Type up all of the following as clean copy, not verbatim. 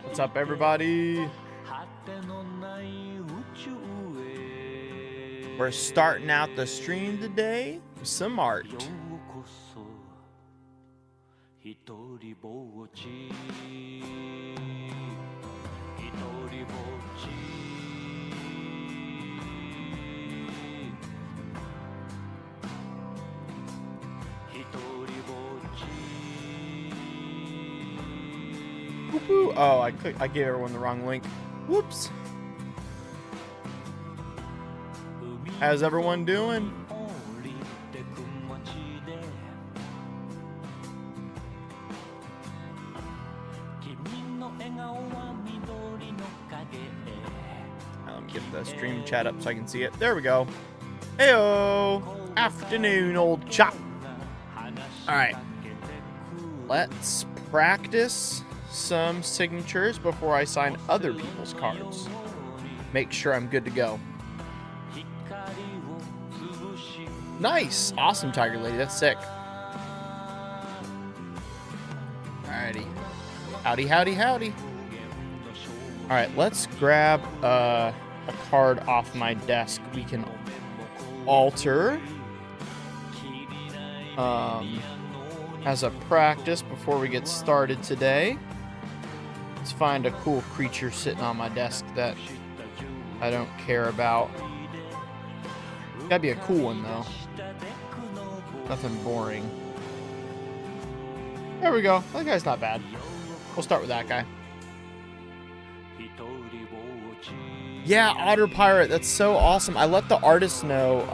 What's up, everybody? We're starting out the stream today with some art. Oh, I gave everyone the wrong link. Whoops. How's everyone doing? Let me get the stream chat up so I can see it. There we go. Heyo! Afternoon, old chap. Alright. Let's practice some signatures before I sign other people's cards. Make sure I'm good to go. Nice! Awesome, Tiger Lady. That's sick. Alrighty. Howdy, howdy, howdy. Alright, let's grab a card off my desk we can alter. As a practice before we get started today. Let's find a cool creature sitting on my desk that I don't care about. Gotta be a cool one, though. Nothing boring. There we go. That guy's not bad. We'll start with that guy. Yeah, Otter Pirate. That's so awesome. I let the artist know.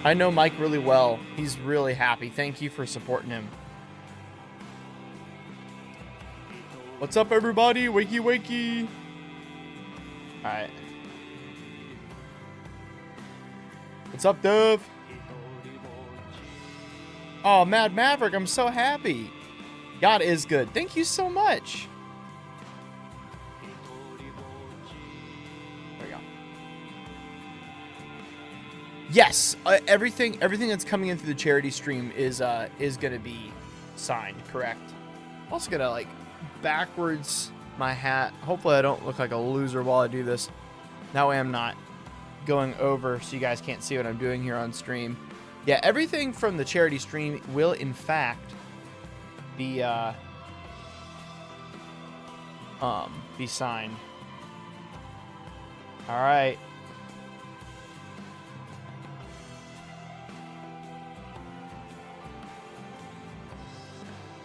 I know Mike really well. He's really happy. Thank you for supporting him. What's up, everybody? Wakey, wakey. All right. What's up, Dove? Oh, Mad Maverick, I'm so happy. God is good. Thank you so much. There we go. Yes, everything that's coming in through the charity stream is gonna be signed, correct? I'm also gonna like backwards my hat. Hopefully I don't look like a loser while I do this. That way I'm not going over so you guys can't see what I'm doing here on stream. Yeah, everything from the charity stream will in fact be signed. All right.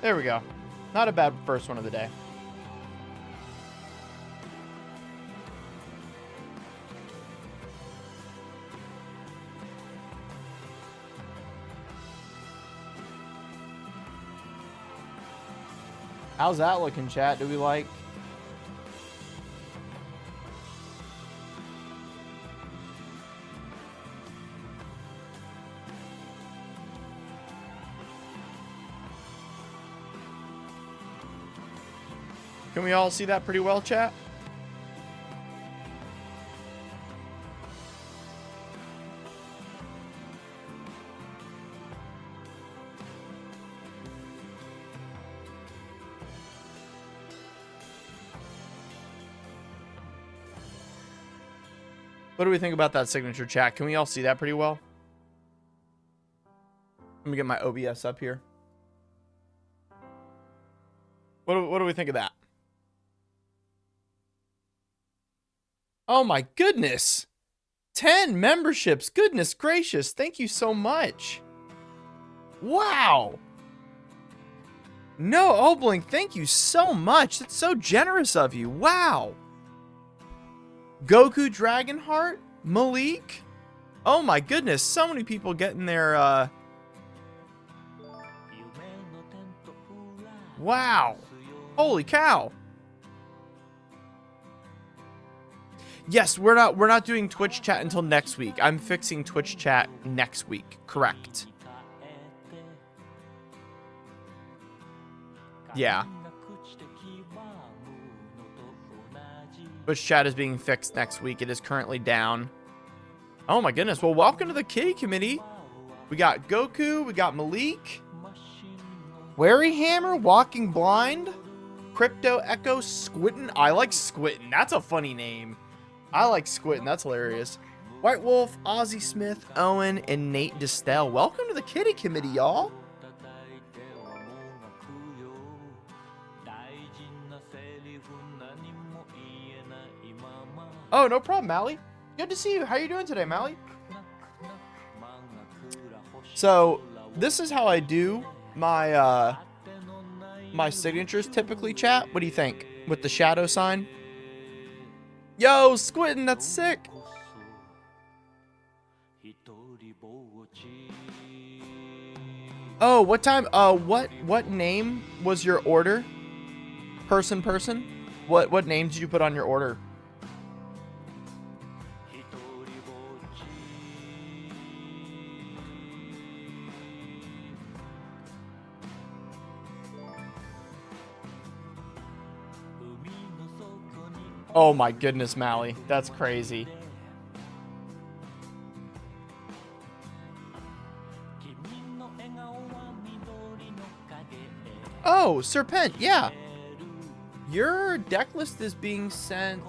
There we go. Not a bad first one of the day. How's that looking, chat? Do we like? Can we all see that pretty well, chat? What do we think about that signature, chat? Can we all see that pretty well? Let me get my OBS up here. What do we think of that? Oh my goodness. 10 memberships. Goodness gracious. Thank you so much. Wow. No, Oblink, thank you so much. That's so generous of you. Wow. Goku Dragonheart? Malik? Oh my goodness. So many people getting their, Wow. Holy cow. Yes, we're not doing Twitch chat until next week. I'm fixing Twitch chat next week. Correct. Yeah. Twitch chat is being fixed next week. It is currently down. Oh my goodness. Well, welcome to the kitty committee. We got Goku, we got Malik, Wary Hammer, Walking Blind, Crypto Echo, Squitten. I like Squitten. That's a funny name. I like Squitten. That's hilarious. White Wolf, Ozzy Smith, Owen, and Nate Distel. Welcome to the kitty committee, y'all. Oh, no problem, Mally. Good to see you. How you doing today, Mally? So, this is how I do my my signatures typically, chat. What do you think? With the shadow sign? Yo, Squintin', that's sick. Oh, what time? What name was your order? Person. What name did you put on your order? Oh my goodness, Mally. That's crazy. Oh, Serpent, yeah. Your deck list is being sent.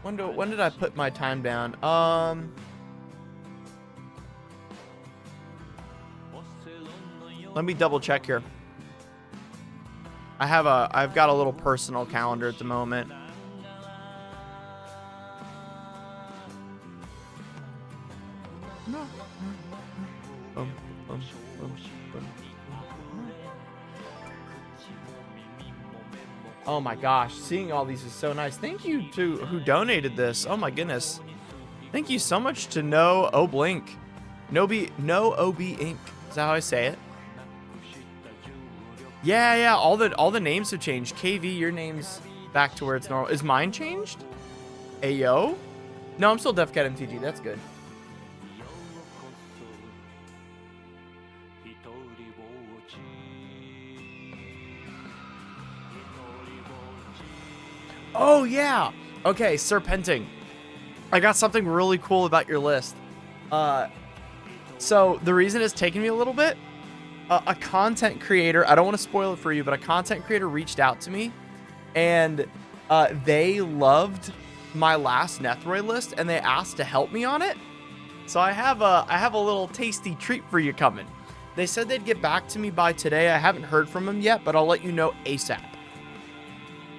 When did I put my time down? Let me double check here. I've got a little personal calendar at the moment. Oh my gosh, seeing all these is so nice. Thank you to who donated this. Oh my goodness. Thank you so much to No Oblink. No OB Inc. Is that how I say it? Yeah, all the names have changed. KV, your name's back to where it's normal. Is mine changed? Ayo? No, I'm still DefCat MTG. That's good. Oh, yeah. Okay, Serpenting. I got something really cool about your list. So the reason it's taken me a little bit, a content creator, I don't want to spoil it for you, but a content creator reached out to me, and they loved my last Nethroid list, and they asked to help me on it. So I have a little tasty treat for you coming. They said they'd get back to me by today. I haven't heard from them yet, but I'll let you know ASAP.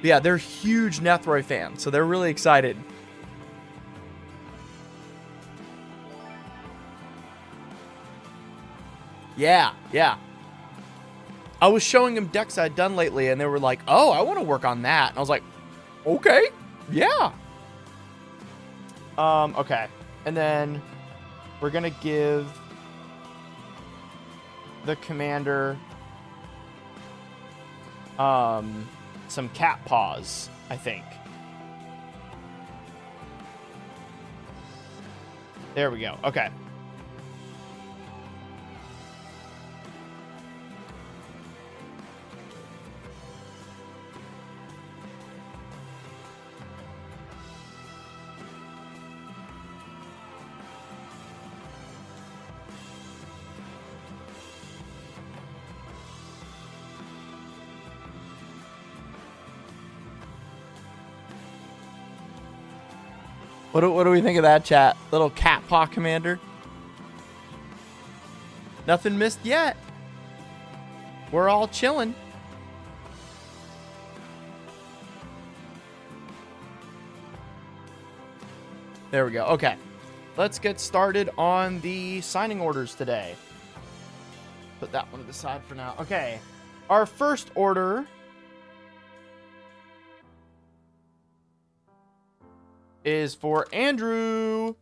But yeah, they're huge Nethroid fans, so they're really excited. Yeah. I was showing them decks I'd done lately, and they were like, oh, I want to work on that. And I was like, okay, yeah. Okay. And then we're going to give the commander some cat paws, I think. There we go. Okay. What do we think of that, chat? Little cat paw commander. Nothing missed yet. We're all chilling. There we go. Okay. Let's get started on the signing orders today. Put that one to the side for now. Okay. Our first order is for Andrew.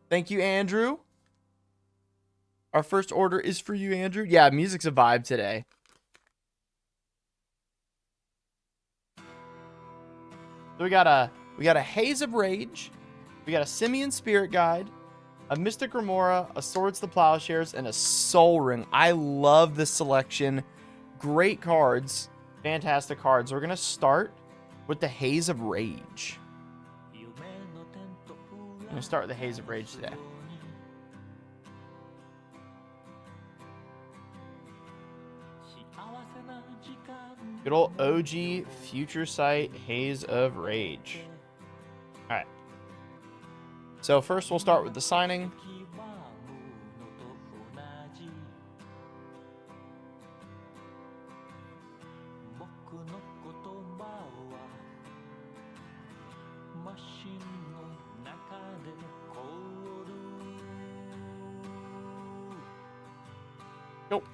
Thank you, Andrew. Our first order is for you, Andrew. Yeah, music's a vibe today. So we got a Haze of Rage, we got a Simian Spirit Guide, a Mystic Remora, a Swords to Plowshares, and a Soul Ring. I love this selection. Great cards. Fantastic cards. We're gonna start with the Haze of Rage. going to start with the Haze of Rage today. Good old OG Future Sight Haze of Rage. Alright. So first we'll start with the signing. Nope.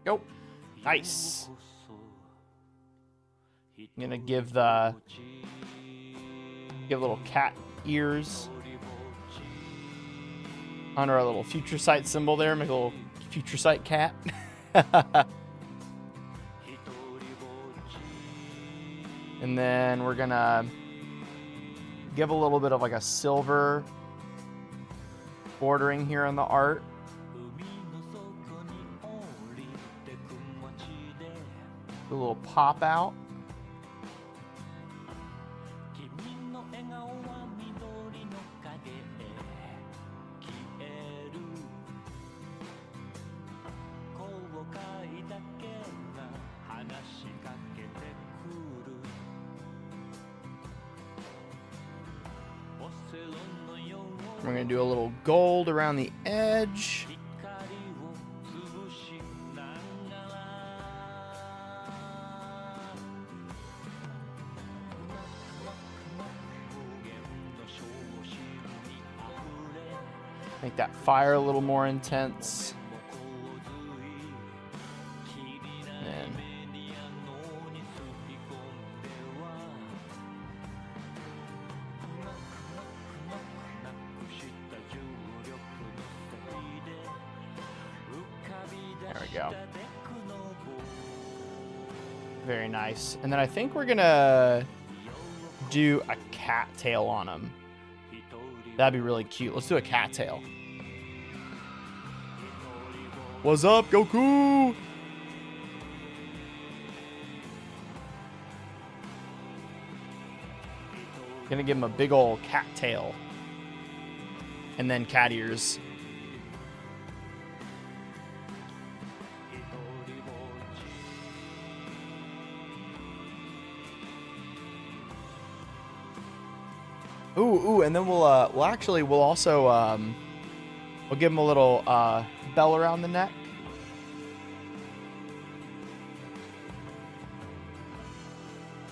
Go. Nice. I'm gonna give a little cat ears on our little Future Sight symbol there. Make a little Future Sight cat. And then we're gonna give a little bit of like a silver bordering here on the art. A little pop out. We're going to do a little gold around the edge. Make that fire a little more intense. And there we go. Very nice. And then I think we're gonna do a cattail on him. That'd be really cute. Let's do a cattail. What's up, Goku? Gonna give him a big old cat tail. And then cat ears. Ooh, and then we'll also we'll give him a little bell around the neck.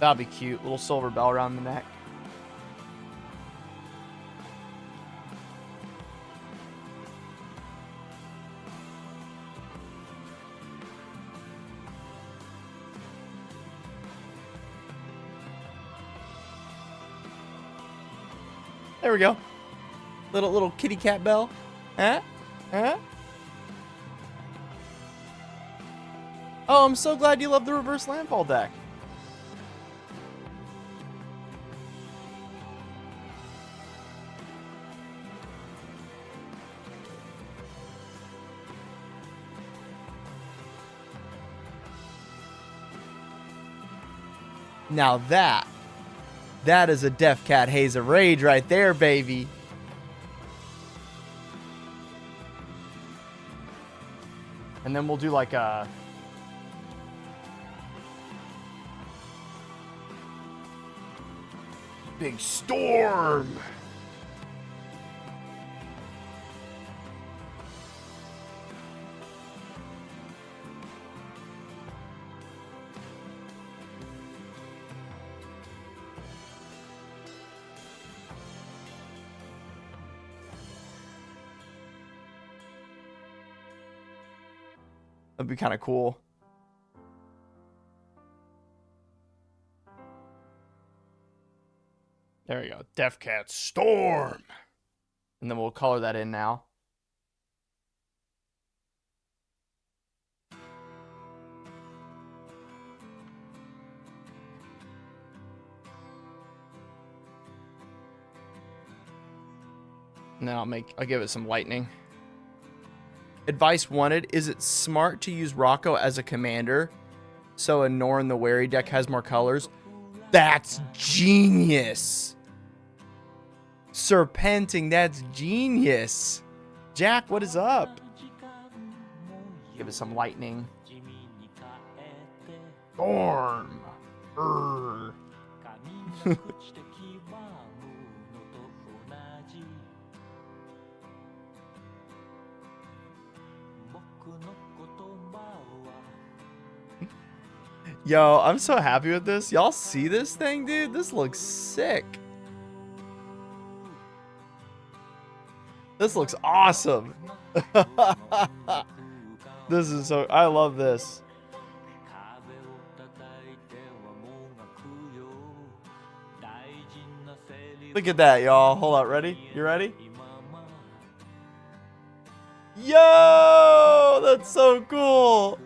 That'll be cute. Little silver bell around the neck. There we go. Little kitty cat bell. Huh? Huh? Oh, I'm so glad you love the reverse landfall deck. Now that is a Def Cat Haze of Rage right there, baby. And then we'll do like a big storm. That'd be kind of cool. There we go. Def Cat Storm. And then we'll color that in now. And then I'll give it some lightning. Advice wanted. Is it smart to use Rocco as a commander so a Norn the Wary deck has more colors? That's genius. Serpenting, that's genius. Jack, what is up? Give it some lightning. Storm. Yo, I'm so happy with this. Y'all see this thing, dude? This looks sick. This looks awesome. This is so... I love this. Look at that, y'all. Hold up. Ready? You ready? Yo! That's so cool.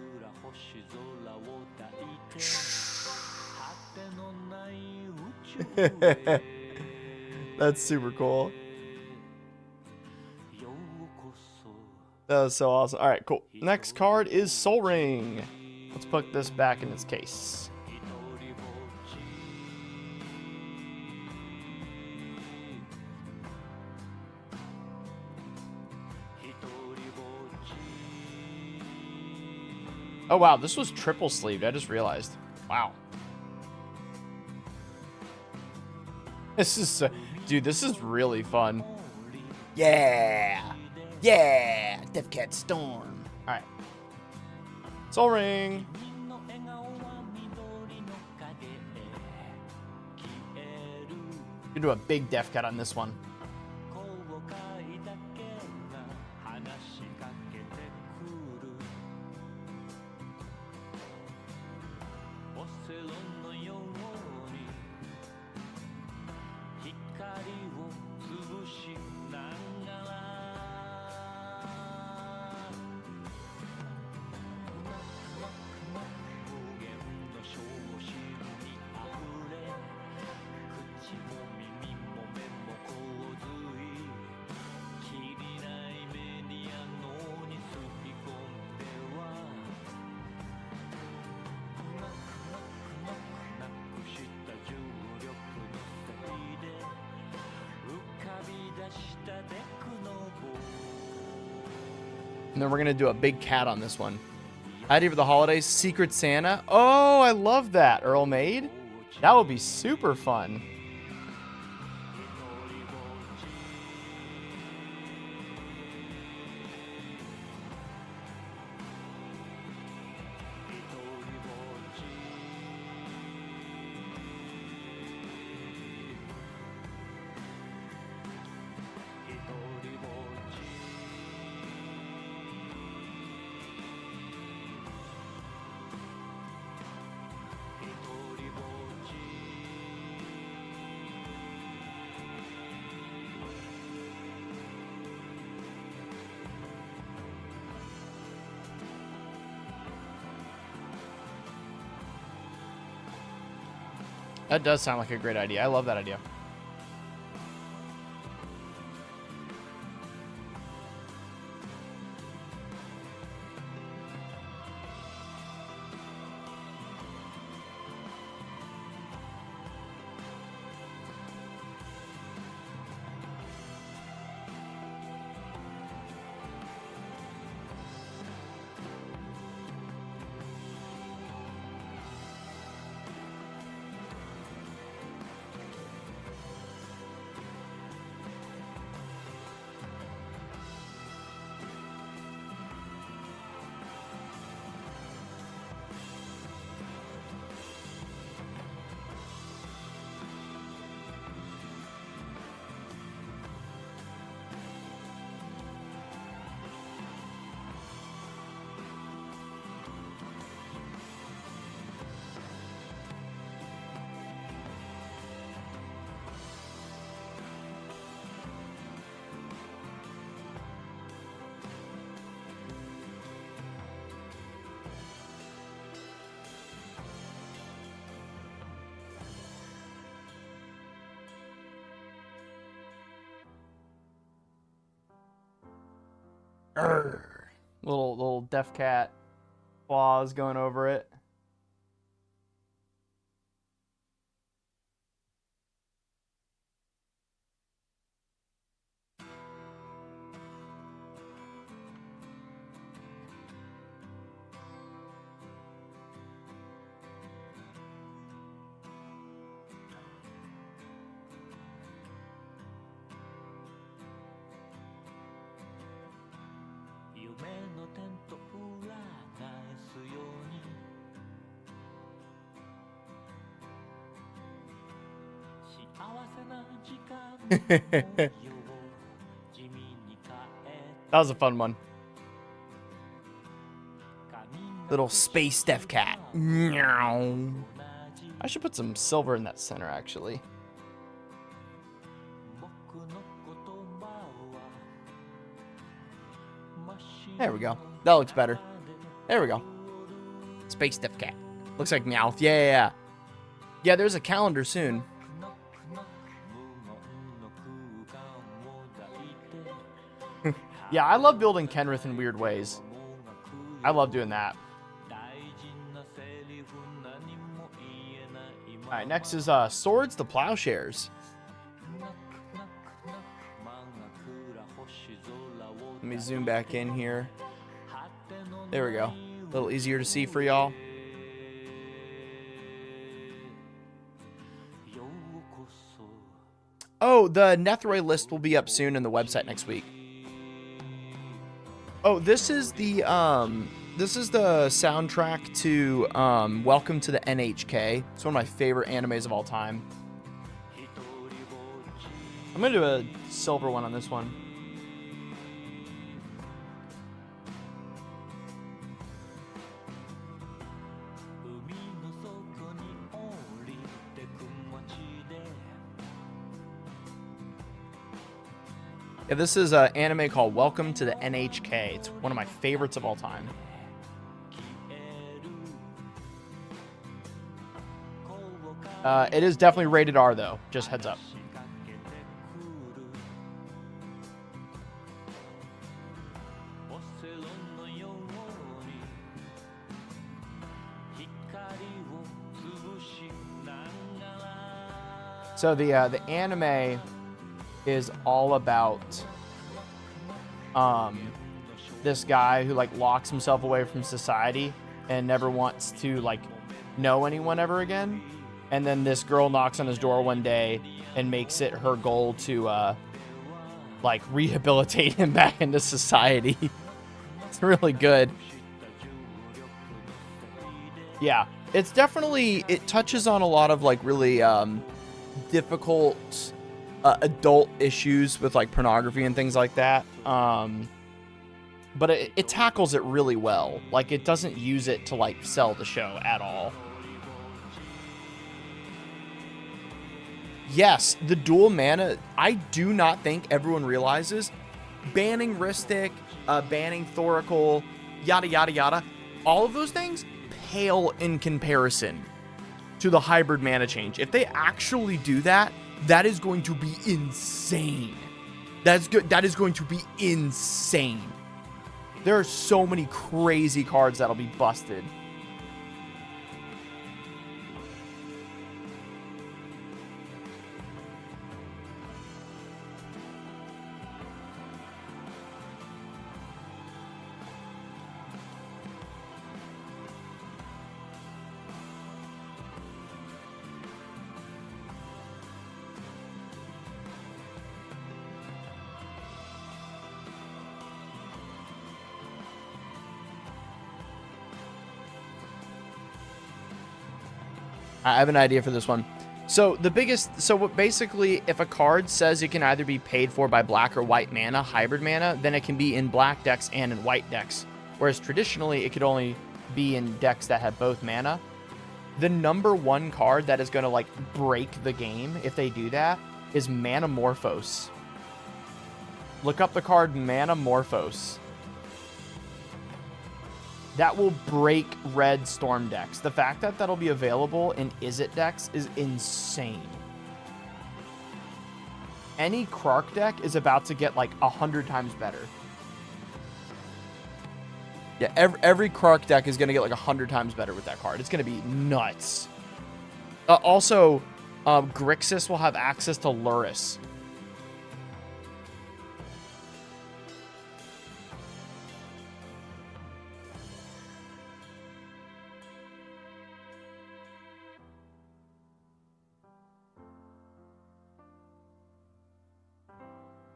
That's super cool. That was so awesome. All right, cool. Next card is Soul Ring. Let's put this back in its case. Oh, wow. This was triple sleeved. I just realized. Wow. This is... dude, this is really fun. Yeah. Yeah. Death Cat Storm. All right. Soul Ring. You do a big Death Cat on this one. And then we're going to do a big cat on this one. Idea for the holidays, Secret Santa. Oh, I love that. Earl Made. That would be super fun. That does sound like a great idea. I love that idea. Urgh. Little deaf cat claws going over it. That was a fun one. Little space deaf cat. Meow. I should put some silver in that center, actually. There we go. That looks better. There we go. Space deaf cat. Looks like Meowth. Yeah. Yeah, there's a calendar soon. Yeah, I love building Kenrith in weird ways. I love doing that. Alright, next is Swords to Plowshares. Let me zoom back in here. There we go. A little easier to see for y'all. Oh, the Nethroi list will be up soon in the website next week. Oh, this is the soundtrack to Welcome to the NHK. It's one of my favorite animes of all time. I'm gonna do a silver one on this one. Yeah, this is an anime called Welcome to the NHK. It's one of my favorites of all time. It is definitely rated R, though. Just heads up. So the anime is all about this guy who like locks himself away from society and never wants to like know anyone ever again, and then this girl knocks on his door one day and makes it her goal to like rehabilitate him back into society. It's really good. Yeah, it's definitely, it touches on a lot of like really difficult adult issues with like pornography and things like that, but it tackles it really well. Like, it doesn't use it to like sell the show at all. Yes, the dual mana, I do not think everyone realizes banning Ristic, banning Thoracle, yada yada yada, all of those things pale in comparison to the hybrid mana change. If they actually do that, that is going to be insane. That's good. That is going to be insane. There are so many crazy cards that'll be busted. I have an idea for this one. So basically, if a card says it can either be paid for by black or white mana, hybrid mana, then it can be in black decks and in white decks. Whereas traditionally, it could only be in decks that have both mana. The number one card that is going to like break the game if they do that is Manamorphose. Look up the card Manamorphose. That will break red Storm decks. The fact that that'll be available in Izzet decks is insane. Any Krark deck is about to get like 100 times better. Yeah, every Krark deck is going to get like 100 times better with that card. It's going to be nuts. Also, Grixis will have access to Lurrus.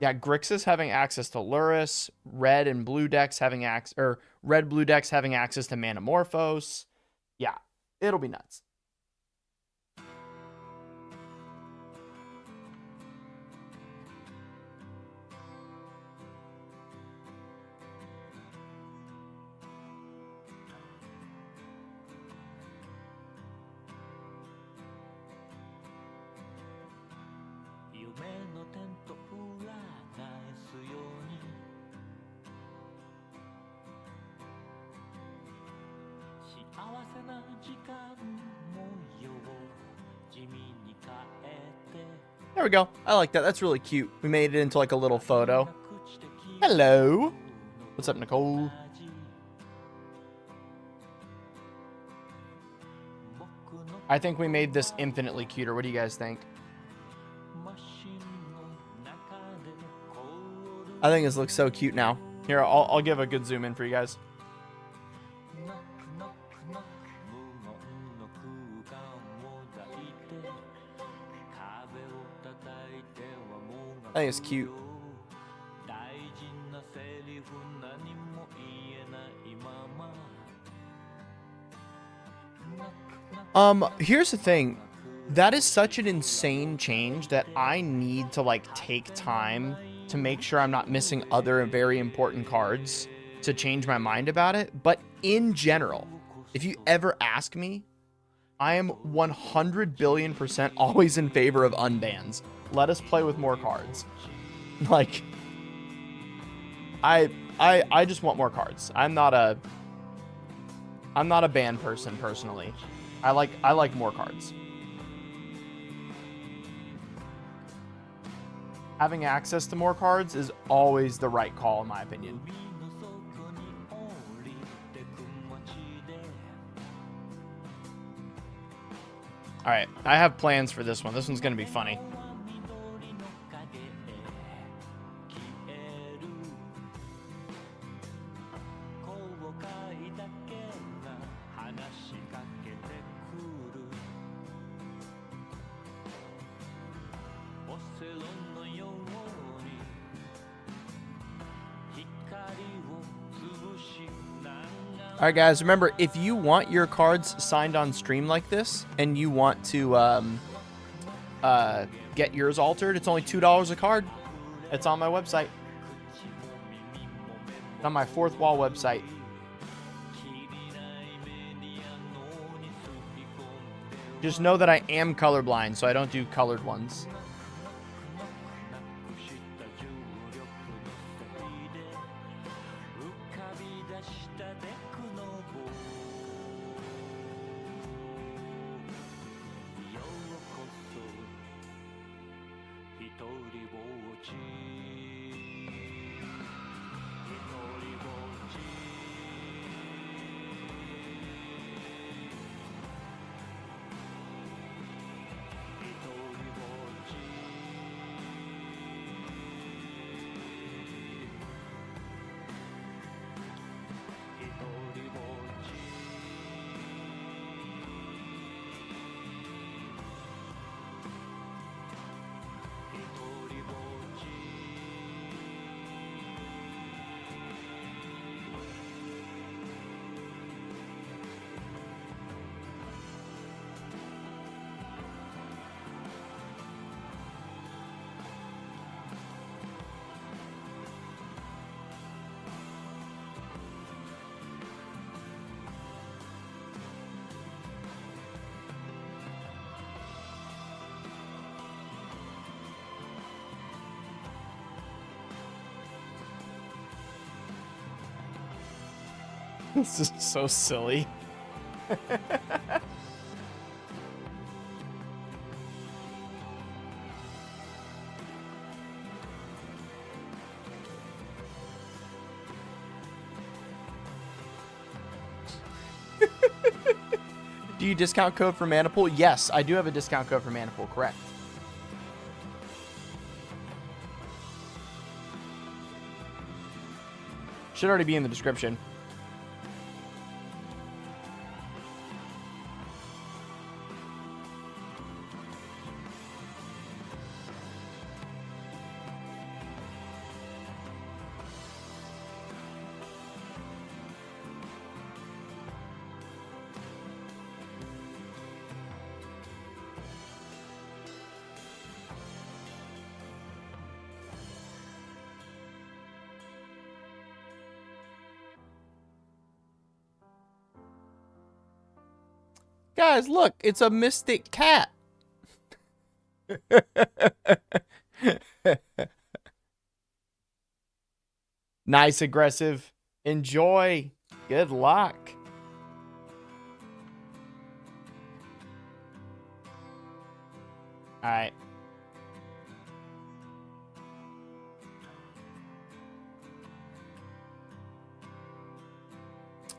Yeah, Grixis having access to Lurrus, red and blue decks having access, or red blue decks having access to Manamorphose. Yeah, it'll be nuts. There we go. I like that. That's really cute. We made it into like a little photo. Hello. What's up, Nicole? I think we made this infinitely cuter. What do you guys think? I think this looks so cute now. Here, I'll give a good zoom in for you guys. I think it's cute. Here's the thing. That is such an insane change that I need to like take time to make sure I'm not missing other very important cards to change my mind about it. But in general, if you ever ask me, I am 100 billion% always in favor of unbans. Let us play with more cards. Like, I just want more cards. I'm not a ban person personally. I like more cards. Having access to more cards is always the right call in my opinion. All right, I have plans for this one. This one's going to be funny. All right, guys, remember, if you want your cards signed on stream like this and you want to get yours altered, it's only $2 a card. It's on my website. On my fourth wall website. Just know that I am colorblind, so I don't do colored ones. This is so silly. Do you discount code for Manipool? Yes, I do have a discount code for Manipool, correct. Should already be in the description. Guys, look, it's a mystic cat. Nice, aggressive. Enjoy. Good luck. All right.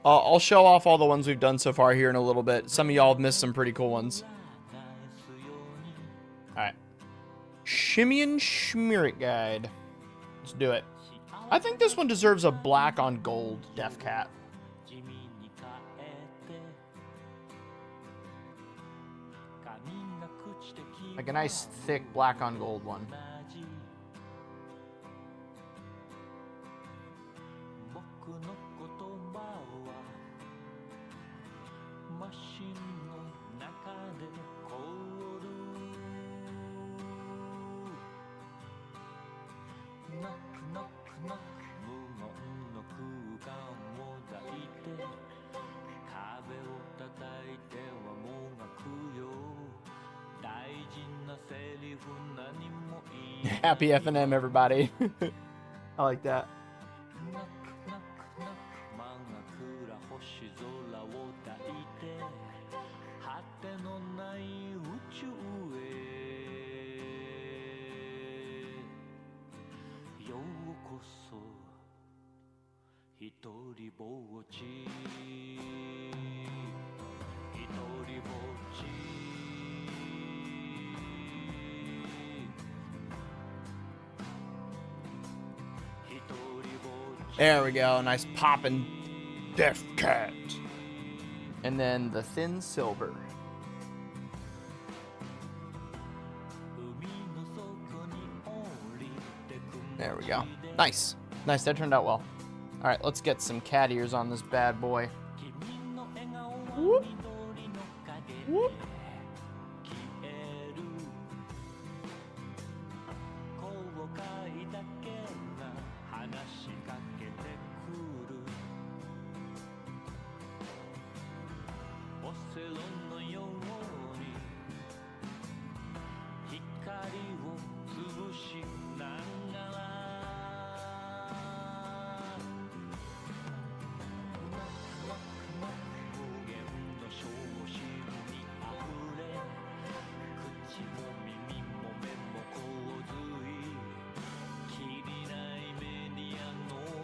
I'll show off all the ones we've done so far here in a little bit. Some of y'all have missed some pretty cool ones. Alright. Shimmy and Schmear Guide. Let's do it. I think this one deserves a black on gold Death Cat. Like a nice thick black on gold one. Happy F&M, everybody. I like that. There we go. Nice poppin' Death Cat. And then the Thin Silver. There we go. Nice. Nice. That turned out well. All right, let's get some cat ears on this bad boy. Whoop. Whoop.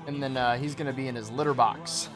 And then he's going to be in his litter box.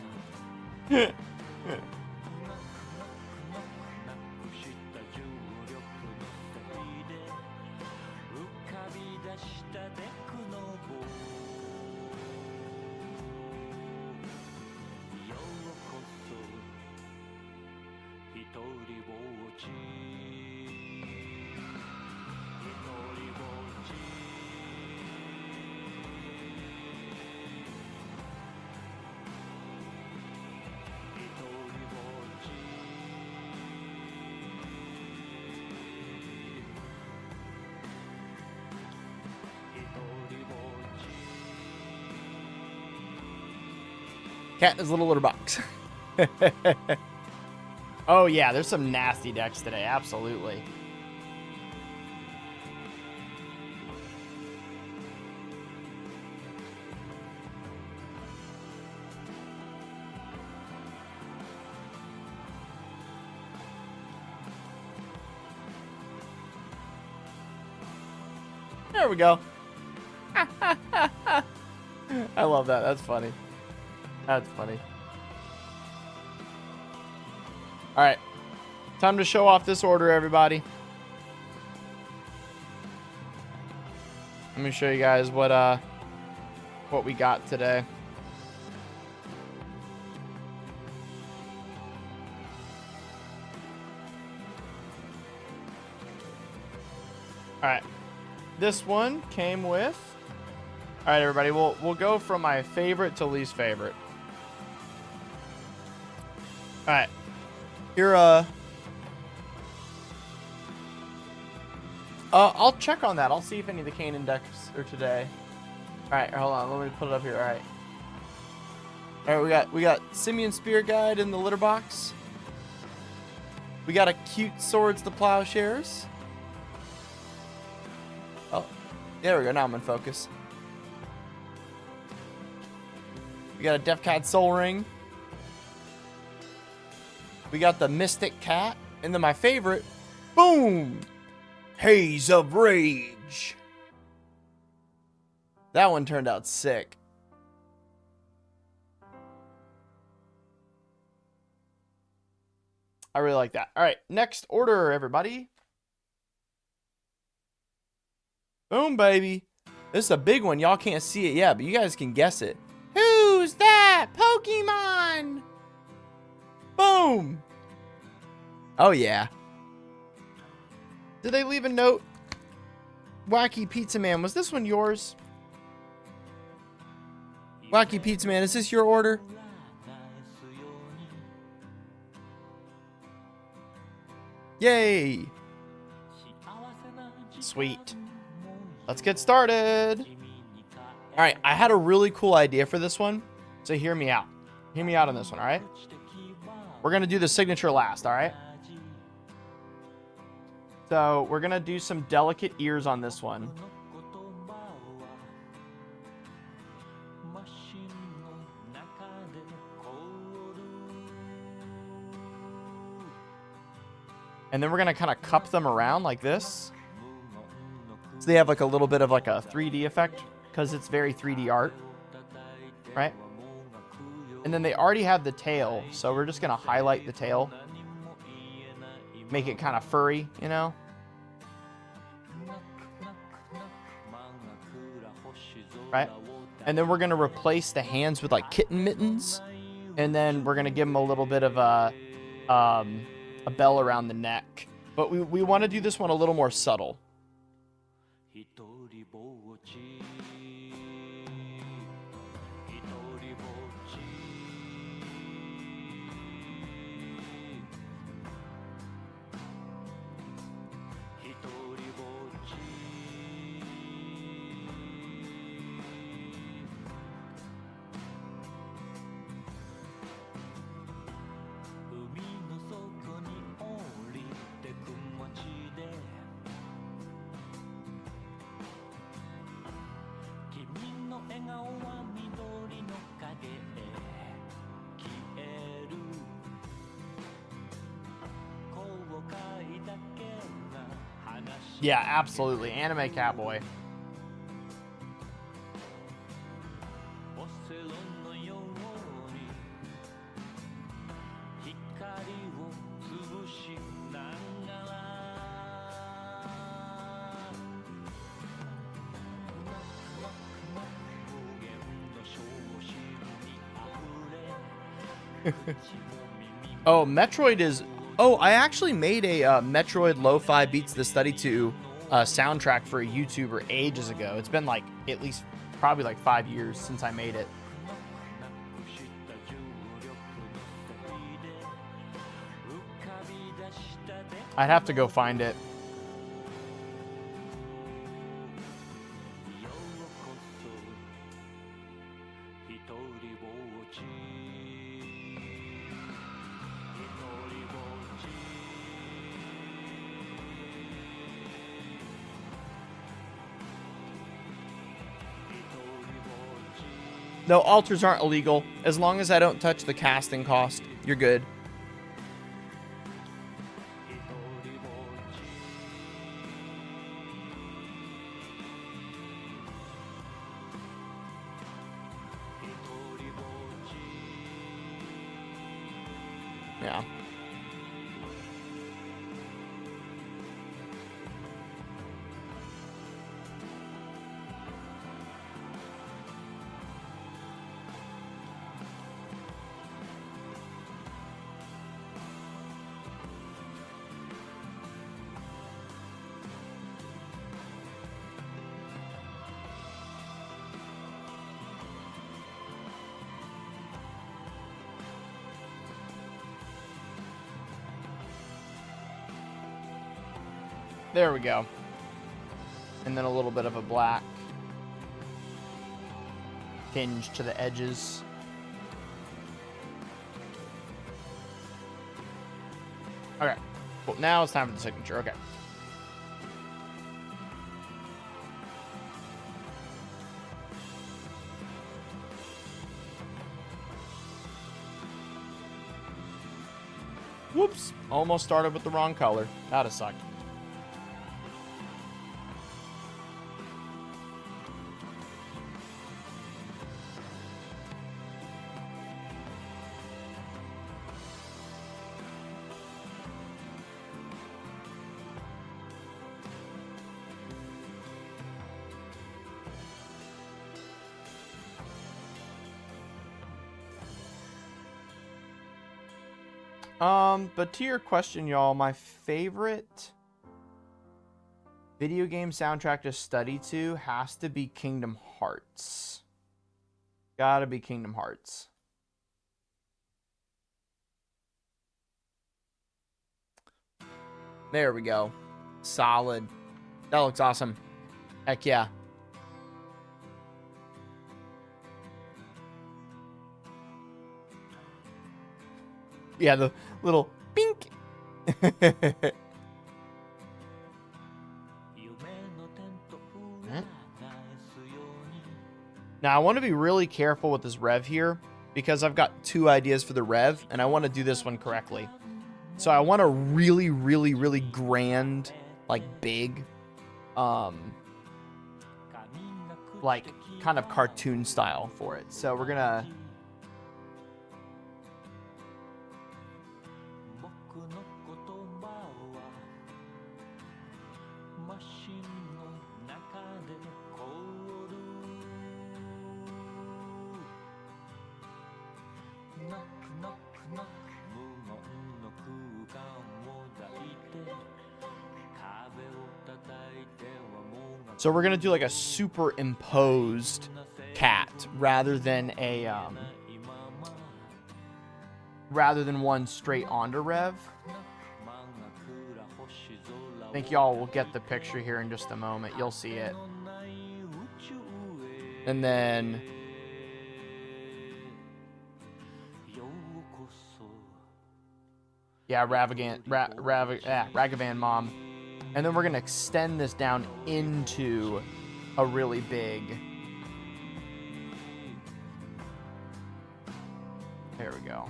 Cat in his little litter box. Oh, yeah, there's some nasty decks today. Absolutely. There we go. I love that. That's funny. That's funny. All right. Time to show off this order, everybody. Let me show you guys what we got today. All right, this one came with. All right, everybody, we'll go from my favorite to least favorite. All right, here. I'll check on that. I'll see if any of the Canaan decks are today. All right, hold on. Let me put it up here. All right. All right, we got Simeon Spear Guide in the litter box. We got a cute Swords to Plowshares. Oh, there we go. Now I'm in focus. We got a Defcad Soul Ring. We got the Mystic Cat. And then my favorite, boom! Haze of Rage. That one turned out sick. I really like that. All right, next order, everybody. Boom, baby. This is a big one. Y'all can't see it yet, but you guys can guess it. Who's that? Pokemon! Boom! Oh, yeah. Did they leave a note? Wacky Pizza Man, was this one yours? Wacky Pizza Man, is this your order? Yay! Sweet. Let's get started. Alright, I had a really cool idea for this one, so hear me out. Hear me out on this one, alright? We're going to do the signature last, alright? So, we're going to do some delicate ears on this one. And then we're going to kind of cup them around like this. So they have like a little bit of like a 3D effect because it's very 3D art, right? And then they already have the tail, so we're just going to highlight the tail. Make it kind of furry, you know? Right? And then we're going to replace the hands with like kitten mittens. And then we're going to give them a little bit of a bell around the neck. But we want to do this one a little more subtle. Yeah, absolutely. Anime Cowboy. Oh, Metroid is... Oh, I actually made a Metroid Lo-Fi Beats the Study 2 soundtrack for a YouTuber ages ago. It's been like at least probably like 5 years since I made it. I'd have to go find it. No, alters aren't illegal. As long as I don't touch the casting cost, you're good. Yeah. There we go. And then a little bit of a black tinge to the edges. Okay. Well, now it's time for the signature. Okay. Whoops. Almost started with the wrong color. That'd have sucked. But to your question, y'all, my favorite video game soundtrack to study to has to be Kingdom Hearts. Gotta be Kingdom Hearts. There we go. Solid. That looks awesome. Heck yeah. Yeah, the little pink. Now, I want to be really careful with this rev here because I've got two ideas for the rev, and I want to do this one correctly. So I want a really, really, really grand, like big, like kind of cartoon style for it. So we're gonna. So we're gonna do like a superimposed cat rather than a rather than one straight onto rev. I think y'all will get the picture here in just a moment. You'll see it. And then yeah, Ragavan Mom. And then we're going to extend this down into a really big. There we go.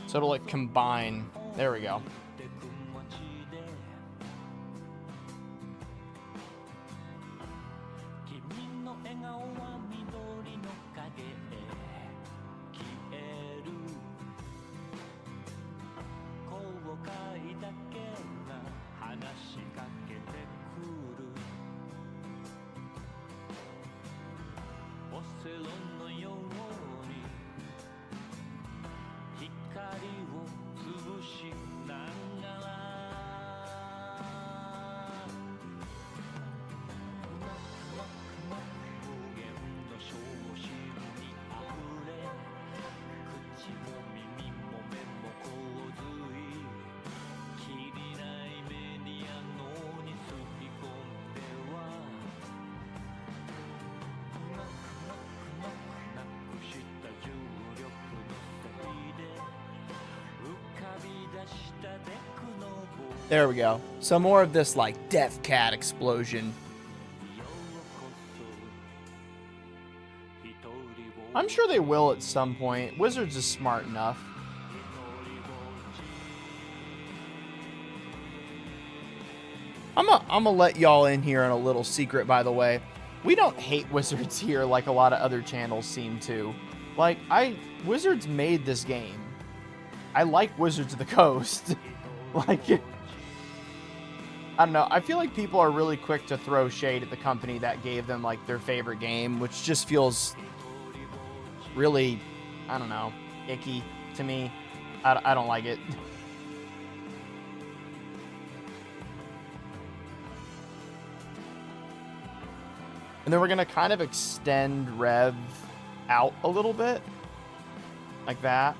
So it'll like combine. There we go. There we go. Some more of this like Death Cat explosion. I'm sure they will at some point. Wizards is smart enough. I'm gonna let y'all in here on a little secret, by the way. We don't hate Wizards here like a lot of other channels seem to. Like, Wizards made this game. I like Wizards of the Coast. Like, I don't know. I feel like people are really quick to throw shade at the company that gave them, like, their favorite game, which just feels really, I don't know, icky to me. I don't like it. And then we're going to kind of extend Rev out a little bit. Like that.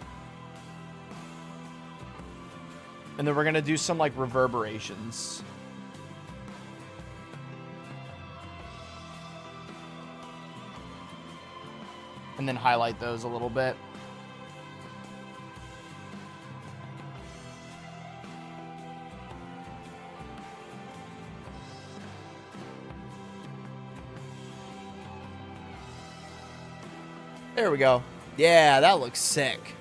And then we're going to do some like reverberations. And then highlight those a little bit. There we go. Yeah, that looks sick.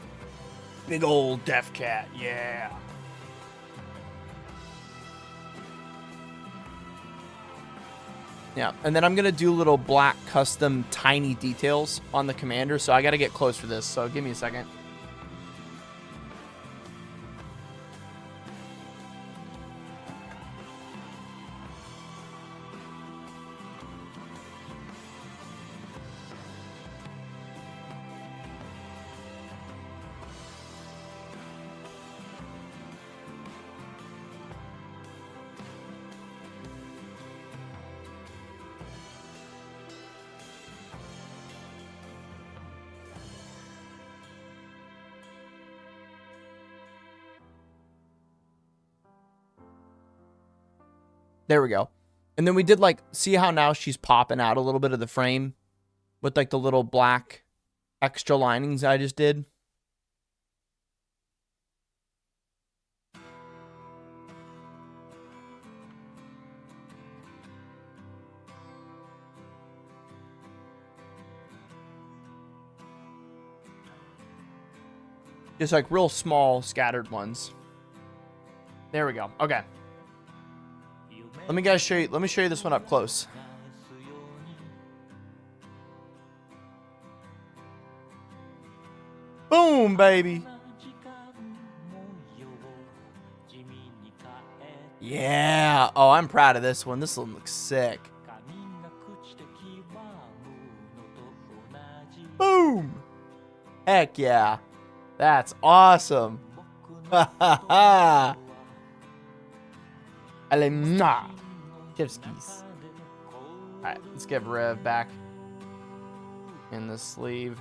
Big old deaf cat. Yeah. Yeah, and then I'm going to do little black custom tiny details on the commander, so I got to get close for this, so give me a second. There we go. And then we did like, see how now she's popping out a little bit of the frame with like the little black extra linings I just did. Just like real small scattered ones. There we go. Okay. Let me show you this one up close. Boom, baby. Yeah. Oh, I'm proud of this one. This one looks sick. Boom. Heck yeah. That's awesome. Ha ha ha. Tipskis. Alright, let's get Rev back in the sleeve.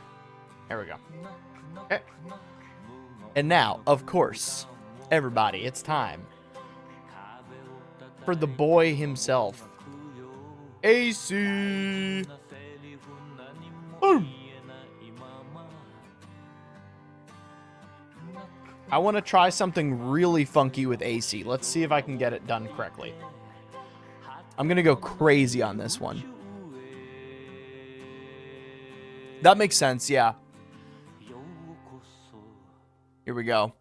There we go. Okay. And now, of course, everybody, it's time for the boy himself. AC. Boom. I want to try something really funky with AC. Let's see if I can get it done correctly. I'm going to go crazy on this one. That makes sense, yeah. Here we go.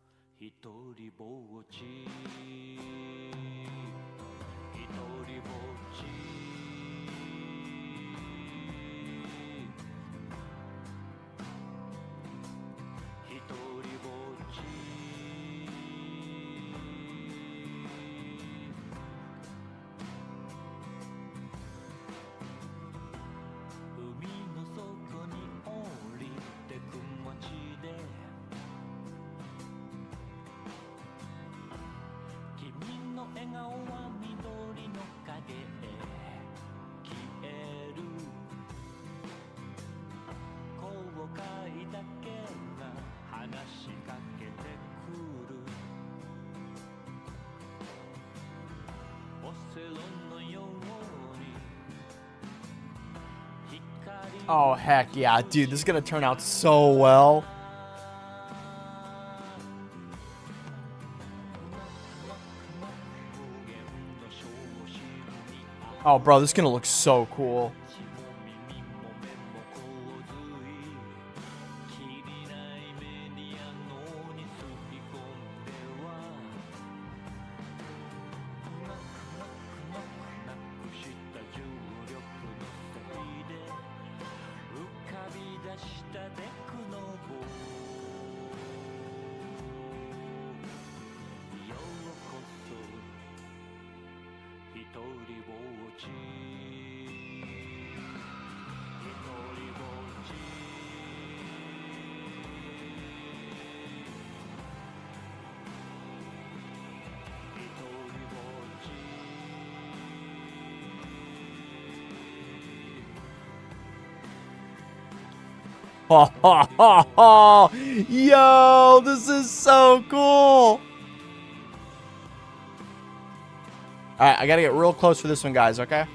Oh, heck yeah. Dude, this is going to turn out so well. Oh, bro, this is going to look so cool. Ha ha ha ha! Yo, this is so cool! Alright, I gotta get real close for this one, guys, okay?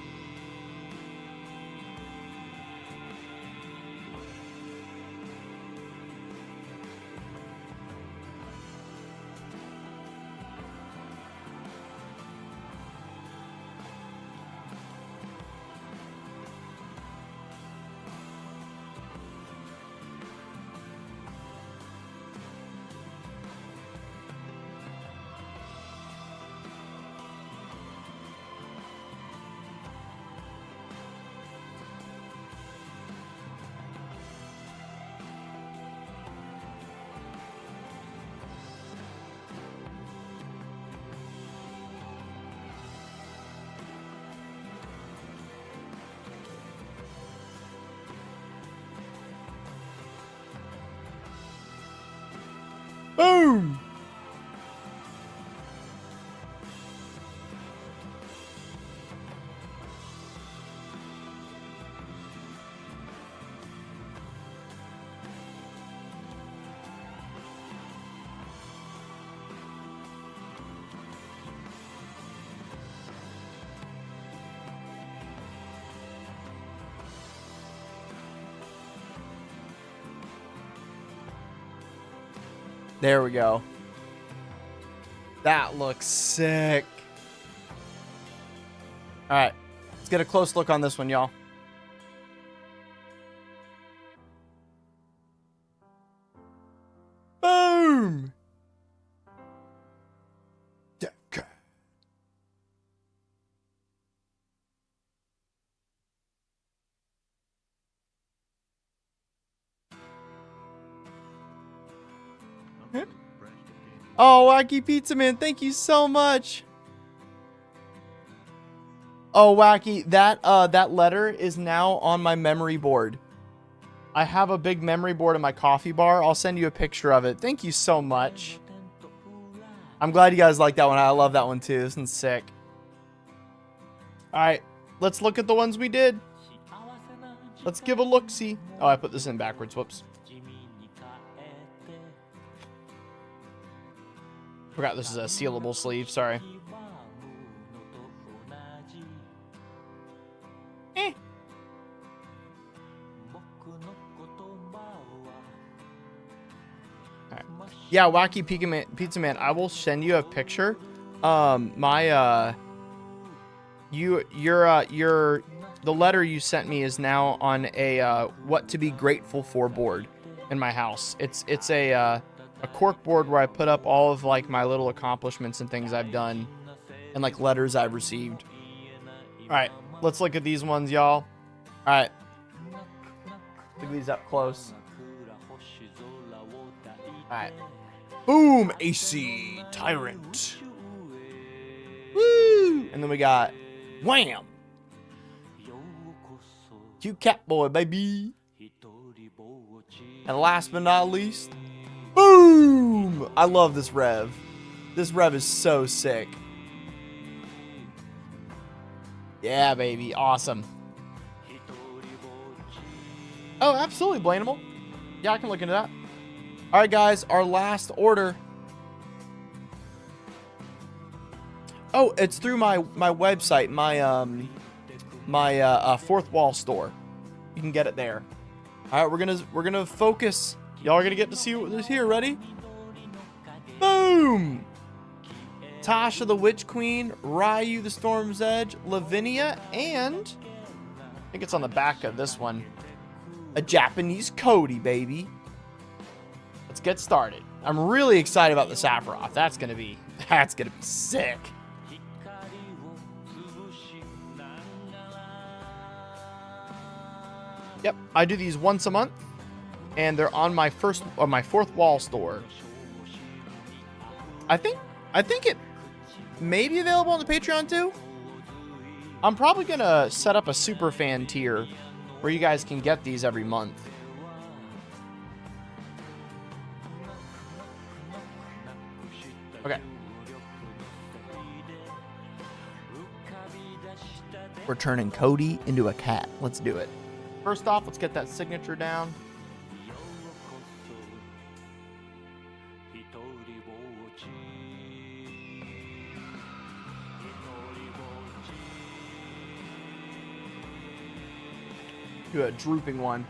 Boom! There we go. That looks sick. All right, let's get a close look on this one, y'all. Boom! Oh, Wacky Pizza Man, thank you so much. Oh, Wacky, that letter is now on my memory board. I have a big memory board in my coffee bar. I'll send you a picture of it. Thank you so much. I'm glad you guys like that one. I love that one too. This one's sick. All right, let's look at the ones we did. Let's give a look-see. Oh, I put this in backwards. Whoops. Forgot this is a sealable sleeve. Sorry. Alright. Yeah, Wacky Pizza Man, I will send you a picture. The letter you sent me is now on a what to be grateful for board in my house. It's a cork board where I put up all of like my little accomplishments and things I've done and like letters I've received. All right, let's look at these ones, y'all. All right, look at these up close. All right, boom, AC Tyrant. Woo! And then we got wham, cute cat boy, baby. And last but not least, boom! I love this rev. This rev is so sick. Yeah, baby. Awesome. Oh, absolutely, Blainable. Yeah, I can look into that. All right, guys. Our last order. Oh, it's through my website, my Fourth Wall store. You can get it there. All right, we're gonna focus. Y'all are gonna get to see what is here. Ready? Boom! Tasha the Witch Queen, Ryu the Storm's Edge, Lavinia, and I think it's on the back of this one, a Japanese Cody, baby. Let's get started. I'm really excited about the Sephiroth. That's gonna be sick. Yep, I do these once a month, and they're on my Fourth Wall store. I think it may be available on the Patreon too. I'm probably gonna set up a super fan tier where you guys can get these every month. Okay. We're turning Cody into a cat. Let's do it. First off, let's get that signature down. Do a drooping one.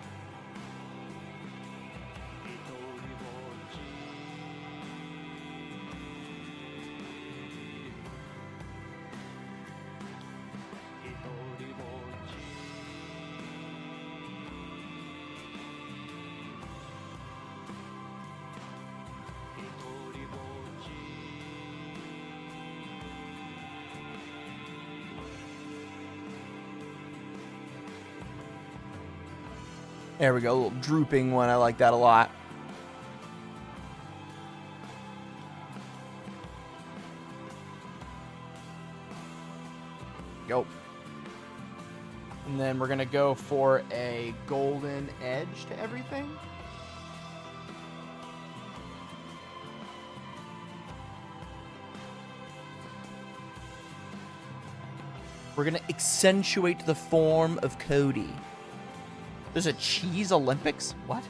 There we go, a little drooping one. I like that a lot. Go. And then we're gonna go for a golden edge to everything. We're gonna accentuate the form of Cody. There's a cheese Olympics? What?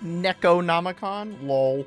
Necronomicon? Lol.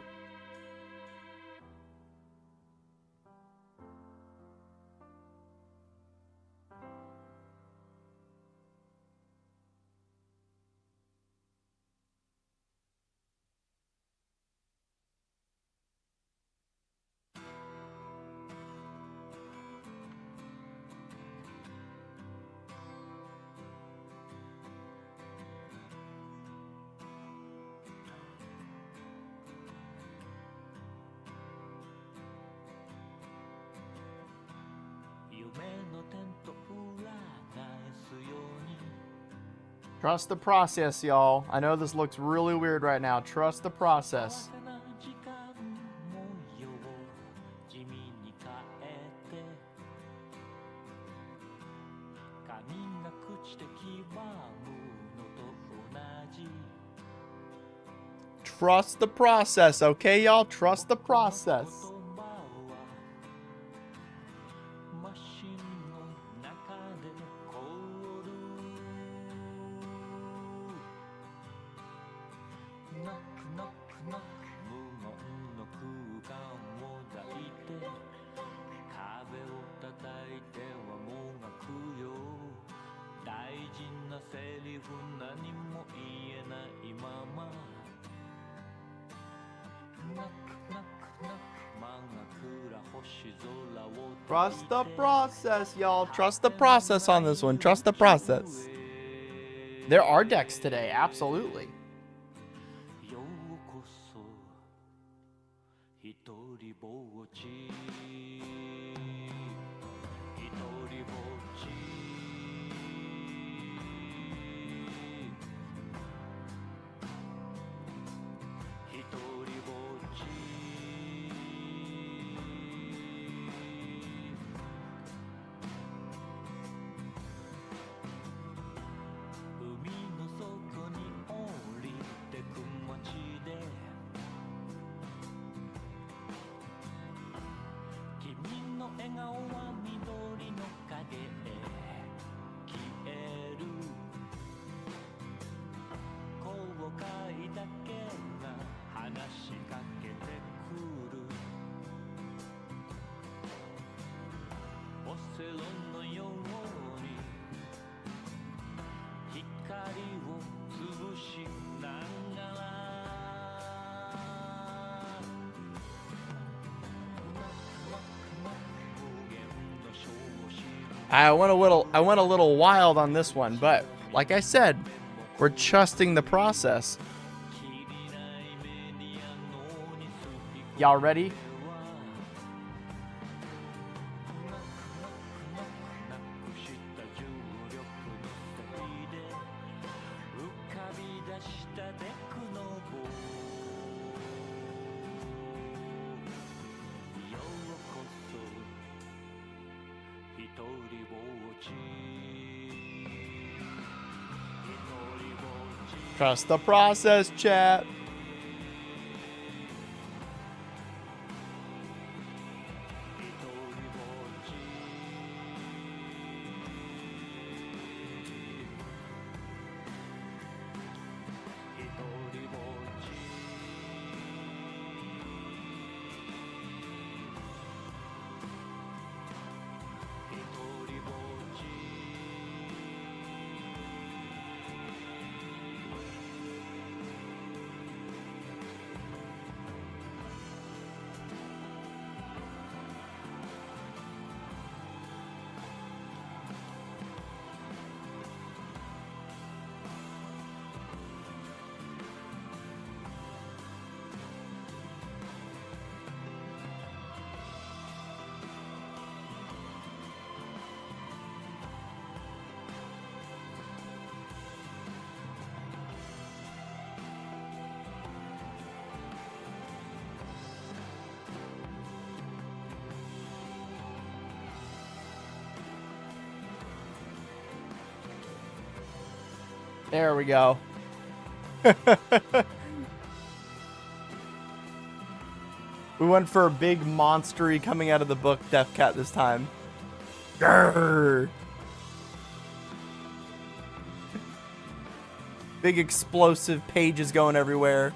Trust the process, y'all. I know this looks really weird right now. Trust the process. Trust the process, okay, y'all? Trust the process. Trust the process, y'all. Trust the process on this one. Trust the process. There are decks today, absolutely. I went a little wild on this one, but like I said, we're trusting the process. Y'all ready? Trust the process, chat. There we go. We went for a big monstery coming out of the book Death Cat this time. Grrr. Big explosive pages going everywhere.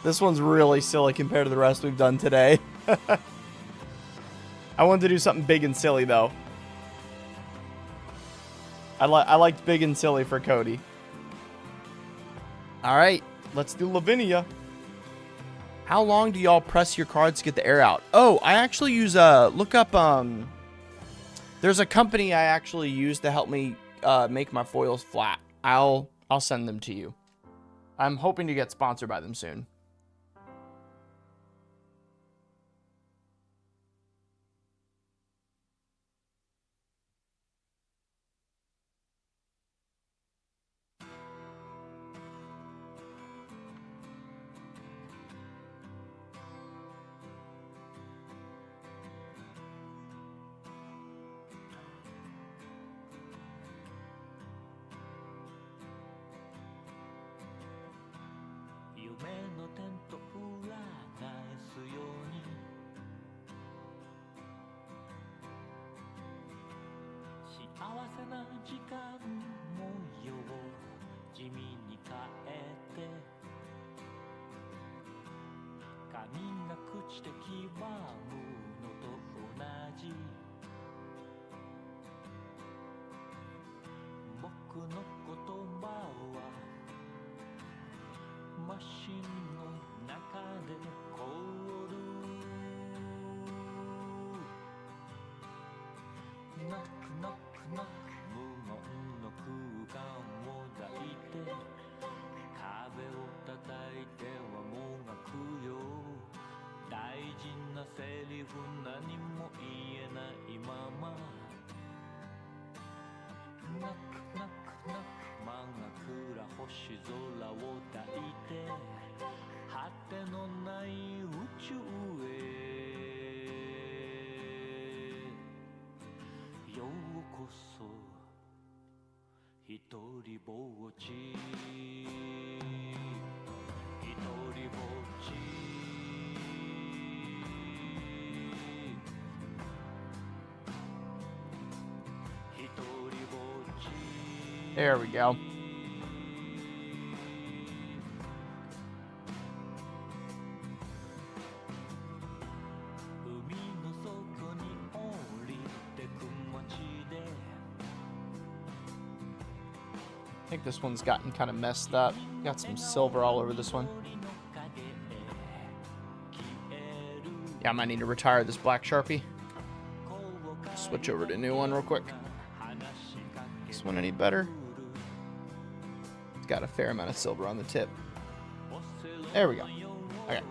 This one's really silly compared to the rest we've done today. I wanted to do something big and silly though. I liked big and silly for Cody. All right, let's do Lavinia. How long do y'all press your cards to get the air out? Oh, I actually use look up there's a company I actually use to help me make my foils flat. I'll send them to you. I'm hoping to get sponsored by them soon. There we go. I think this one's gotten kind of messed up. Got some silver all over this one. Yeah, I might need to retire this black Sharpie. Switch over to a new one real quick. This one any better? It's got a fair amount of silver on the tip. There we go. Okay.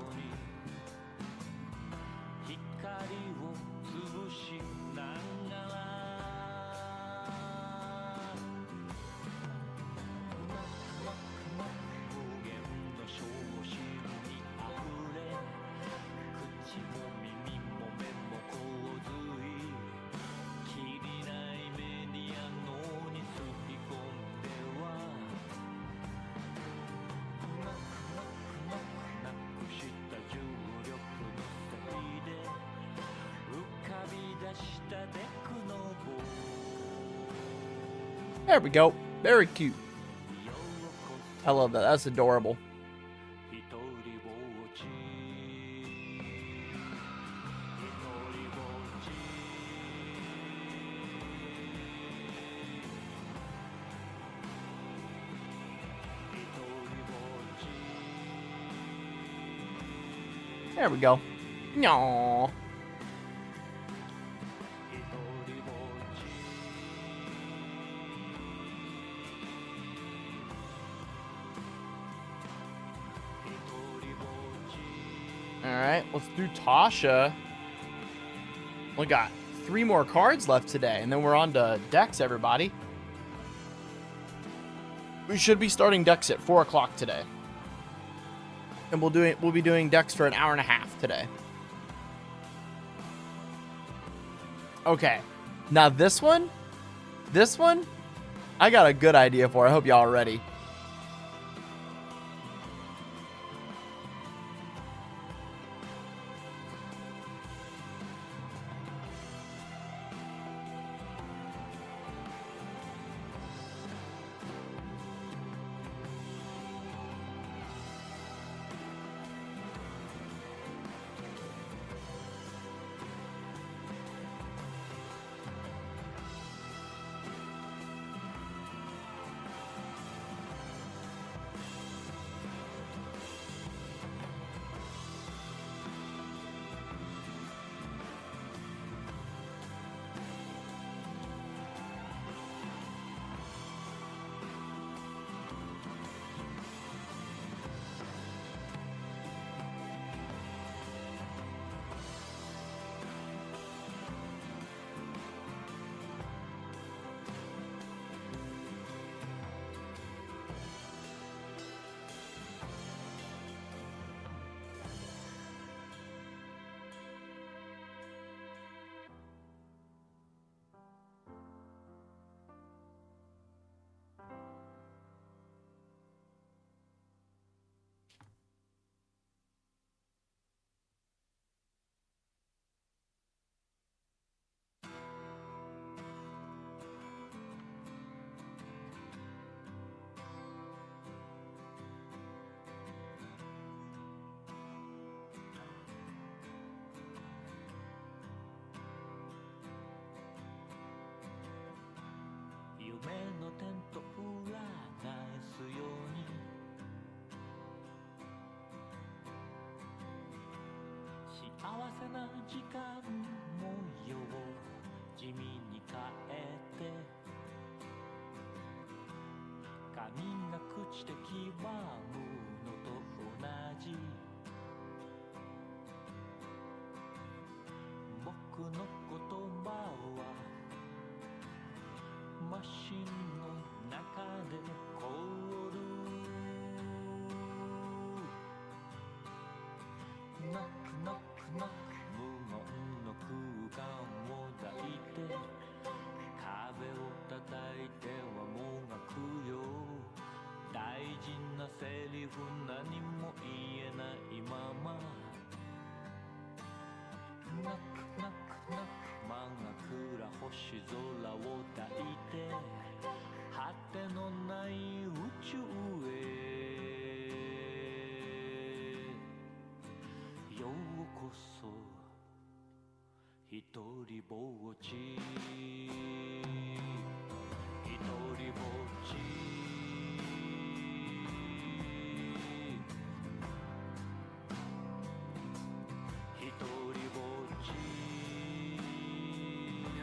There we go. Very cute. I love that. That's adorable. There we go. No. Alright, let's do Tasha. We got 3 more cards left today, and then we're on to decks, everybody. We should be starting decks at 4 o'clock today. And we'll be doing decks for an hour and a half today. Okay. Now this one, I got a good idea for. I hope y'all are ready.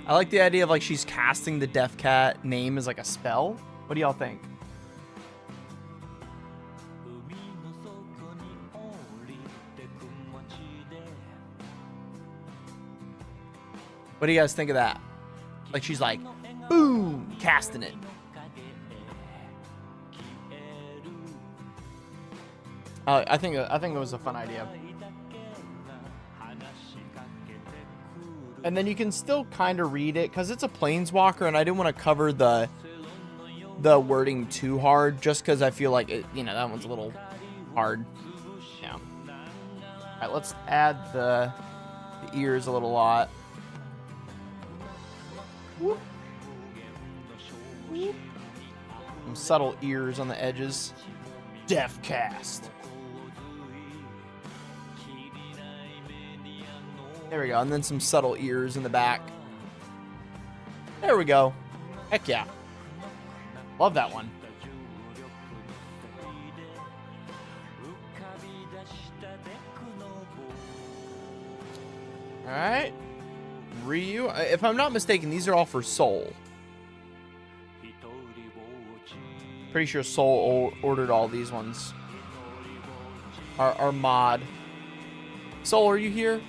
I like the idea of like she's casting the Death Cat name as like a spell. What do y'all think? What do you guys think of that? Like she's like, boom, casting it. I think it was a fun idea. And then you can still kind of read it because it's a planeswalker, and I didn't want to cover the wording too hard, just because I feel like it, you know, that one's a little hard. Yeah. All right, let's add the ears a little lot. Whoop. Whoop. subtle ears on the edges. Deaf cast. There we go. And then some subtle ears in the back. There we go. Heck yeah. Love that one. Alright. Ryu. If I'm not mistaken, these are all for Soul. Pretty sure Soul ordered all these ones. Our mod. Soul, are you here?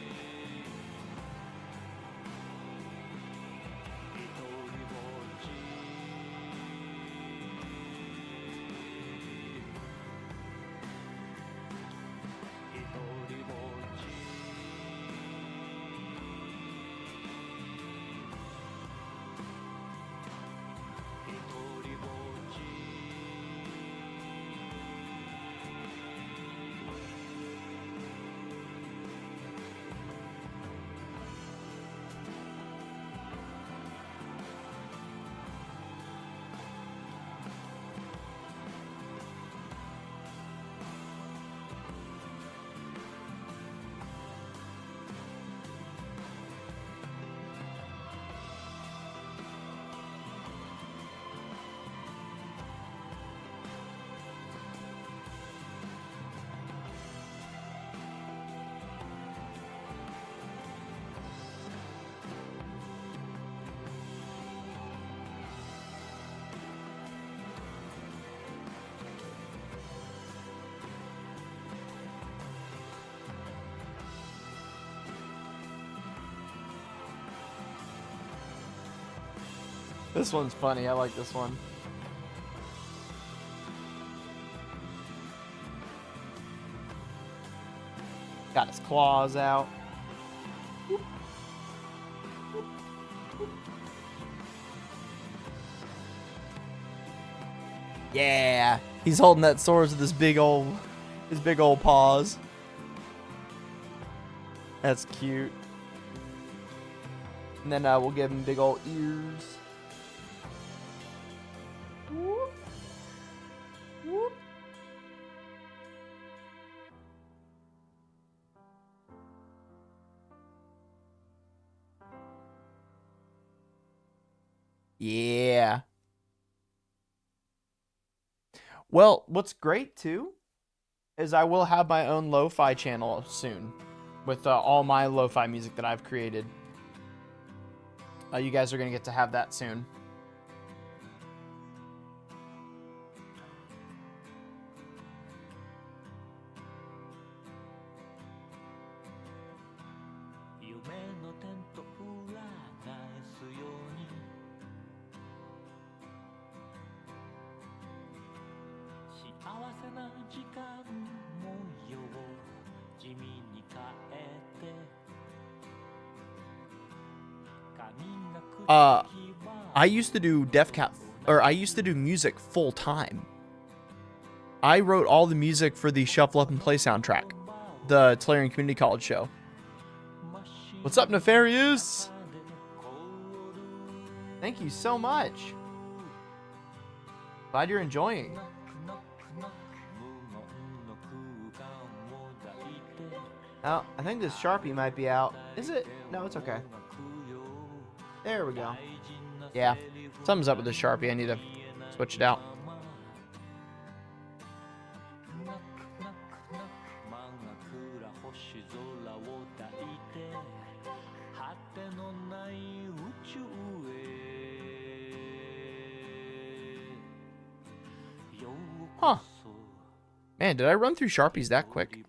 This one's funny. I like this one. Got his claws out. Yeah, he's holding that sword with his big old paws. That's cute. And then we'll give him big old ears. Whoop. Whoop. Yeah. Well, what's great too is I will have my own lo-fi channel soon with all my lo-fi music that I've created. You guys are going to get to have that soon. I used to do I used to do music full time. I wrote all the music for the Shuffle Up and Play soundtrack, the Tolarian Community College show. What's up, Nefarious? Thank you so much. Glad you're enjoying. Oh, I think this Sharpie might be out. Is it? No, it's okay. There we go. Yeah, something's up with this Sharpie. I need to switch it out. Huh. Man, did I run through Sharpies that quick?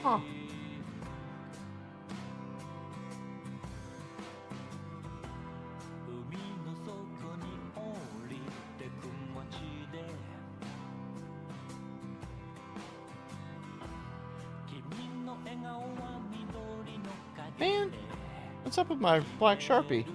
Huh. Man, what's up with my black Sharpie?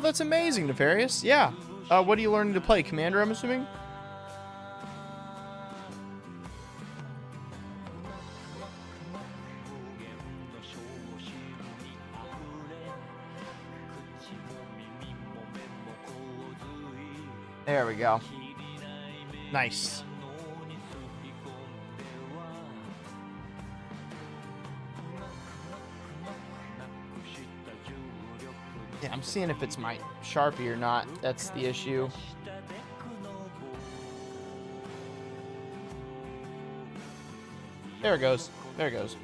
that's amazing, Nefarious. Yeah. What are you learning to play? Commander, I'm assuming? There we go. Nice. Yeah, I'm seeing if it's my Sharpie or not. That's the issue. There it goes. There it goes.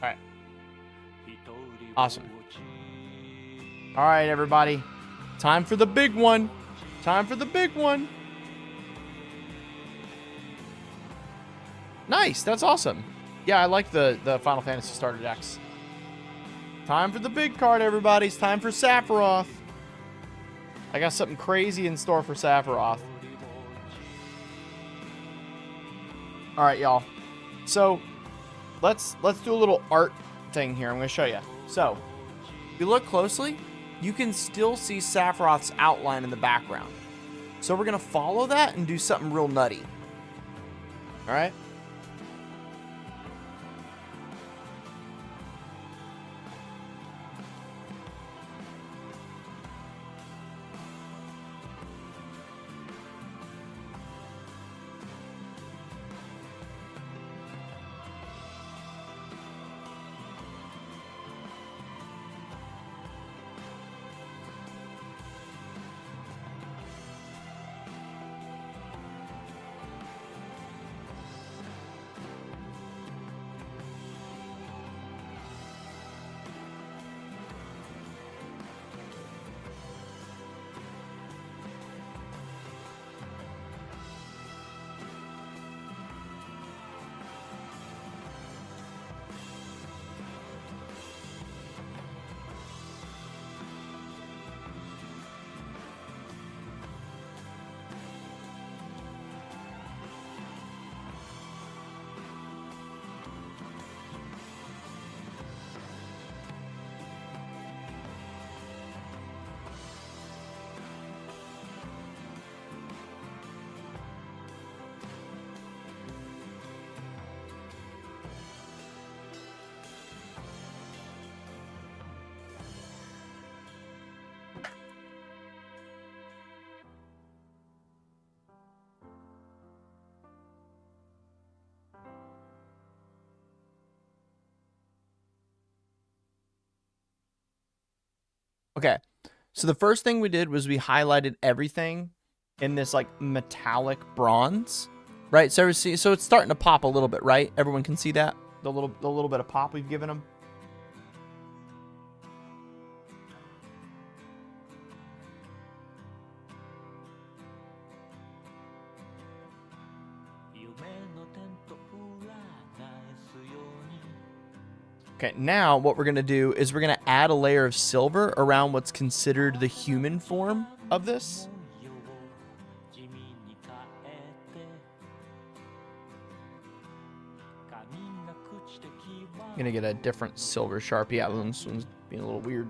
All right. Awesome. All right, everybody. Time for the big one. Time for the big one. Nice. That's awesome. Yeah, I like the Final Fantasy starter decks. Time for the big card, everybody. It's time for Sephiroth. I got something crazy in store for Sephiroth. All right, y'all. So let's do a little art thing here. I'm going to show you. So if you look closely, you can still see Sephiroth's outline in the background. So we're going to follow that and do something real nutty. All right? Okay, so the first thing we did was we highlighted everything in this like metallic bronze, right? So so it's starting to pop a little bit, right? Everyone can see that the little bit of pop we've given them. Okay, now what we're going to do is we're going to add a layer of silver around what's considered the human form of this. I'm going to get a different silver Sharpie out. This one's being a little weird.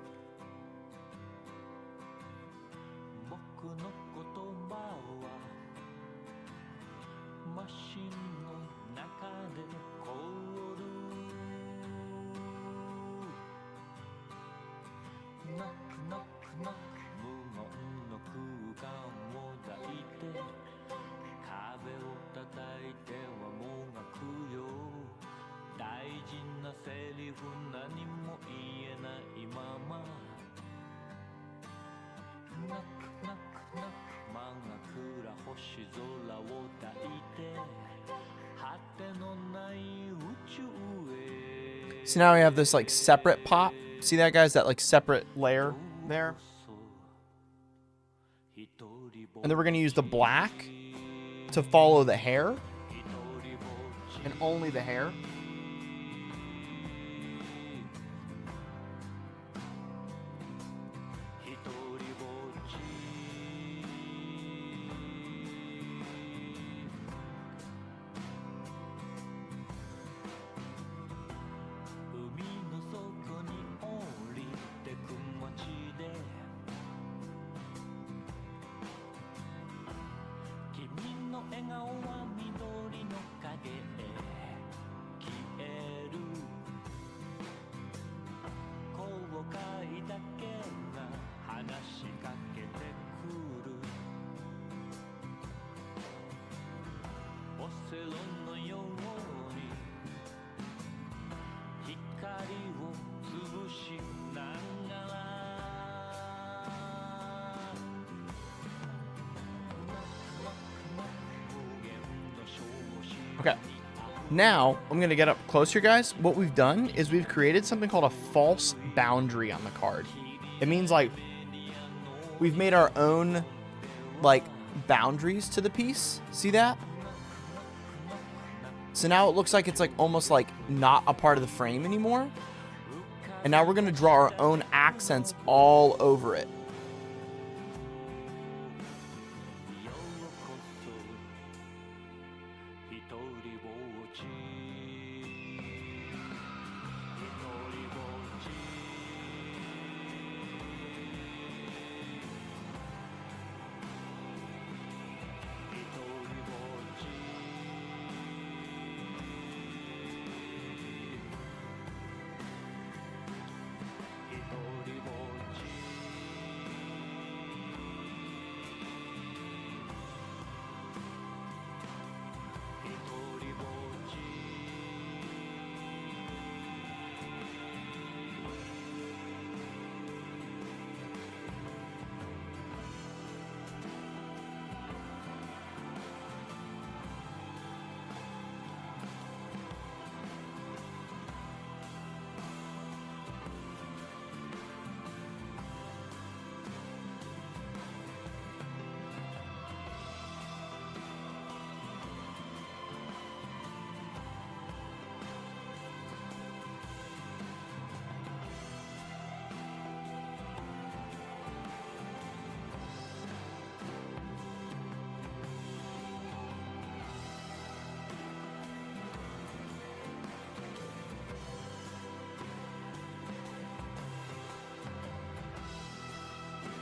So now we have this like separate pop. See that, guys? That like separate layer there. And then we're going to use the black to follow the hair. And only the hair. Okay. Now, I'm going to get up closer, guys. What we've done is we've created something called a false boundary on the card. It means, like, we've made our own, like, boundaries to the piece. See that? So now it looks like it's, like, almost, like, not a part of the frame anymore. And now we're going to draw our own accents all over it.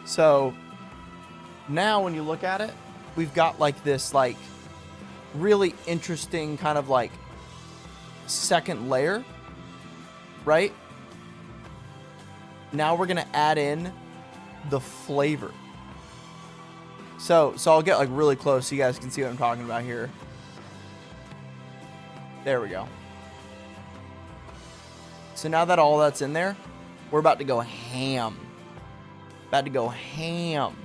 So now when you look at it, we've got like this like really interesting kind of like second layer, right? Now we're going to add in the flavor. So I'll get like really close so you guys can see what I'm talking about here. There we go. So now that all that's in there, we're about to go ham. About to go ham.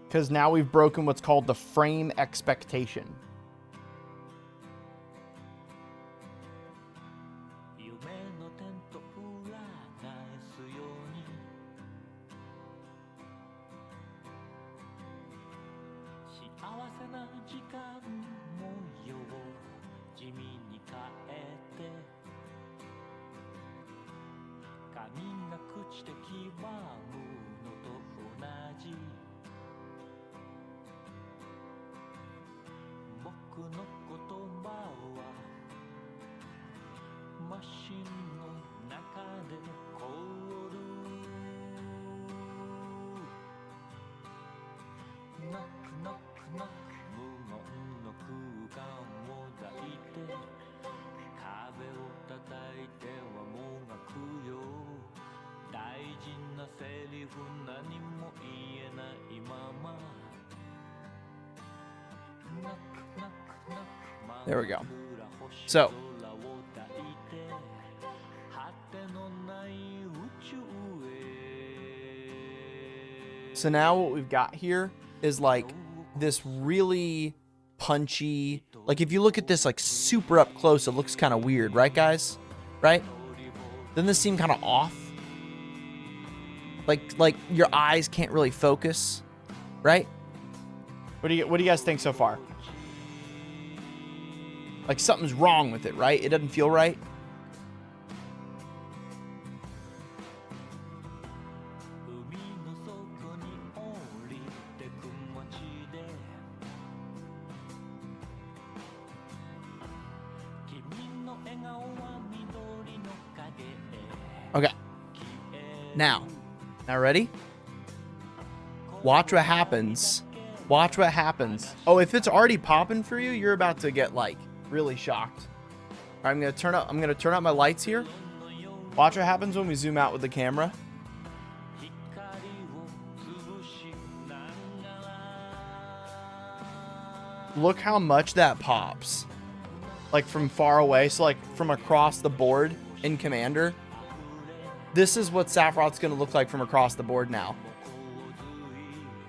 Because now we've broken what's called the frame expectation. There we go. So now what we've got here is like this really punchy, like if you look at this like super up close, it looks kind of weird, right guys? Right? Doesn't this seem kind of off? Like your eyes can't really focus, right? What do you guys think so far? Like something's wrong with it, right? It doesn't feel right. Okay. Now ready? Watch what happens. Watch what happens. Oh, if it's already popping for you, you're about to get like really shocked. All right, I'm gonna turn up my lights here. Watch what happens when we zoom out with the camera. Look how much that pops. Like from far away, so like from across the board in Commander. This is what Sephiroth's gonna look like from across the board now.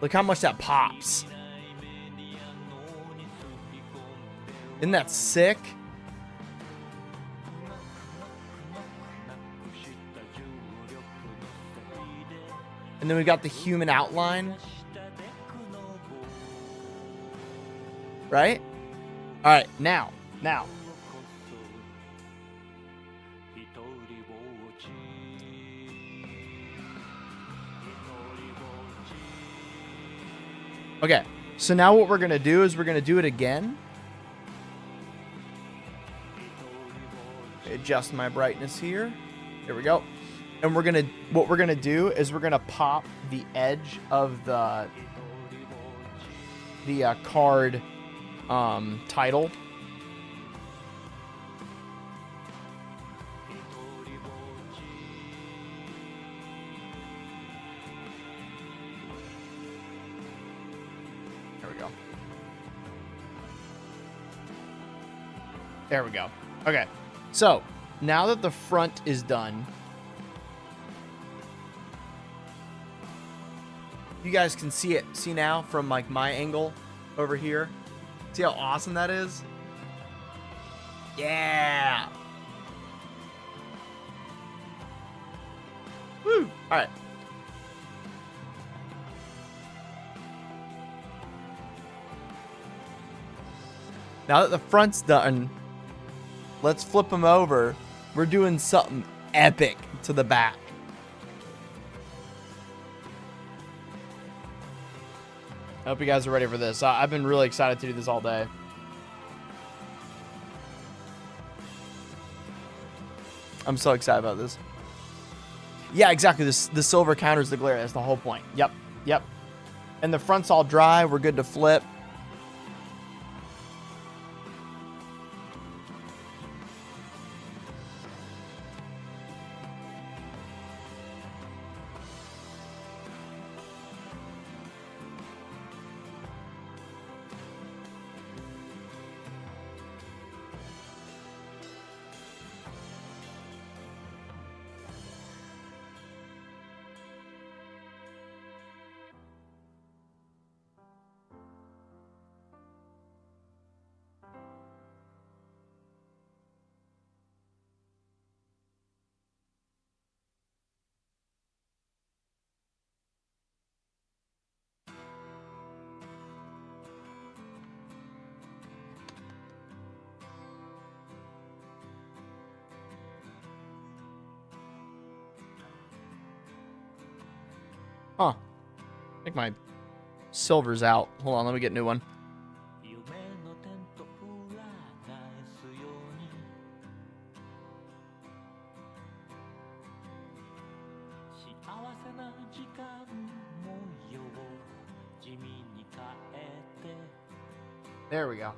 Look how much that pops. Isn't that sick? And then we got the human outline. Right? All right, now. Okay, so now what we're going to do is we're going to do it again. Adjust my brightness here. There we go. And what we're going to do is we're going to pop the edge of the card title. There we go. Okay. So, now that the front is done, you guys can see it. See now from like my angle over here. See how awesome that is? Yeah. Woo. All right. Now that the front's done, let's flip them over. We're doing something epic to the back. I hope you guys are ready for this. I've been really excited to do this all day. I'm so excited about this. Yeah, exactly. The silver counters the glare. That's the whole point. Yep. And the front's all dry. We're good to flip. Huh. I think my silver's out. Hold on, let me get a new one. There we go.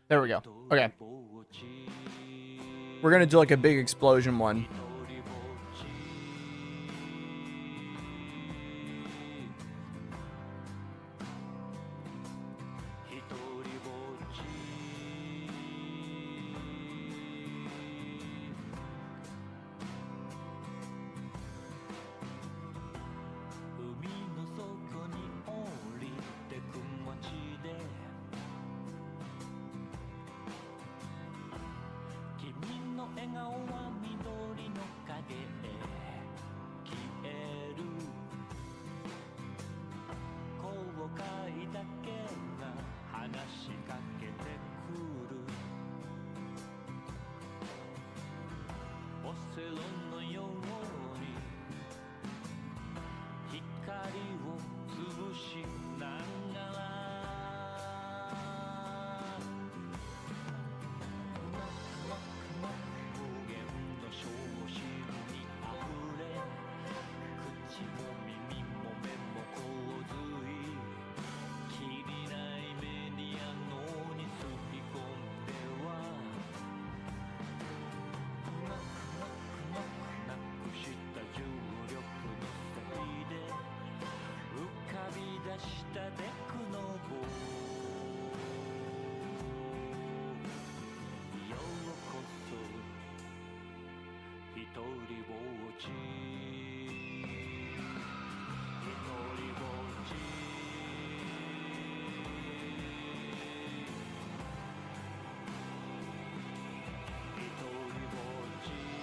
There we go. Okay. We're going to do like a big explosion one.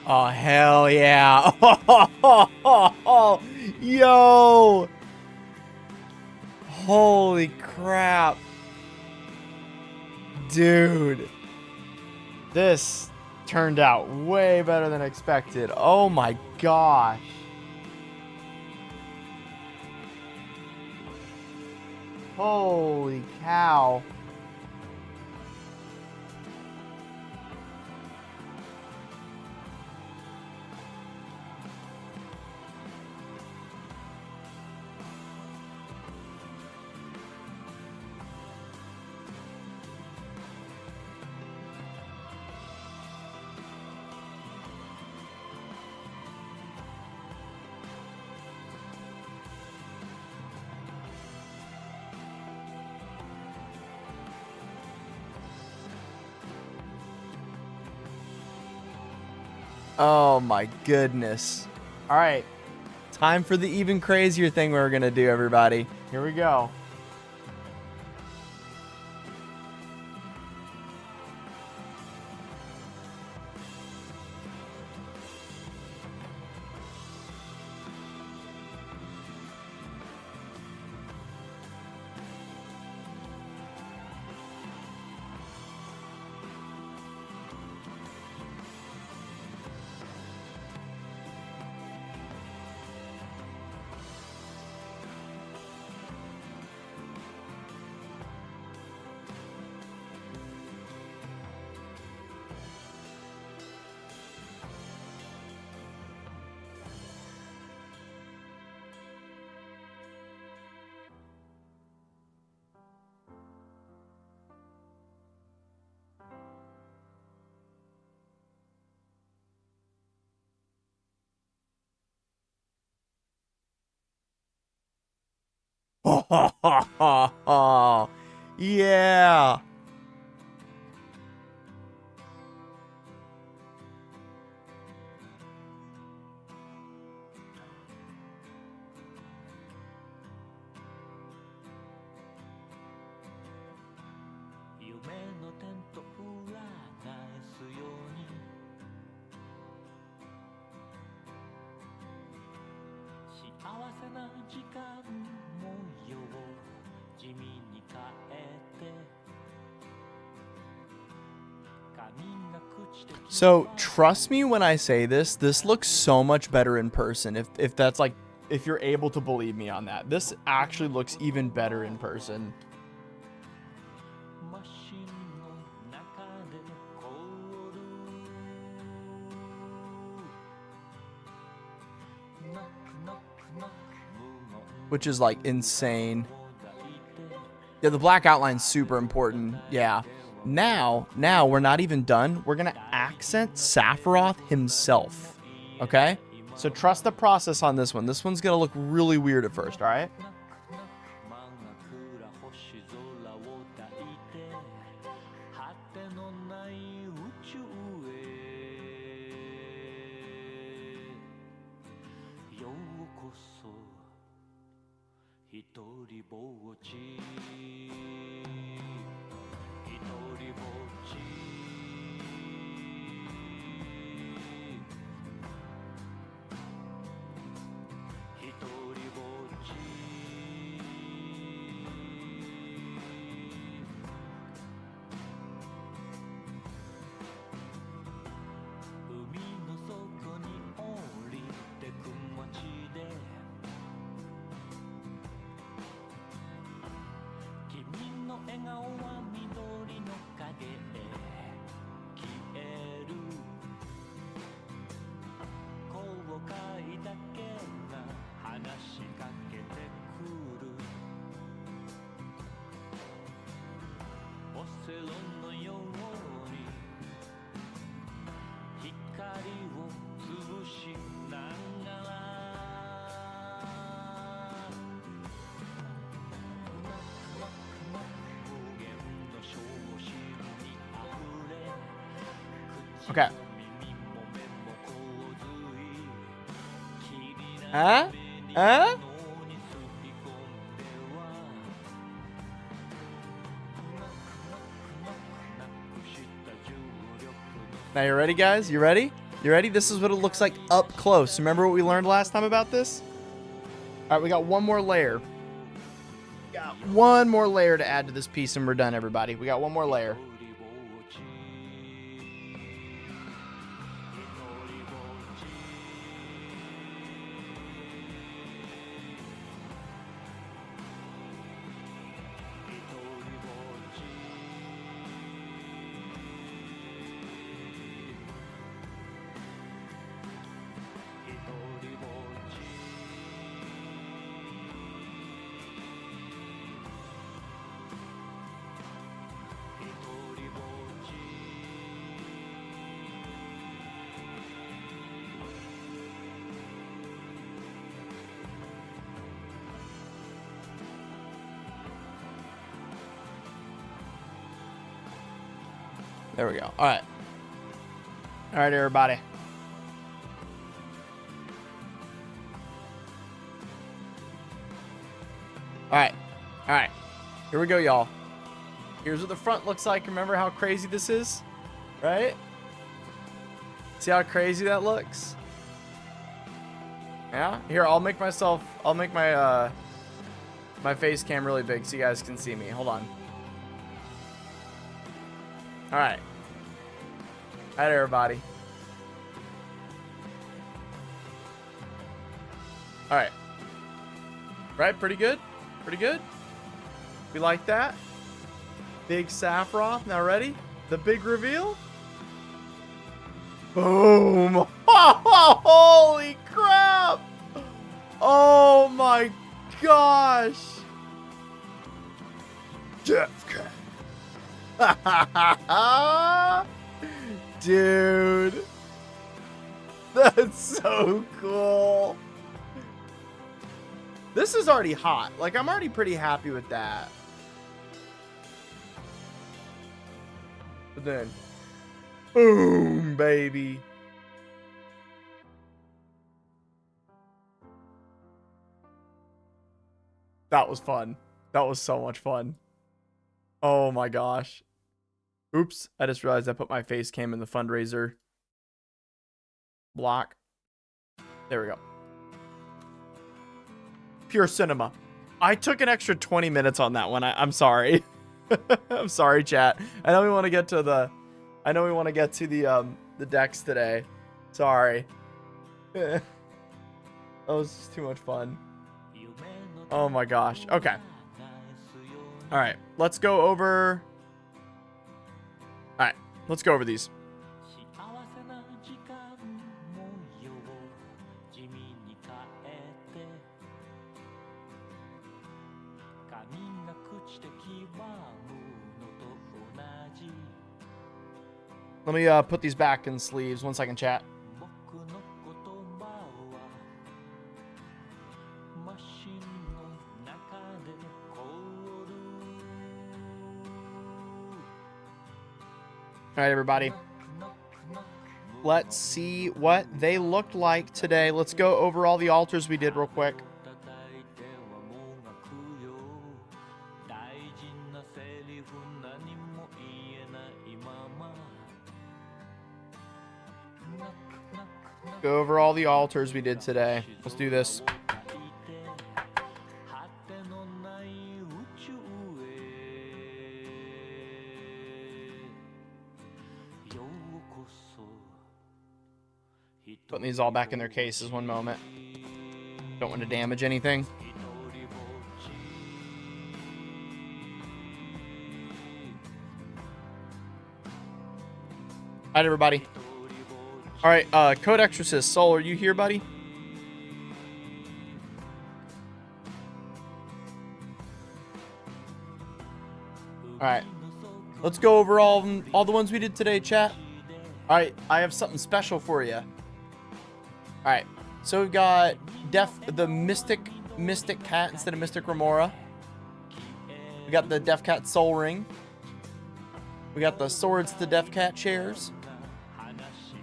Oh, hell yeah. Yo. Holy crap. Dude. This turned out way better than expected. Oh my gosh. Holy cow. Oh my goodness. All right. Time for the even crazier thing we're going to do, everybody. Here we go. Yeah. So trust me when I say this, this looks so much better in person. If that's like, if you're able to believe me on that, this actually looks even better in person. Which is like insane. Yeah, the black outline's super important. Yeah. Now we're not even done. We're gonna accent Sephiroth himself. Okay? So trust the process on this one. This one's gonna look really weird at first, all right? Okay. Huh? Huh? Now you ready, guys? You ready? You ready? This is what it looks like up close. Remember what we learned last time about this? All right, we got one more layer. Got one more layer to add to this piece and we're done, everybody. We got one more layer. There we go. All right. All right, everybody. All right. All right. Here we go, y'all. Here's what the front looks like. Remember how crazy this is? Right? See how crazy that looks? Yeah? Here, I'll make my my face cam really big so you guys can see me. Hold on. All right. All right, everybody. All right. Right, pretty good. Pretty good. We like that. Big Sephiroth. Now ready? The big reveal. Boom. Holy crap. Oh my gosh. Death Cat. Dude, that's so cool. This is already hot. Like, I'm already pretty happy with that. But then, boom, baby. That was fun. That was so much fun. Oh my gosh. Oops, I just realized I put my face cam in the fundraiser block. There we go. Pure cinema. I took an extra 20 minutes on that one. I'm sorry. I'm sorry, chat. I know we want to get to the decks today. Sorry. That was just too much fun. Oh my gosh. Okay. All right, let's go over. All right, let's go over these. Let me put these back in sleeves. 1 second, chat. All right, everybody. Let's see what they looked like today. Let's go over all the altars we did real quick. Go over all the altars we did today. Let's do this. Putting these all back in their cases 1 moment. Don't want to damage anything. All right, everybody. All right, Code Exorcist, Soul, are you here, buddy? All right, let's go over all the ones we did today, chat. All right, I have something special for you. All right, so we've got the Mystic Cat instead of Mystic Remora. We got the Death Cat Soul Ring. We got the Swords to Death Cat chairs.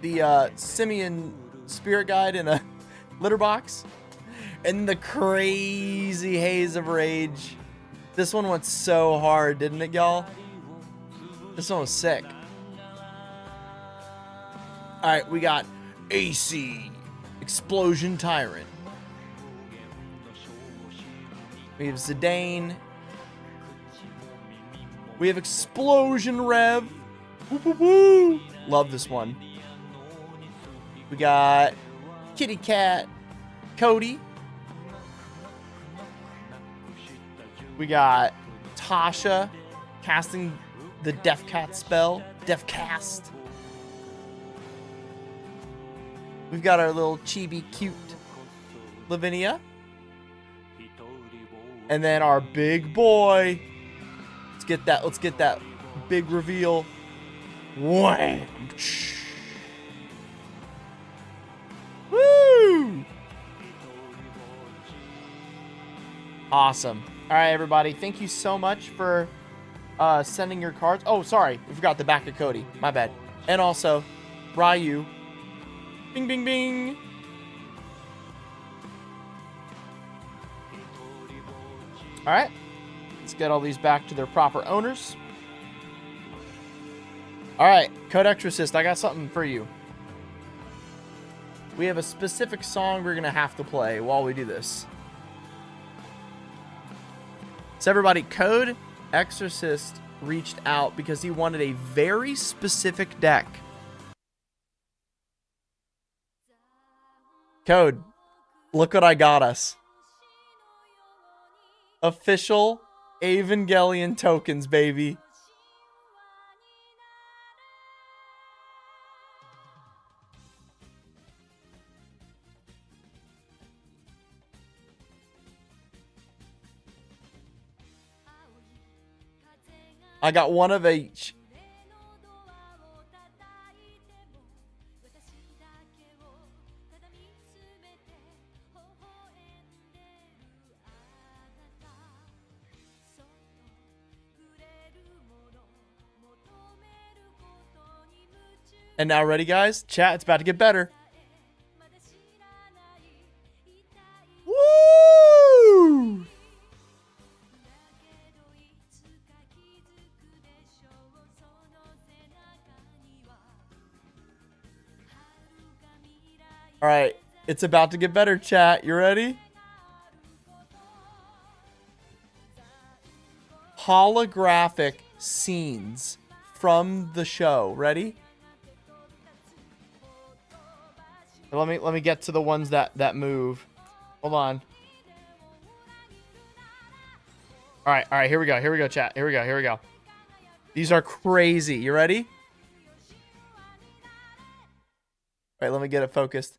the Simian spirit guide in a litter box. And the crazy Haze of Rage. This one went so hard, didn't it, y'all? This one was sick. Alright, we got AC, Explosion Tyrant. We have Zidane. We have Explosion Rev. Woo, woo, woo. Love this one. We got Kitty Cat Cody. We got Tasha casting the Death Cat spell. Death Cast. We've got our little chibi cute Lavinia. And then our big boy. Let's get that big reveal. Wham! Woo! Awesome. All right, everybody. Thank you so much for sending your cards. Oh, sorry. We forgot the back of Cody. My bad. And also, Ryu. Bing, bing, bing. All right. Let's get all these back to their proper owners. All right. Code Exorcist, I got something for you. We have a specific song we're going to have to play while we do this. So everybody, Code Exorcist reached out because he wanted a very specific deck. Code, look what I got us. Official Evangelion tokens, baby. I got one of each. And now ready, guys? Chat, it's about to get better. Woo! All right, it's about to get better, chat. You ready? Holographic scenes from the show. Ready? Let me get to the ones that move. Hold on. All right, here we go, chat. Here we go. These are crazy. You ready? All right, let me get it focused.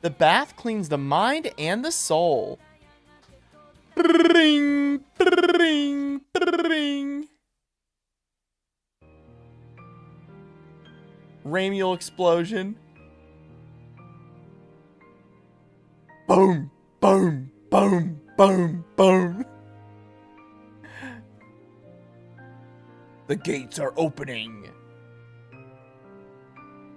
The bath cleans the mind and the soul. Ring, ring, ring. Ramiel explosion. Boom, boom, boom, boom, boom. The gates are opening.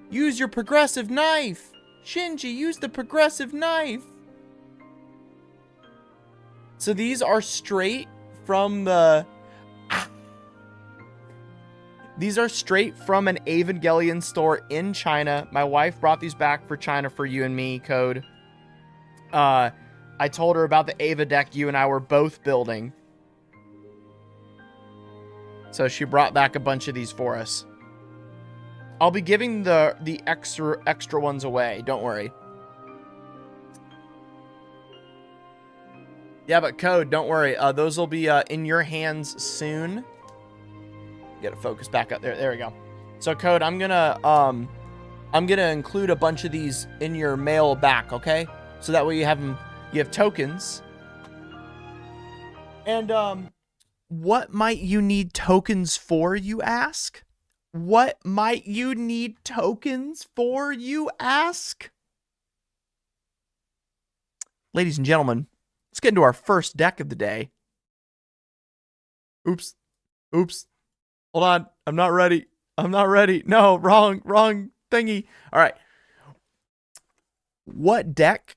Use your progressive knife. Shinji, use the progressive knife. So these are straight from the... These are straight from an Evangelion store in China. My wife brought these back for China for you and me, Code. I told her about the Ava deck you and I were both building. So she brought back a bunch of these for us. I'll be giving the extra ones away. Don't worry. Yeah, but Code, don't worry. Those will be in your hands soon. Get it focused back up there. There we go. So Code, I'm gonna include a bunch of these in your mail back, okay? So that way you have them. You have tokens. And what might you need tokens for, you ask? What might you need tokens for, you ask? Ladies and gentlemen, let's get into our first deck of the day. Oops. Hold on. I'm not ready. I'm not ready. No, wrong thingy. All right. What deck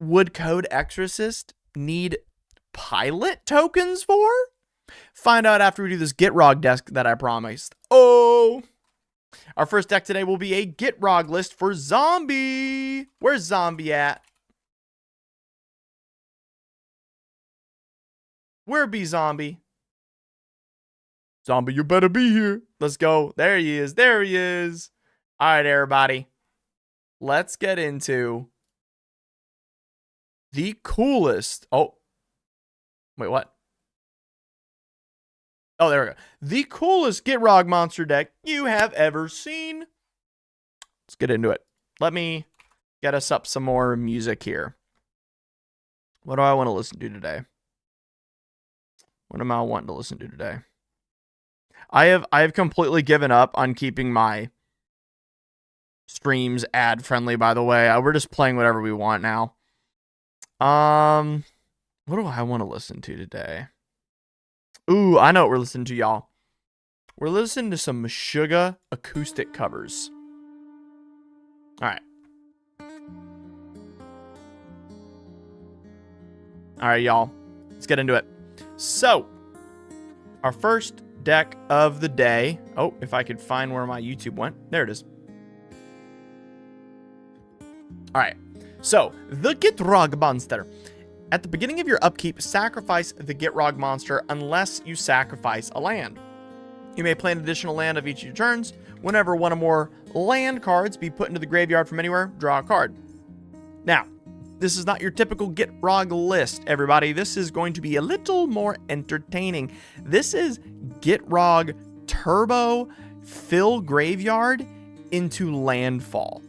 would Code Exorcist need pilot tokens for? Find out after we do this Gitrog deck that I promised. Oh! Our first deck today will be a Gitrog list for Zombie. Where's Zombie at? Where be Zombie? Zombie, you better be here. Let's go. There he is. There he is. All right, everybody. Let's get into the coolest. Oh. Wait, what? Oh, there we go. The coolest Gitrog monster deck you have ever seen. Let's get into it. Let me get us up some more music here. What do I want to listen to today? What am I wanting to listen to today? I have completely given up on keeping my streams ad friendly, by the way. We're just playing whatever we want now. What do I want to listen to today? Ooh, I know what we're listening to, y'all. We're listening to some Meshuggah acoustic covers. All right. All right, y'all. Let's get into it. So, our first deck of the day. Oh, if I could find where my YouTube went. There it is. All right. So, the Gitrog monster. At the beginning of your upkeep, sacrifice the Gitrog monster unless you sacrifice a land. You may play an additional land of each of your turns. Whenever one or more land cards be put into the graveyard from anywhere, draw a card. Now, this is not your typical Gitrog list, everybody. This is going to be a little more entertaining. This is Gitrog Turbo Fill Graveyard into Landfall.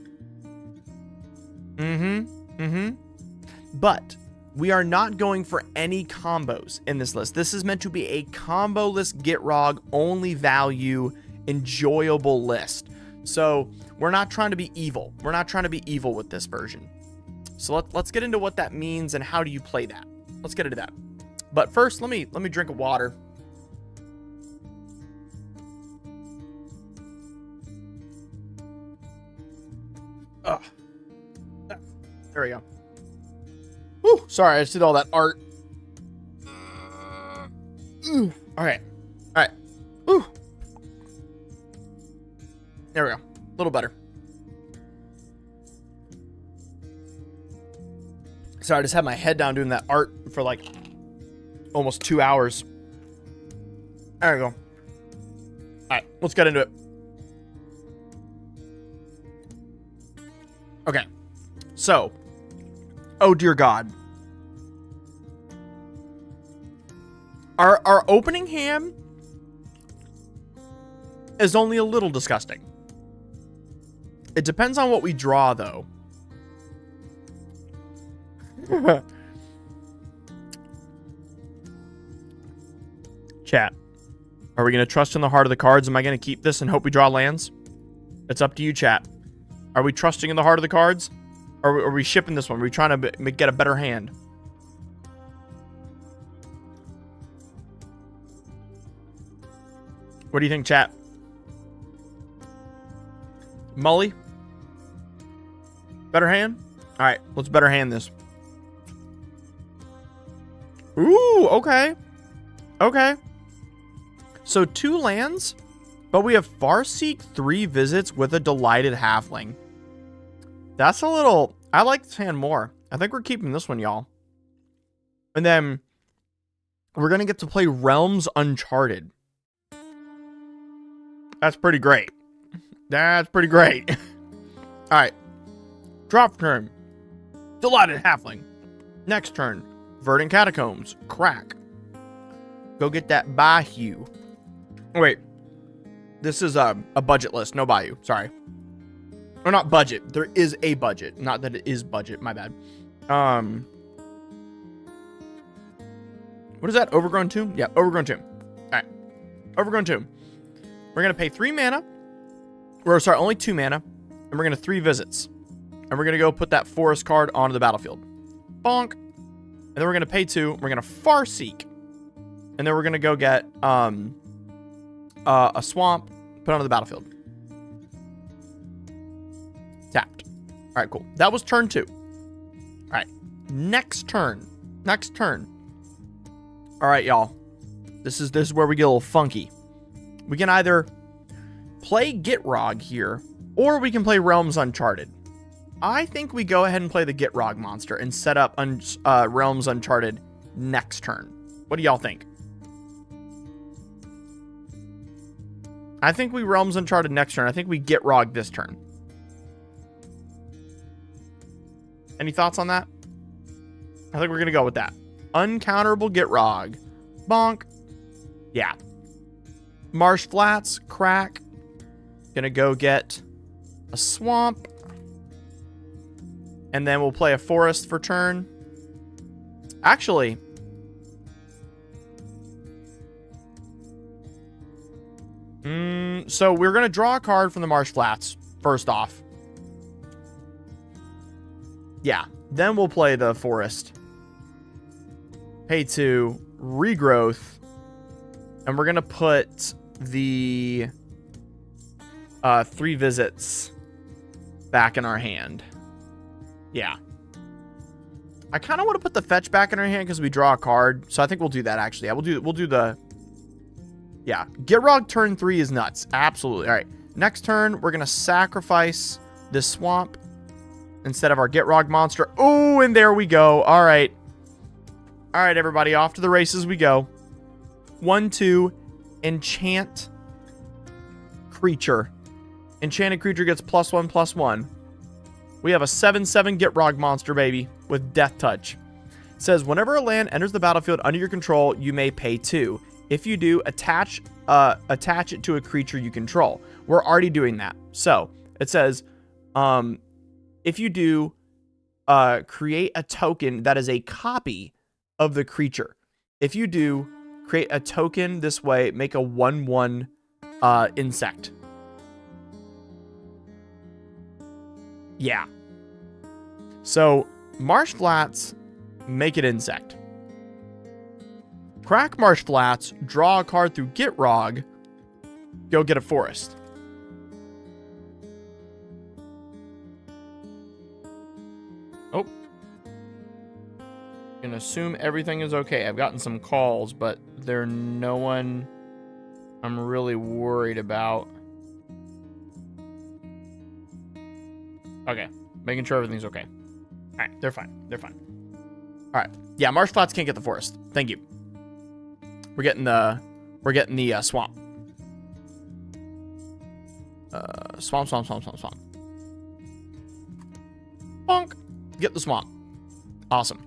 But we are not going for any combos in this list. This is meant to be a combo-less Gitrog only value enjoyable list. So we're not trying to be evil. We're not trying to be evil with this version. So let's get into what that means and how do you play that. Let's get into that. But first, let me drink a water. Ugh. There we go. Whew, sorry, I just did all that art. All right. All right. Ooh. There we go. A little better. Sorry, I just had my head down doing that art for like almost 2 hours. There we go. All right, let's get into it. Okay. So, oh dear God. Our opening hand is only a little disgusting. It depends on what we draw, though. Chat. Are we going to trust in the heart of the cards? Am I going to keep this and hope we draw lands? It's up to you, chat. Are we trusting in the heart of the cards? Or are we shipping this one? Are we trying to get a better hand? What do you think, chat? Mully? Better hand? All right, let's better hand this. Ooh, okay. Okay. So 2 lands, but we have Farseek 3 visits with a Delighted Halfling. That's a little... I like this hand more. I think we're keeping this one, y'all. And then we're going to get to play Realms Uncharted. That's pretty great. That's pretty great. All right. Drop turn. Delighted Halfling. Next turn. Verdant Catacombs. Crack. Go get that Bayou. Wait. This is a budget list. No Bayou. Sorry. Or not budget. There is a budget. Not that it is budget. My bad. What is that? Overgrown Tomb? Yeah, Overgrown Tomb. All right. Overgrown Tomb. We're going to pay 3 mana. Or, sorry, only 2 mana. And we're going to 3 visits. And we're going to go put that forest card onto the battlefield. Bonk. And then we're going to pay 2. We're going to Farseek. And then we're going to go get a swamp Put it onto the battlefield. Tapped. All right, cool. That was turn 2. All right. Next turn. Next turn. All right, y'all. This is where we get a little funky. We can either play Gitrog here, or we can play Realms Uncharted. I think we go ahead and play the Gitrog monster and set up Realms Uncharted next turn. What do y'all think? I think we Realms Uncharted next turn. I think we Gitrog this turn. Any thoughts on that? I think we're going to go with that. Uncounterable Gitrog. Bonk. Yeah. Marsh Flats. Crack. Gonna go get a swamp. And then we'll play a forest for turn. Actually, so we're gonna draw a card from the Marsh Flats first off. Yeah, then we'll play the forest. Pay 2, regrowth, and we're gonna put the 3 visits back in our hand. Yeah. I kind of want to put the fetch back in our hand because we draw a card. So I think we'll do that actually. Yeah, we'll do the... Yeah. Gitrog turn 3 is nuts. Absolutely. All right. Next turn, we're going to sacrifice this swamp instead of our Gitrog monster. Oh, and there we go. All right. All right, everybody. Off to the races we go. 1, 2. Enchant creature. Enchanted creature gets +1/+1. We have a 7/7 Gitrog monster, baby, with Death Touch. It says, whenever a land enters the battlefield under your control, you may pay 2. If you do, attach it to a creature you control. We're already doing that. So, it says, if you do, create a token that is a copy of the creature. If you do, create a token this way, make a 1/1 insect. Yeah. So, Marsh Flats, make it insect. Crack Marsh Flats, draw a card through Gitrog, go get a forest. Oh. Gonna assume everything is okay. I've gotten some calls, but there's no one I'm really worried about. Okay, making sure everything's okay. All right, they're fine. They're fine. All right, yeah, Marsh Flats can't get the forest. Thank you. We're getting the swamp. Swamp. Bonk. Get the swamp. Awesome.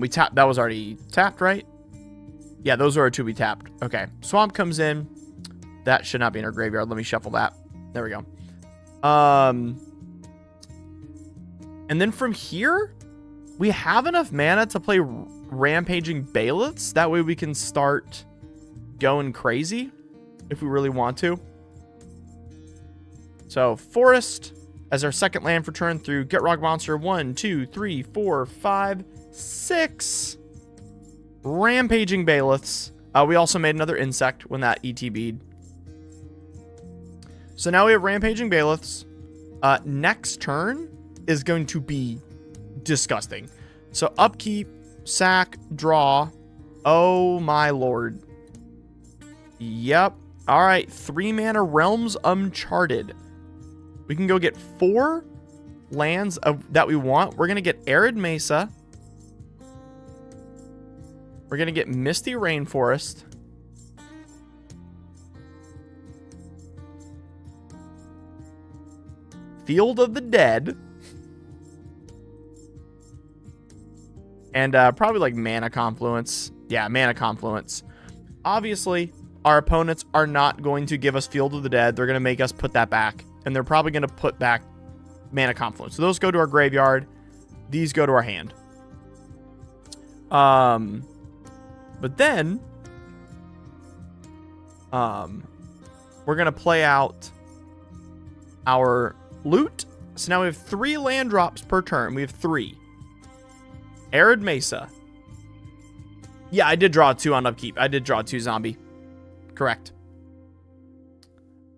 We tapped. That was already tapped, right? Yeah, those are our 2 we tapped. Okay, swamp comes in. That should not be in our graveyard. Let me shuffle that. There we go. And then from here, we have enough mana to play Rampaging Bailiffs. That way we can start going crazy if we really want to. So, Forest as our second land for turn through Gitrog Monster. 1, 2, 3, 4, 5, 6. Rampaging Bailiffs. We also made another insect when that ETB'd. So now we have Rampaging Bailiffs. Next turn is going to be disgusting. So upkeep, sack, draw. Oh my lord. Yep. All right, 3 mana Realms Uncharted. We can go get 4 lands that we want. We're going to get Arid Mesa. We're going to get Misty Rainforest. Field of the Dead. And probably like Mana Confluence. Yeah, Mana Confluence. Obviously, our opponents are not going to give us Field of the Dead. They're going to make us put that back. And they're probably going to put back Mana Confluence. So those go to our graveyard. These go to our hand. But then, we're going to play out our loot. So now we have 3 land drops per turn. We have 3. Arid Mesa. Yeah, I did draw 2 on upkeep. I did draw 2 zombie. Correct.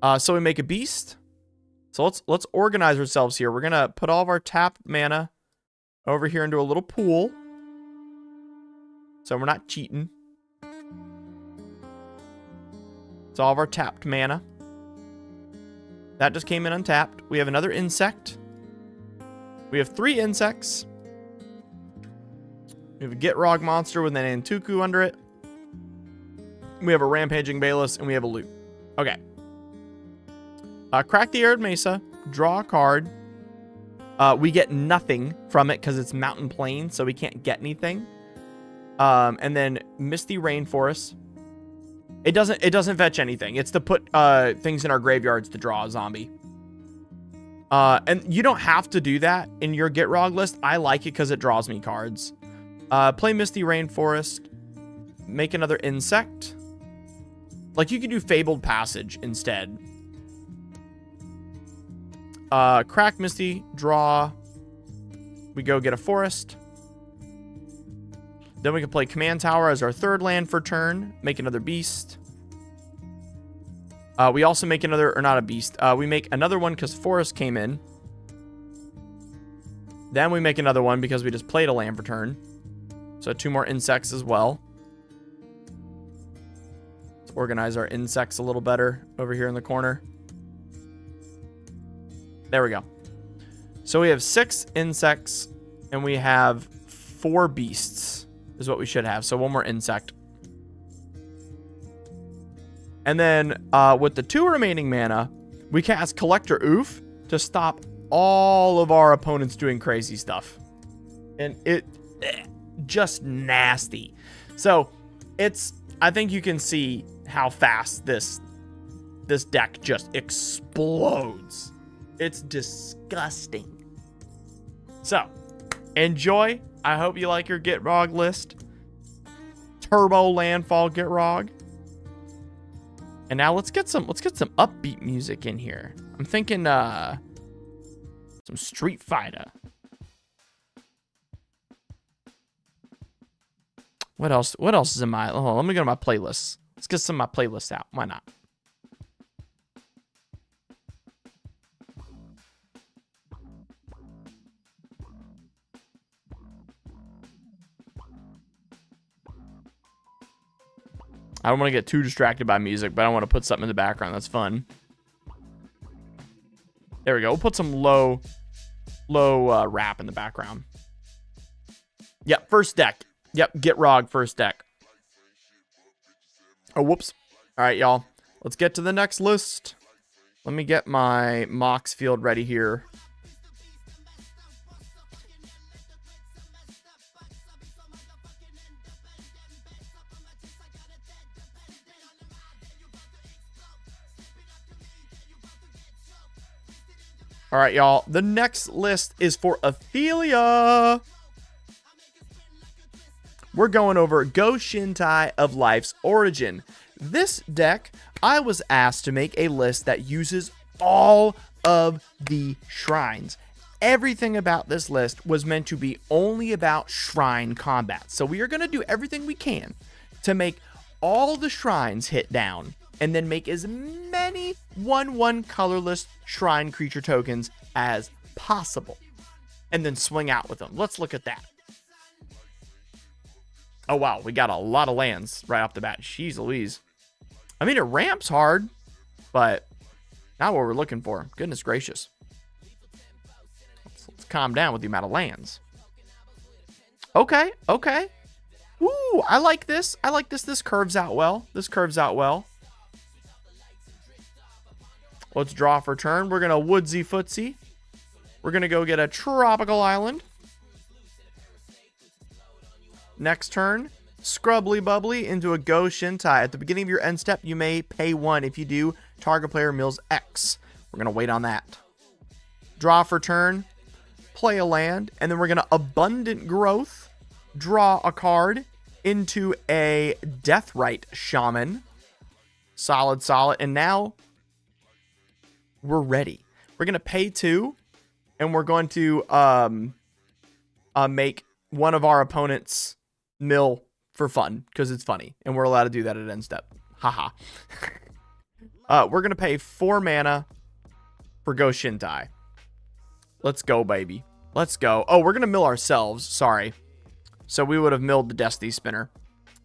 So we make a beast. So let's organize ourselves here. We're gonna put all of our tapped mana over here into a little pool. So we're not cheating. It's all of our tapped mana. That just came in untapped. We have another insect. We have 3 insects. We have a Gitrog monster with an Antuku under it. We have a Rampaging Bayless, and we have a loot. Okay. Crack the Arid Mesa. Draw a card. We get nothing from it because it's Mountain Plain, so we can't get anything. And then Misty Rainforest. It doesn't fetch anything. It's to put things in our graveyards to draw a zombie. And you don't have to do that in your Gitrog list. I like it because it draws me cards. Play Misty Rainforest. Make another insect. Like, you could do Fabled Passage instead. Crack Misty. Draw. We go get a forest. Then we can play Command Tower as our 3rd land for turn. Make another beast. We also make another, or not a beast. We make another one because forest came in. Then we make another one because we just played a land for turn. So 2 more insects as well. Let's organize our insects a little better over here in the corner. There we go. So we have 6 insects and we have 4 beasts is what we should have. So 1 more insect. And then with the 2 remaining mana, we cast Collector Oof to stop all of our opponents doing crazy stuff. And it just nasty. So I think you can see how fast this deck just explodes. It's disgusting. So enjoy. I hope you like your Gitrog list. Turbo Landfall Gitrog. And now let's get some upbeat music in here. I'm thinking some Street Fighter. What else is in my... Oh, let me go to my playlists. Let's get some of my playlists out. Why not? I don't want to get too distracted by music, but I want to put something in the background that's fun. There we go. We'll put some low rap in the background. Yep, first deck. Yep, Gitrog first deck. Oh, whoops. All right, y'all. Let's get to the next list. Let me get my Mox field ready here. All right, y'all. The next list is for Ophelia. We're going over Go Shintai of Life's Origin. This deck, I was asked to make a list that uses all of the shrines. Everything about this list was meant to be only about shrine combat. So we are going to do everything we can to make all the shrines hit down and then make as many 1/1 colorless shrine creature tokens as possible. And then swing out with them. Let's look at that. Oh, wow. We got a lot of lands right off the bat. Jeez Louise. I mean, it ramps hard, but not what we're looking for. Goodness gracious. Let's calm down with the amount of lands. Okay, okay. Ooh, I like this. I like this. This curves out well. This curves out well. Let's draw for turn. We're going to woodsy footsie. We're going to go get a tropical island. Next turn, Scrubbly Bubbly into a Go Shintai. At the beginning of your end step, you may pay 1. If you do, target player mills X. We're going to wait on that. Draw for turn, play a land, and then we're going to Abundant Growth, draw a card into a Deathrite Shaman. Solid, solid. And now we're ready. We're going to pay 2, and we're going to make one of our opponents mill for fun, because it's funny, and we're allowed to do that at end step. Haha. We're going to pay 4 mana for Go Shintai. Let's go, baby. Let's go. Oh, we're going to mill ourselves. Sorry. So we would have milled the Destiny Spinner.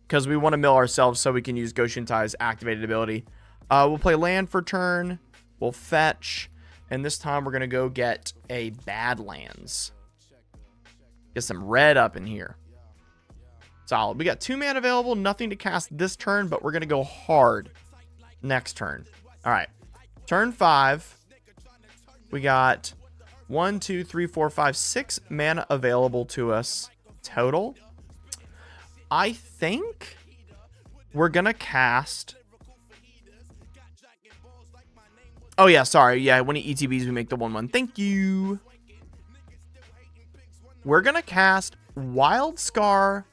Because we want to mill ourselves so we can use Go Shintai's activated ability. We'll play land for turn. We'll fetch. And this time we're going to go get a Badlands. Get some red up in here. Solid. We got 2 mana available. Nothing to cast this turn, but we're going to go hard next turn. All right. Turn 5. We got 1, 2, 3, 4, 5, 6 mana available to us total. I think we're going to cast... Oh, yeah, sorry. Yeah, when he ETBs, we make the 1/1. Thank you. We're going to cast Wild Scar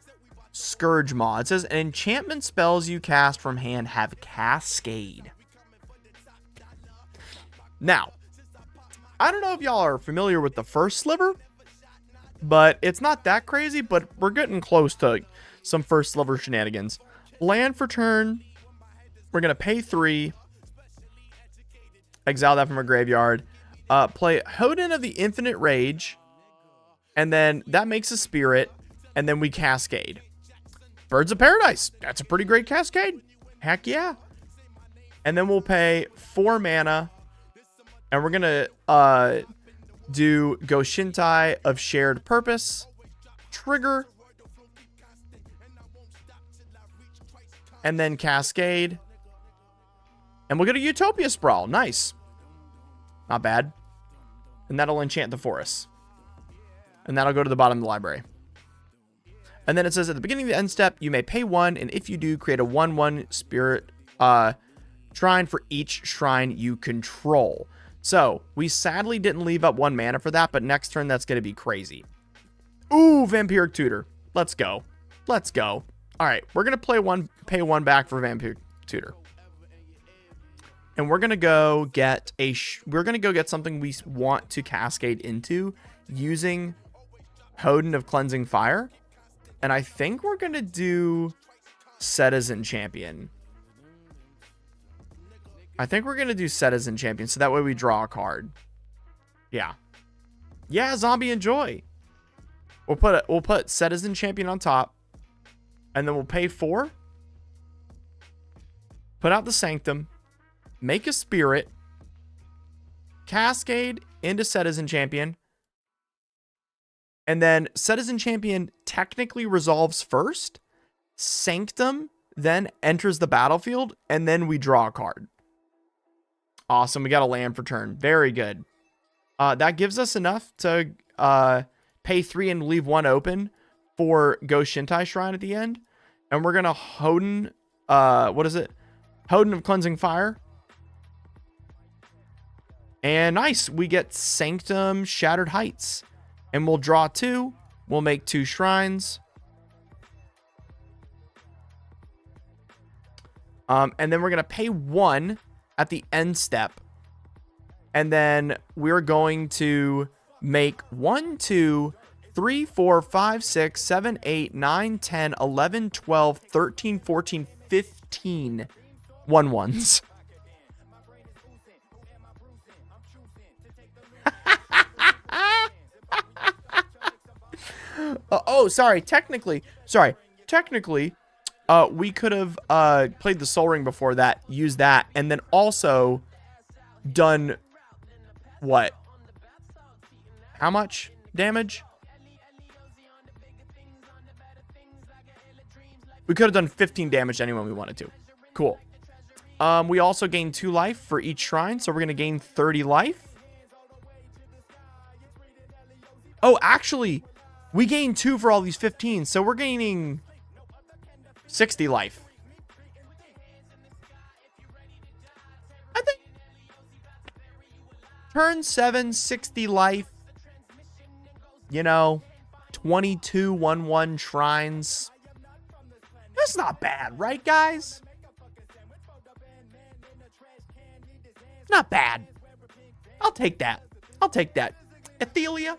Scourge Maw. It says, enchantment spells you cast from hand have Cascade. Now, I don't know if y'all are familiar with the first sliver, but it's not that crazy, but we're getting close to some first sliver shenanigans. Land for turn. We're going to pay 3. Exile that from our graveyard. Play Hodin of the Infinite Rage. And then that makes a spirit. And then we cascade. Birds of Paradise. That's a pretty great cascade. Heck yeah. And then we'll pay 4 mana. And we're going to do Go Shintai of Shared Purpose. Trigger. And then cascade. And we'll get a Utopia Sprawl. Nice. Not bad. And that'll enchant the forest. And that'll go to the bottom of the library. And then it says at the beginning of the end step, you may pay 1. And if you do, create a 1/1 spirit shrine for each shrine you control. So we sadly didn't leave up 1 mana for that. But next turn, that's going to be crazy. Ooh, Vampiric Tutor. Let's go. Let's go. All right. We're going to pay 1 back for Vampiric Tutor. And we're going to go get something we want to cascade into using Hodin of Cleansing Fire. And I think we're going to do Citizen Champion. I think we're going to do Citizen Champion. So that way we draw a card. Yeah. Yeah, Zombie Enjoy. We'll put Citizen Champion on top. And then we'll pay 4. Put out the Sanctum. Make a spirit, cascade into Citizen Champion, and then Citizen Champion technically resolves first, Sanctum then enters the battlefield, and then we draw a card. Awesome, we got a land for turn. Very good. That gives us enough to pay 3 and leave 1 open for Go Shintai Shrine at the end. And we're going to Hodin, what is it? Hodin of Cleansing Fire. And nice, we get Sanctum Shattered Heights. And we'll draw 2. We'll make 2 shrines. And then we're going to pay 1 at the end step. And then we're going to make 1, 2, 3, 4, 5, 6, 7, 8, 9, 10, 11, 12, 13, 14, 15 1/1s. Sorry. Technically, we could have played the Soul Ring before that, used that, and then also done what? How much damage? We could have done 15 damage to anyone we wanted to. Cool. We also gain 2 life for each shrine, so we're going to gain 30 life. Oh, actually, we gain 2 for all these 15, so we're gaining 60 life. I think turn 7, 60 life. You know, 22 1/1 shrines. That's not bad, right, guys? Not bad. I'll take that. Athelia,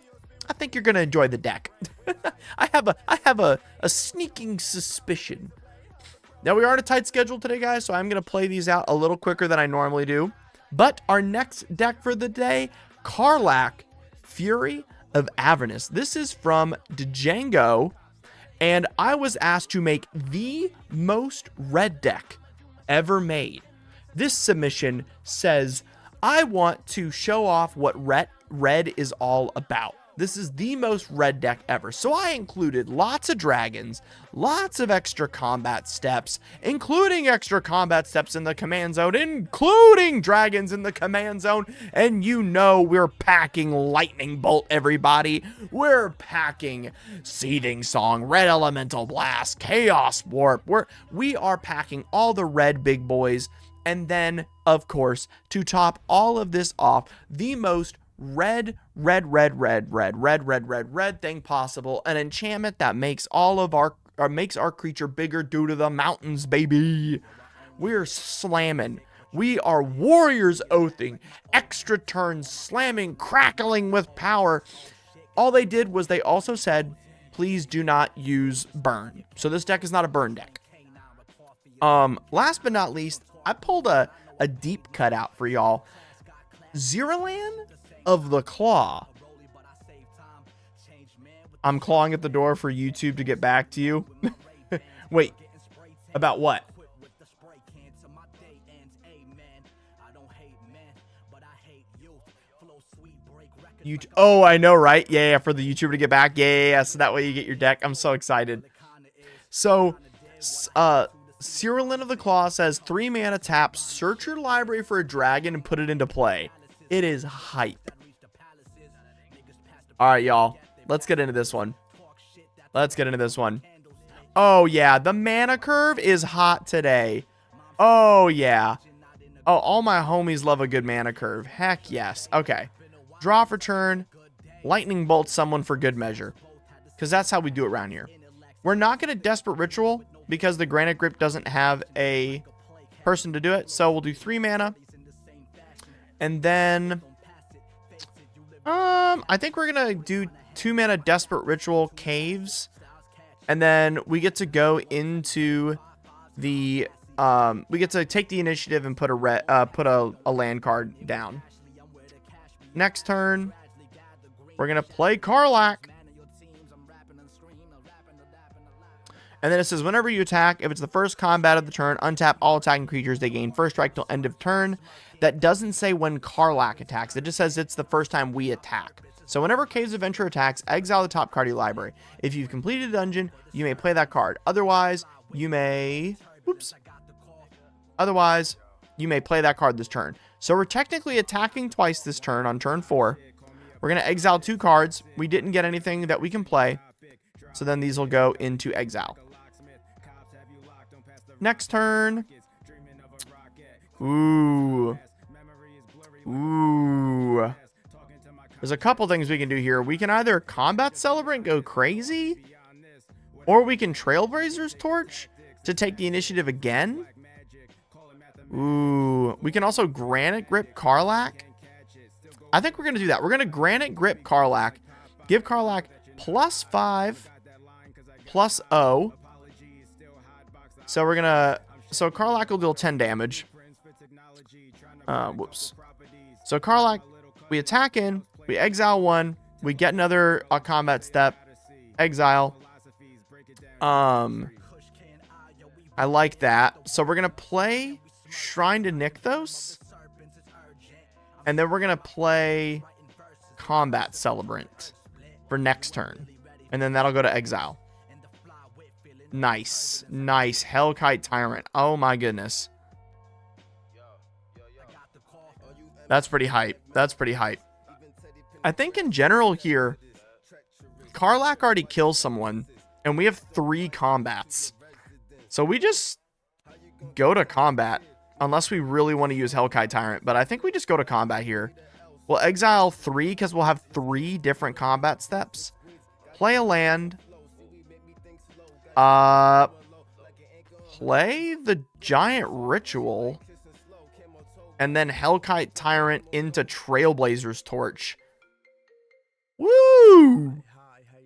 I think you're gonna enjoy the deck. I have a sneaking suspicion. Now, we are on a tight schedule today, guys, so I'm going to play these out a little quicker than I normally do. But our next deck for the day, Karlach, Fury of Avernus. This is from Django, and I was asked to make the most red deck ever made. This submission says, I want to show off what red is all about. This is the most red deck ever. So I included lots of dragons, lots of extra combat steps, including extra combat steps in the command zone, including dragons in the command zone. And you know we're packing Lightning Bolt, everybody. We're packing Seething Song, Red Elemental Blast, Chaos Warp. We are packing all the red big boys. And then, of course, to top all of this off, the most red thing possible, an enchantment that makes makes our creature bigger due to the mountains, baby. We're slamming. We are Warriors Oathing, extra turns, slamming, crackling with power. All they did was they also said, please do not use burn. So this deck is not a burn deck. Last but not least, I pulled a deep cut out for y'all. Zeralan of the Claw. I'm clawing at the door for YouTube to get back to you. Wait, about what? Oh, I know, right? Yeah, for the YouTuber to get back. Yeah, so that way you get your deck. I'm so excited. So, Zeralan of the Claw says 3 mana tap, search your library for a dragon and put it into play. It is hype. All right, y'all. Let's get into this one. Oh, yeah. The mana curve is hot today. Oh, yeah. Oh, all my homies love a good mana curve. Heck yes. Okay. Draw for turn. Lightning Bolt someone for good measure. Because that's how we do it around here. We're not going to Desperate Ritual because the Granite Grip doesn't have a person to do it. So we'll do 3 mana. And then I think we're going to do 2 mana Desperate Ritual Caves. And then we get to go into the we get to take the initiative and put a land card down. Next turn, we're going to play Karlach. And then it says, whenever you attack, if it's the first combat of the turn, untap all attacking creatures. They gain first strike till end of turn. That doesn't say when Karlach attacks. It just says it's the first time we attack. So whenever Caves of Venture attacks, exile the top card of your library. If you've completed a dungeon, you may play that card. Otherwise, you may... Otherwise, you may play that card this turn. So we're technically attacking twice this turn on turn 4. We're going to exile 2 cards. We didn't get anything that we can play. So then these will go into exile. Next turn. Ooh. There's a couple things we can do here. We can either Combat Celebrant, go crazy, or we can Trailblazer's Torch to take the initiative again. Ooh. We can also Granite Grip Karlach. I think we're going to do that. We're going to Granite Grip Karlach. Give Karlach +5/+0. So we're going to... So Karlach will deal 10 damage. Whoops. So Karlach, we attack in. We exile 1. We get another combat step. Exile. I like that. So we're going to play Shrine to Nykthos. And then we're going to play Combat Celebrant for next turn. And then that'll go to exile. Nice. Nice. Hellkite Tyrant. Oh my goodness. That's pretty hype. That's pretty hype. I think in general here, Karlach already kills someone, and we have 3 combats. So we just go to combat, unless we really want to use Hellkite Tyrant. But I think we just go to combat here. We'll exile 3 because we'll have 3 different combat steps. Play a land. Play the Giant Ritual. And then Hellkite Tyrant into Trailblazer's Torch. Woo!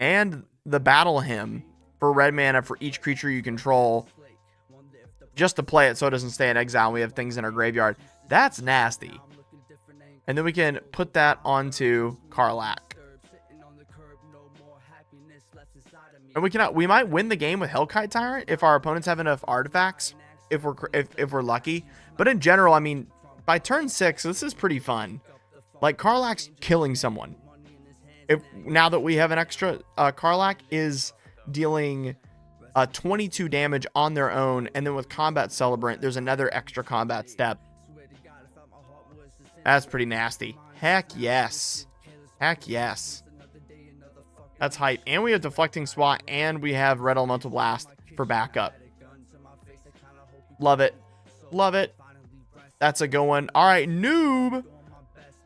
And the Battle Hymn for red mana for each creature you control. just to play it so it doesn't stay in exile and we have things in our graveyard. That's nasty. And then we can put that onto Karlach. And we might win the game with Hellkite Tyrant if our opponents have enough artifacts, if we're lucky. But in general, I mean, by turn 6, this is pretty fun. Like, Karlach's killing someone. Now that we have an extra, Karlach is dealing 22 damage on their own, and then with Combat Celebrant, there's another extra combat step. That's pretty nasty. Heck yes. Heck yes. That's hype. And we have Deflecting Swat, and we have Red Elemental Blast for backup. Love it. Love it. That's a good one. All right, noob.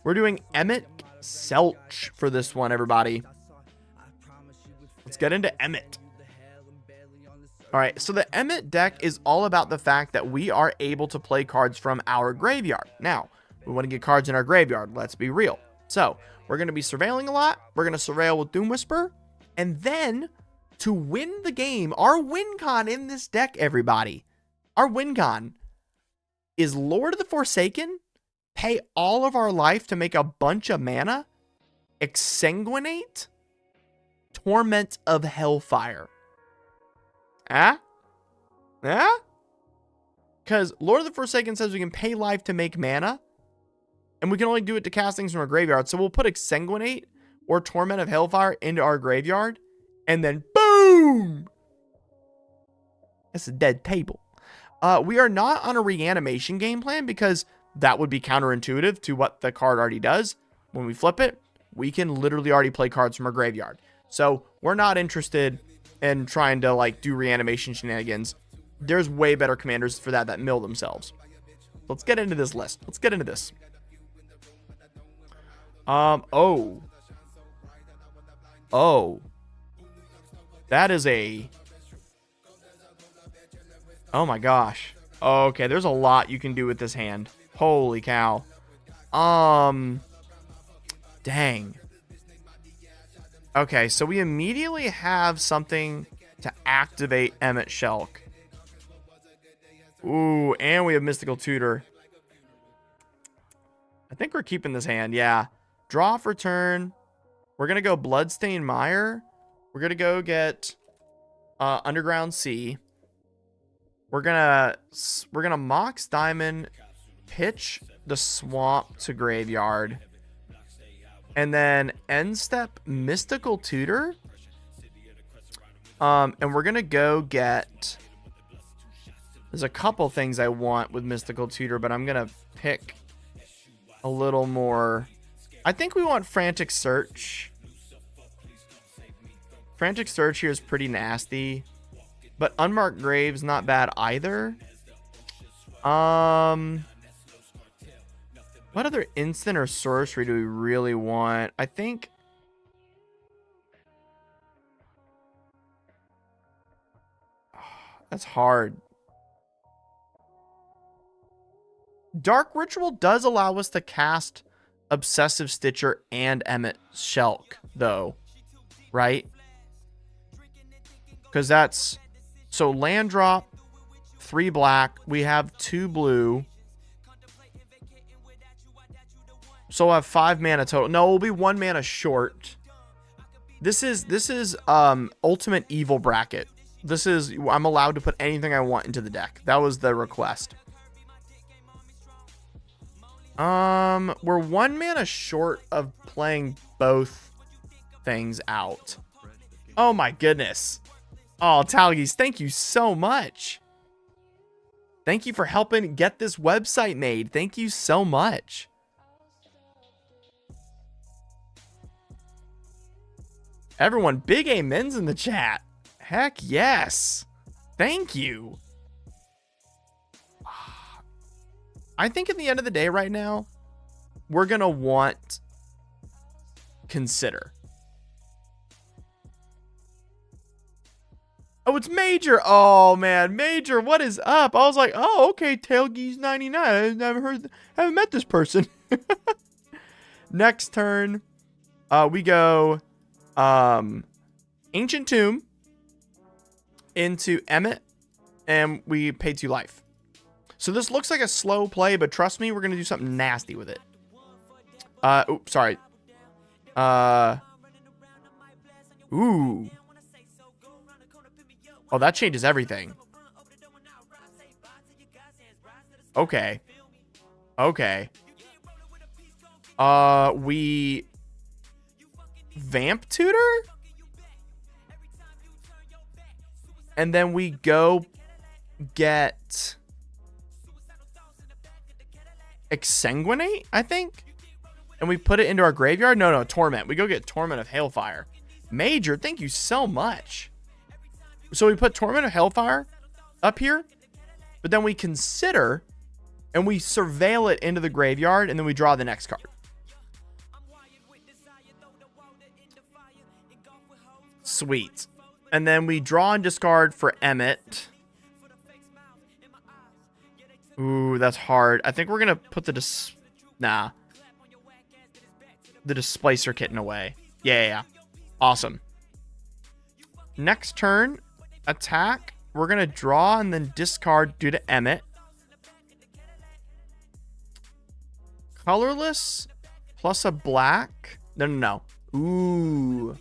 We're doing Emmett Selch for this one, everybody. Let's get into Emmett. All right, so the Emmett deck is all about the fact that we are able to play cards from our graveyard. Now, we want to get cards in our graveyard. Let's be real. So, we're going to be surveilling a lot. We're going to surveil with Doom Whisper. And then, to win the game, our win con in this deck, everybody, our win con is Lord of the Forsaken, pay all of our life to make a bunch of mana, Exsanguinate, Torment of Hellfire. Because Lord of the Forsaken says we can pay life to make mana, and we can only do it to cast things from our graveyard. So we'll put Exsanguinate or Torment of Hellfire into our graveyard, and then boom! That's a dead table. We are not on a reanimation game plan because that would be counterintuitive to what the card already does. When we flip it, we can literally already play cards from our graveyard. So we're not interested in trying to like do reanimation shenanigans. There's way better commanders for that mill themselves. Let's get into this list. Let's get into this. Oh. That is a... Oh my gosh. Okay, there's a lot you can do with this hand. Holy cow. Dang. Okay, so we immediately have something to activate Emmett Shelk. Ooh, and we have Mystical Tutor. I think we're keeping this hand, yeah. Draw for turn. We're going to go Bloodstained Mire. We're going to go get Underground Sea. We're gonna Mox Diamond, pitch the Swamp to graveyard, and then end step Mystical Tutor. And we're gonna go get. There's a couple things I want with Mystical Tutor, but I'm gonna pick a little more. I think we want Frantic Search. Frantic Search here is pretty nasty. But Unmarked Grave's not bad either. What other instant or sorcery do we really want? I think... That's hard. Dark Ritual does allow us to cast Obsessive Stitcher and Emmett Shelk, though. Right? Because that's... So land drop, 3 black. We have 2 blue. So we'll have 5 mana total. No, we'll be 1 mana short. This is Ultimate Evil Bracket. This is, I'm allowed to put anything I want into the deck. That was the request. We're 1 mana short of playing both things out. Oh my goodness. Oh, Talgis, thank you so much. Thank you for helping get this website made. Thank you so much. Everyone, big amens in the chat. Heck yes. Thank you. I think at the end of the day right now, we're going to want Consider. Oh, it's Major. Oh, man. Major, what is up? I was like, oh, okay, Tailgeese99. I haven't met this person. Next turn, we go Ancient Tomb into Emmett and we pay 2 life. So this looks like a slow play, but trust me, we're going to do something nasty with it. Oops, sorry. Ooh. Oh, that changes everything. Okay. Okay. We Vamp Tutor? And then we go get Exsanguinate, I think? And we put it into our graveyard? No, Torment. We go get Torment of Hailfire. Major, thank you so much. So we put Torment of Hailfire up here, but then we consider and we surveil it into the graveyard, and then we draw the next card. Sweet. And then we draw and discard for Emmett. Ooh, that's hard. I think we're going to put the Displacer Kitten away. Yeah. Awesome. Next turn, attack. We're going to draw and then discard due to Emmett. Colorless plus a black. No. Ooh.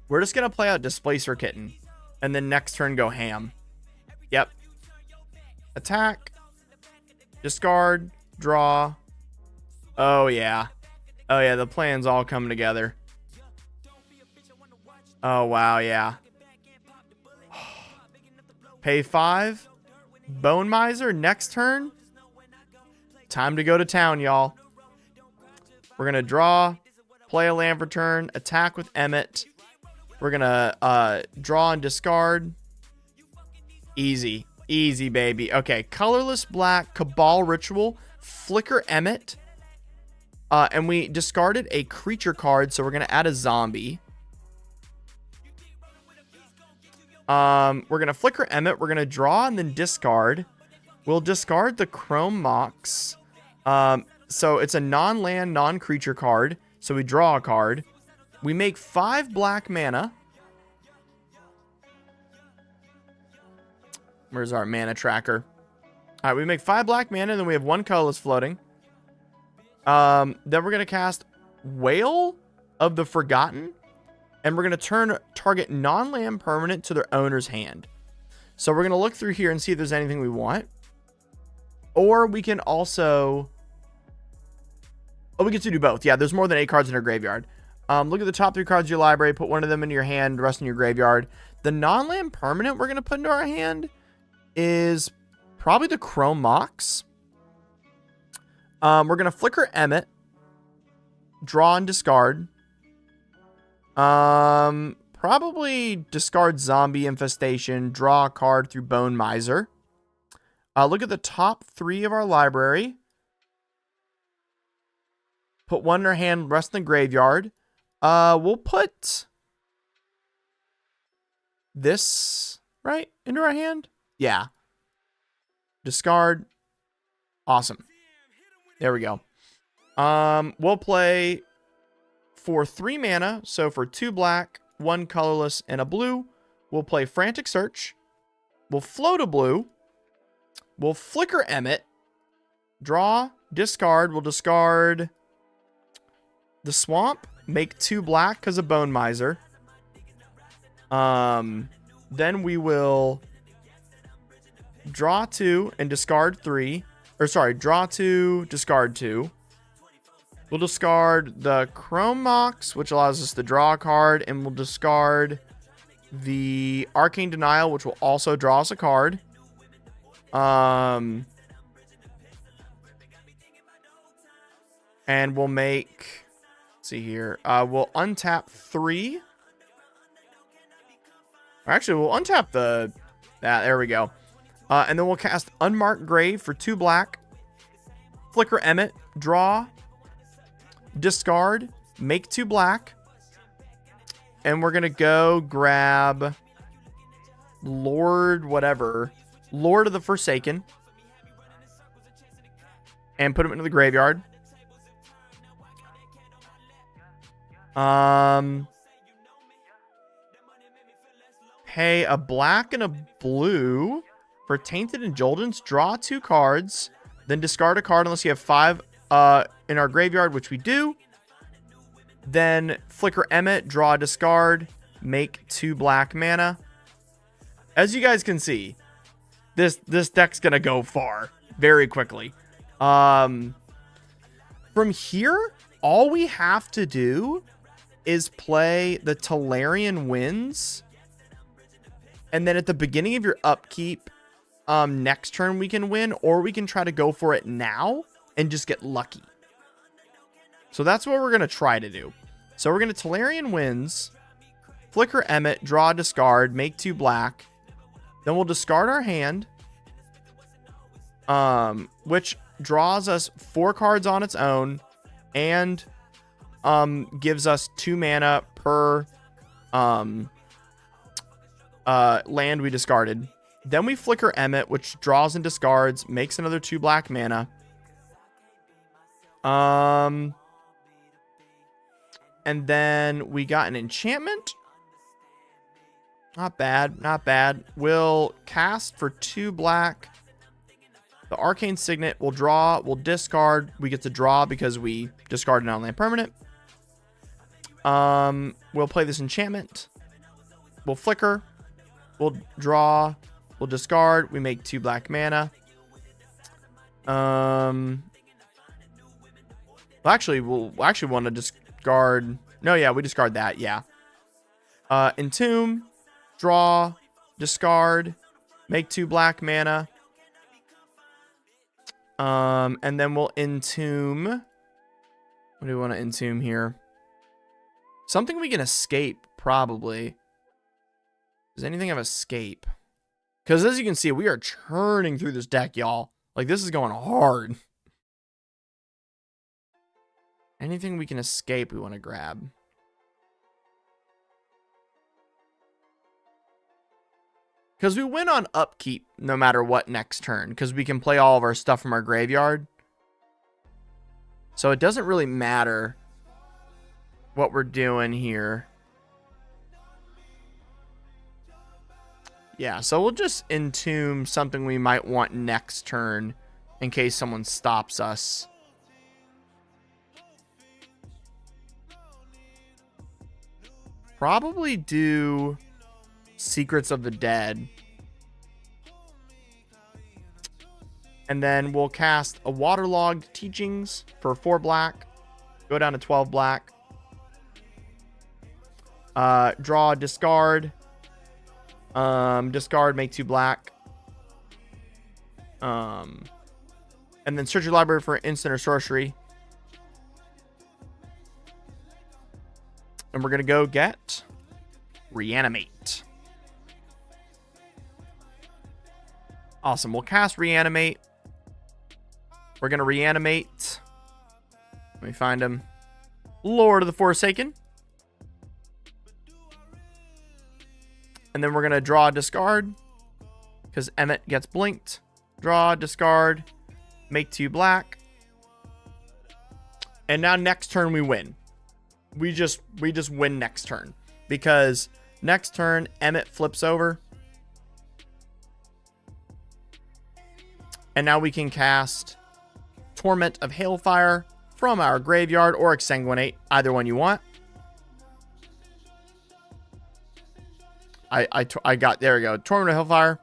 We're just going to play out Displacer Kitten. And then next turn go ham. Yep. Attack. Discard. Draw. Oh, yeah. Oh, yeah. The plan's all coming together. Oh, wow. Yeah. Pay 5. Bone Miser. Next turn. Time to go to town, y'all. We're going to draw. Play a land for turn. Attack with Emmett. We're going to draw and discard. Easy. Easy, baby. Okay. Colorless black. Cabal Ritual. Flicker Emmett. And we discarded a creature card, so we're going to add a zombie. We're going to flicker Emmett. We're going to draw and then discard. We'll discard the Chrome Mox. So it's a non-land, non-creature card. So we draw a card. We make 5 black mana. Where's our mana tracker? All right, we make 5 black mana, and then we have 1 colorless floating. Then we're going to cast Whale of the Forgotten. And we're going to turn target non-land permanent to their owner's hand. So we're going to look through here and see if there's anything we want. Or we can also... Oh, we get to do both. Yeah, there's more than 8 cards in our graveyard. Look at the top 3 cards of your library. Put one of them into your hand, the rest in your graveyard. The non-land permanent we're going to put into our hand is probably the Chrome Mox. We're going to flicker Emmett. Draw and discard. Probably discard Zombie Infestation. Draw a card through Bone Miser. Look at the top 3 of our library. Put one in our hand, rest in the graveyard. We'll put this right into our hand. Yeah. Discard. Awesome. There we go. We'll play for 3 mana. So for 2 black, 1 colorless, and a blue, we'll play Frantic Search. We'll float a blue. We'll flicker Emmett. Draw. Discard. We'll discard the Swamp. Make 2 black because of Bone Miser. Then we will draw 2 and discard 3. Or sorry, draw 2, discard 2. We'll discard the Chrome Mox, which allows us to draw a card, and we'll discard the Arcane Denial, which will also draw us a card. And we'll make... Let's see here. We'll untap 3. Or actually, we'll untap the... there we go. And then we'll cast Unmarked Grave for 2 black. Flicker Emmett. Draw. Discard. Make 2 black. And we're going to go grab Lord whatever. Lord of the Forsaken. And put him into the graveyard. pay a black and a blue for Tainted Indulgence. Draw 2 cards, then discard a card unless you have 5 in our graveyard, which we do. Then Flicker Emmet, draw a discard, make 2 black mana. As you guys can see, this deck's gonna go far very quickly. From here, all we have to do is play the Tolarian Winds, and then at the beginning of your upkeep, next turn we can win, or we can try to go for it now and just get lucky. So that's what we're going to try to do. So we're going to Tolarian Winds, Flicker Emmet, draw a discard, make 2 black. Then we'll discard our hand, which draws us 4 cards on its own and gives us 2 mana per land we discarded. Then we Flicker Emmet, which draws and discards, makes another 2 black mana. And then we got an enchantment. Not bad, not bad. We'll cast for 2 black. The Arcane Signet, we'll draw, we'll discard. We get to draw because we discarded an on-land permanent. We'll play this enchantment. We'll flicker. We'll draw. We'll discard. We make 2 black mana. Well, actually, we'll actually want to discard. No, yeah, we discard that. Yeah. Entomb. Draw. Discard. Make 2 black mana. And then we'll entomb. What do we want to entomb here? Something we can escape, probably. Does anything have escape? Because as you can see, we are churning through this deck, y'all. Like, this is going hard. Anything we can escape, we want to grab. Because we win on upkeep no matter what next turn. Because we can play all of our stuff from our graveyard. So it doesn't really matter what we're doing here. Yeah, so we'll just entomb something we might want next turn in case someone stops us. Probably do Secrets of the Dead. And then we'll cast a Waterlogged Teachings for 4 black. Go down to 12 black. Draw, discard. Discard, make 2 black. And then search your library for instant or sorcery. And we're going to go get Reanimate. Awesome. We'll cast Reanimate. We're going to reanimate. Let me find him. Lord of the Forsaken. And then we're going to draw, discard. Because Emmet gets blinked. Draw, discard. Make 2 black. And now next turn we win. We just win next turn. Because next turn, Emmet flips over. And now we can cast Torment of Hailfire from our graveyard or Exsanguinate. Either one you want. I got, there we go. Torment of Hailfire.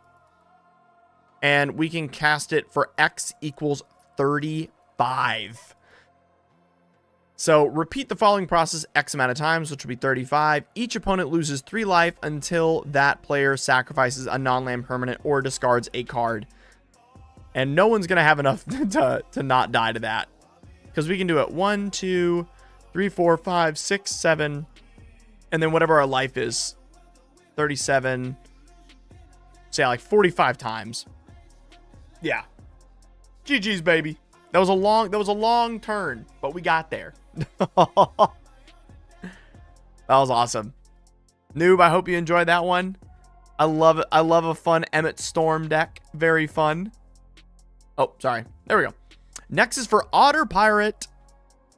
And we can cast it for X equals 35. So repeat the following process X amount of times, which will be 35. Each opponent loses 3 life until that player sacrifices a non-land permanent or discards a card. And no one's going to have enough to not die to that. Because we can do it 1, 2, 3, 4, 5, 6, 7. And then whatever our life is. 37. Say like 45 times. Yeah. GG's, baby. That was a long turn, but we got there. That was awesome. Noob, I hope you enjoyed that one. I love it. I love a fun Emmet Storm deck. Very fun. Oh, sorry. There we go. Next is for Otter Pirate.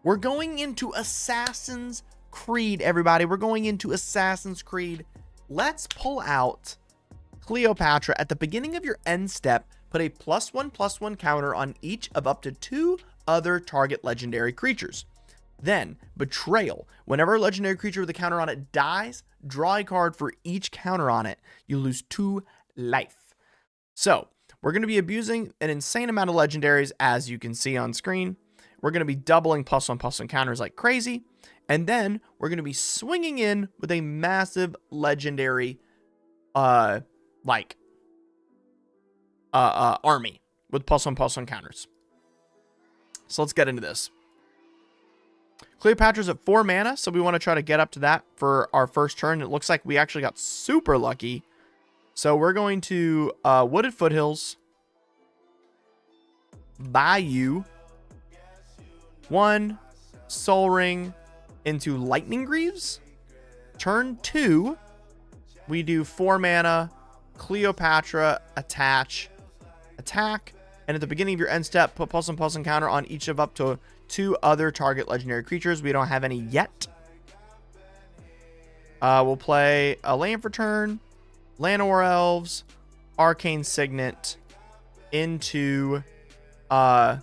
We're going into Assassin's Creed, everybody. We're going into Assassin's Creed. Let's pull out Cleopatra. At the beginning of your end step, put a +1/+1 counter on each of up to 2 other target legendary creatures. Then, Betrayal. Whenever a legendary creature with a counter on it dies, draw a card for each counter on it. You lose 2 life. So, we're going to be abusing an insane amount of legendaries, as you can see on screen. We're going to be doubling +1/+1 counters like crazy. And then, we're going to be swinging in with a massive legendary, army with +1/+1 counters. So, let's get into this. Cleopatra's at 4 mana, so we want to try to get up to that for our first turn. It looks like we actually got super lucky. So we're going to Wooded Foothills, Bayou, 1 Soul Ring into Lightning Greaves. Turn 2, we do 4 mana, Cleopatra, attach, attack. And at the beginning of your end step, put +1/+1 counter on each of up to 2 other target legendary creatures. We don't have any yet. We'll play a land for turn, Llanowar Elves, Arcane Signet into, can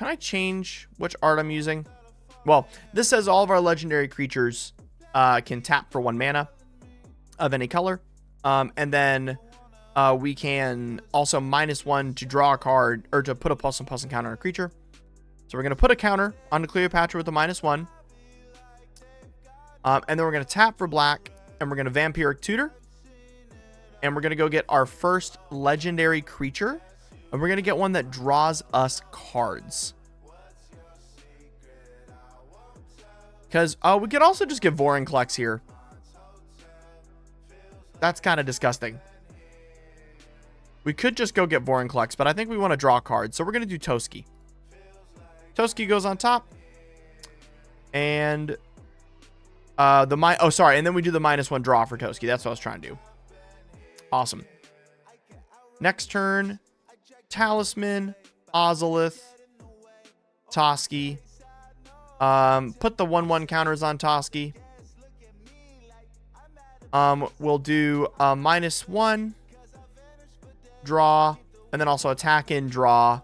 I change which art I'm using? Well, this says all of our legendary creatures can tap for 1 mana of any color. And then we can also -1 to draw a card, or to put a +1/+1 counter on a creature. So we're going to put a counter on the Cleopatra with a -1. And then we're going to tap for black, and we're going to Vampiric Tutor. And we're going to go get our first legendary creature. And we're going to get one that draws us cards. Because we could also just get Vorinclex here. That's kind of disgusting. We could just go get Vorinclex, but I think we want to draw cards. So we're going to do Toski. Toski goes on top. And and then we do the -1 draw for Toski. That's what I was trying to do. Awesome. Next turn, Talisman, Ozolith, Toski. Put the 1/1 counters on Toski. We'll do -1, draw, and then also attack and draw.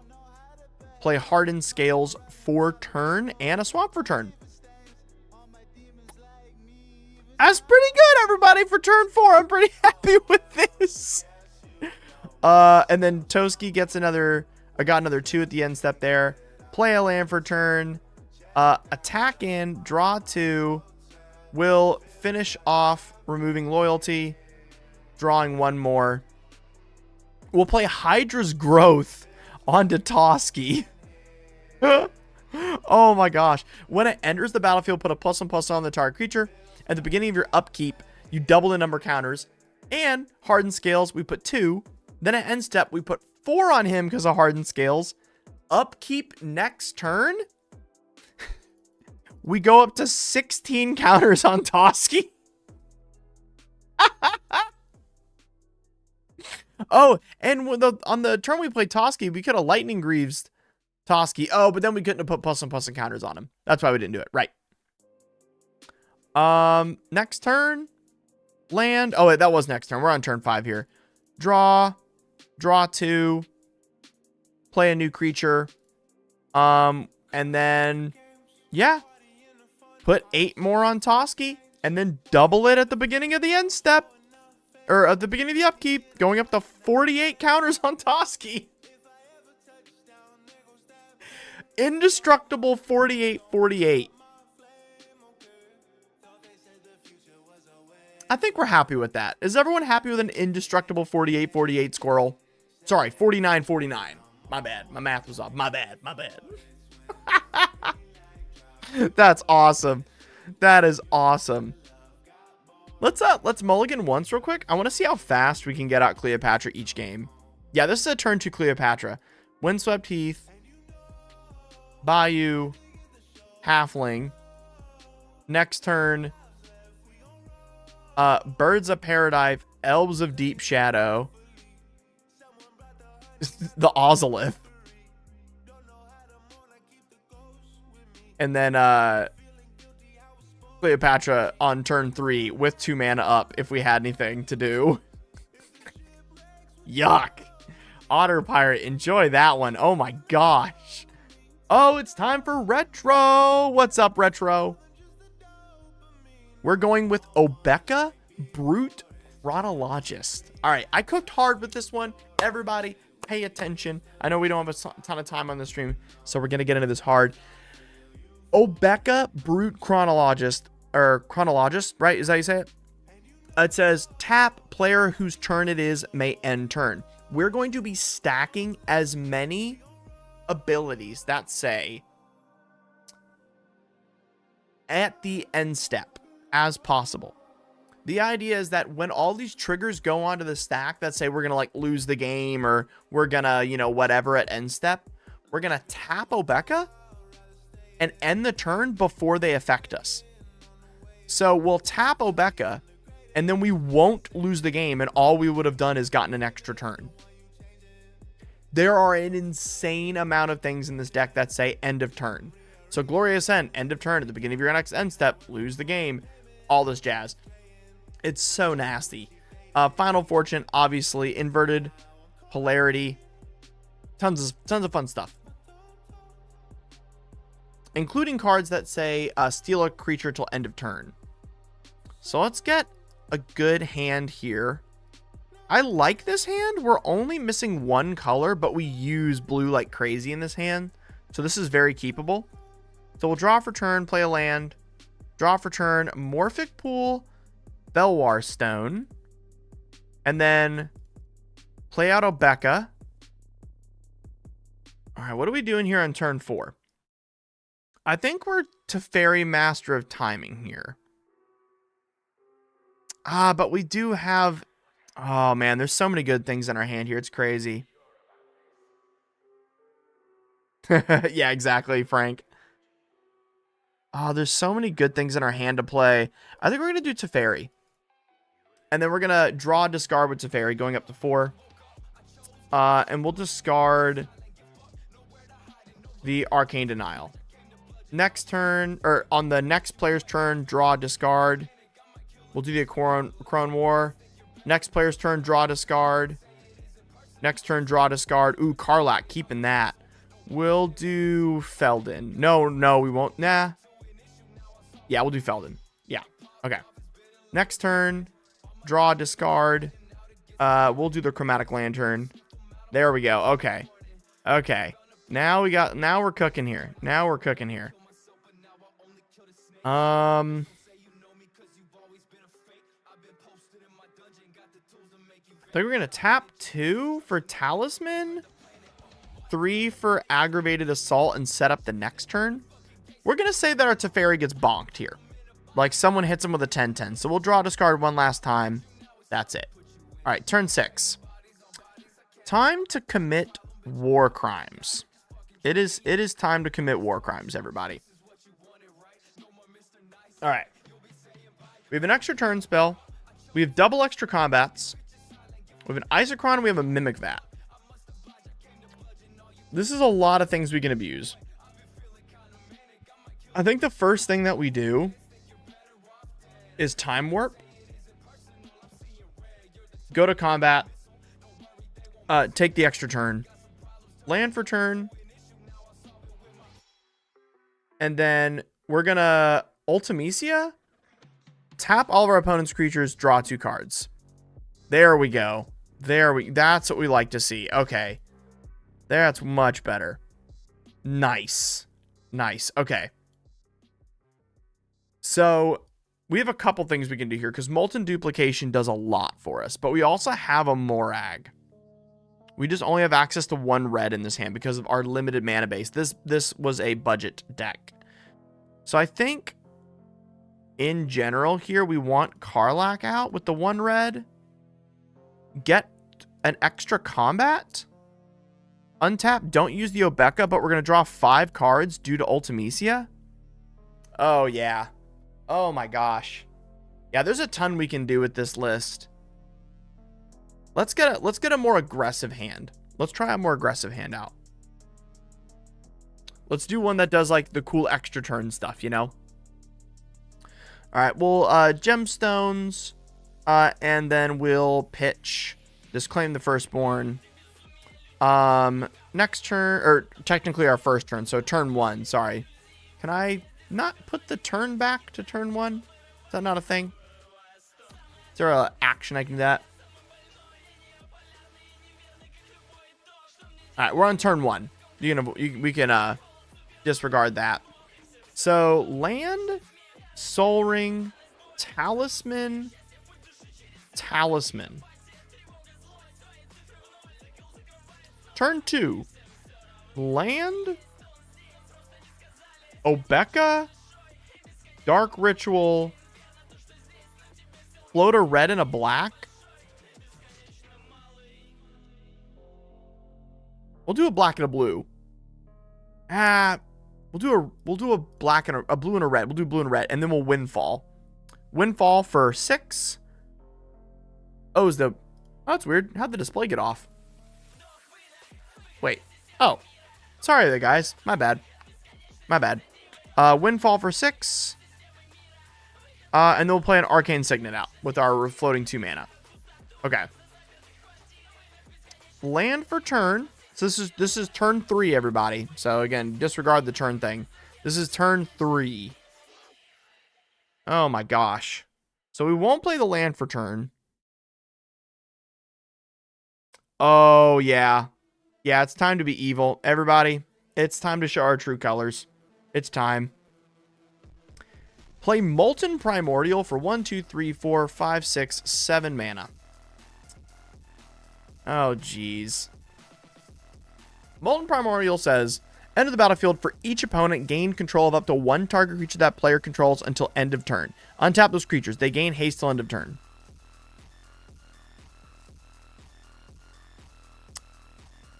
Play Hardened Scales for turn and a swamp for turn. That's pretty good, everybody, for turn 4. I'm pretty happy with this. And then Toski gets another, I got another 2 at the end step there. Play a land for turn. Attack and draw 2. Will finish off removing loyalty, drawing 1 more. We'll play Hydra's Growth onto Toski. Oh my gosh. When it enters the battlefield, put a +1/+1 on the target creature. At the beginning of your upkeep, you double the number of counters. And Hardened Scales, we put 2. Then at end step, we put 4 on him because of Hardened Scales. Upkeep next turn, we go up to 16 counters on Toski. Oh, and on the turn we played Toski, we could have Lightning Greaves Toski. Oh, but then we couldn't have put +1/+1 counters on him. That's why we didn't do it. Right. Next turn, land. Oh, wait, that was next turn. We're on turn 5 here. Draw 2, play a new creature. And then, yeah, put 8 more on Toski, and then double it at the beginning of the end step, or at the beginning of the upkeep, going up to 48 counters on Toski. Indestructible 48/48. I think we're happy with that. Is everyone happy with an indestructible 48/48 squirrel? Sorry, 49/49. My bad. My math was off. My bad. That's awesome. That is awesome. Let's mulligan once real quick. I want to see how fast we can get out Cleopatra each game. Yeah, this is a turn 2 Cleopatra. Windswept Heath, Bayou, Halfling. Next turn, Birds of Paradise, Elves of Deep Shadow, the Ozolith, and then Cleopatra on turn 3 with 2 mana up if we had anything to do. Yuck. Otter Pirate, enjoy that one. Oh my gosh. Oh, it's time for Retro. What's up, Retro? We're going with Obeka Brute Chronologist. All right, I cooked hard with this one. Everybody, pay attention. I know we don't have a ton of time on the stream, so we're going to get into this hard. Obeka Brute Chronologist, or Chronologist, right? Is that how you say it? It says, tap, player whose turn it is may end turn. We're going to be stacking as many abilities that say at the end step as possible. The idea is that when all these triggers go onto the stack that say we're going to like lose the game or we're going to, you know, whatever at end step, we're going to tap Obeka and end the turn before they affect us. So we'll tap Obeka and then we won't lose the game and all we would have done is gotten an extra turn. There are an insane amount of things in this deck that say end of turn. So Glorious End, end of turn at the beginning of your next end step, lose the game, all this jazz. It's so nasty. Final Fortune, obviously, inverted polarity, tons of fun stuff, including cards that say steal a creature till end of turn. So let's get a good hand here. I like this hand. We're only missing one color, but we use blue like crazy in this hand. So this is very keepable. So we'll draw for turn, play a land, draw for turn, Morphic Pool, Belwar Stone, and then play out Obeka. All right, what are we doing here on turn 4? I think we're Teferi, Master of Timing here. But we do have... Oh, man, there's so many good things in our hand here. It's crazy. Yeah, exactly, Frank. Oh, there's so many good things in our hand to play. I think we're going to do Teferi. And then we're going to draw, discard with Teferi, going up to 4. And we'll discard the Arcane Denial. Next turn, or on the next player's turn, draw, discard. We'll do the Crone War. Next player's turn, draw, discard. Next turn, draw, discard. Ooh, Karlach, keeping that. We'll do Feldon. No, we won't. Nah. Yeah, we'll do Feldon. Yeah. Okay. Next turn, draw, discard. We'll do the Chromatic Lantern. There we go. Okay. Okay. Now we're cooking here. Now we're cooking here. I think we're going to tap 2 for Talisman, 3 for Aggravated Assault, and set up the next turn. We're going to say that our Teferi gets bonked here. Like someone hits him with a 10-10. So we'll draw, discard one last time. That's it. All right, turn 6. Time to commit war crimes. It is time to commit war crimes, everybody. All right. We have an extra turn spell. We have double extra combats. We have an Isochron, we have a Mimic Vat. This is a lot of things we can abuse. I think the first thing that we do is Time Warp. Go to combat. Take the extra turn. Land for turn. And then we're going to Ultimecia. Tap all of our opponent's creatures, draw 2 cards. There we go. That's what we like to see. Okay. That's much better. Nice. Nice. Okay. So we have a couple things we can do here because Molten Duplication does a lot for us, but we also have a Morag. We just only have access to 1 red in this hand because of our limited mana base. This was a budget deck. So I think in general here, we want Karlach out with the 1 red. Get an extra combat. Untap, don't use the Obeka, but we're going to draw 5 cards due to Ultimecia. Oh, yeah. Oh, my gosh. Yeah, there's a ton we can do with this list. Let's get a more aggressive hand. Let's try a more aggressive hand out. Let's do one that does, like, the cool extra turn stuff, you know? All right, well, gemstones, and then we'll pitch, disclaim the firstborn. Next turn, or technically our first turn, so turn 1, sorry. Can I not put the turn back to turn 1? Is that not a thing? Is there an action I can do that? All right, we're on turn 1. We can disregard that. So land, soul ring, talisman, talisman. Turn 2. Land, Obeka, dark ritual, float a red and a black. We'll do a black and a blue. We'll do a black and a blue and a red. We'll do blue and red, and then we'll windfall. Windfall for 6. Oh, that's weird. How'd the display get off? Wait. Oh, sorry there, guys. My bad. My bad. Windfall for 6. And then we'll play an Arcane Signet out with our floating 2 mana. Okay. Land for turn. So this is turn 3, everybody. So again, disregard the turn thing. This is turn 3. Oh my gosh. So we won't play the land for turn. Oh yeah. Yeah, it's time to be evil. Everybody, it's time to show our true colors. It's time. Play Molten Primordial for 1, 2, 3, 4, 5, 6, 7 mana. Oh, jeez. Molten Primordial says, enter the battlefield for each opponent, gain control of up to 1 target creature that player controls until end of turn. Untap those creatures. They gain haste till end of turn.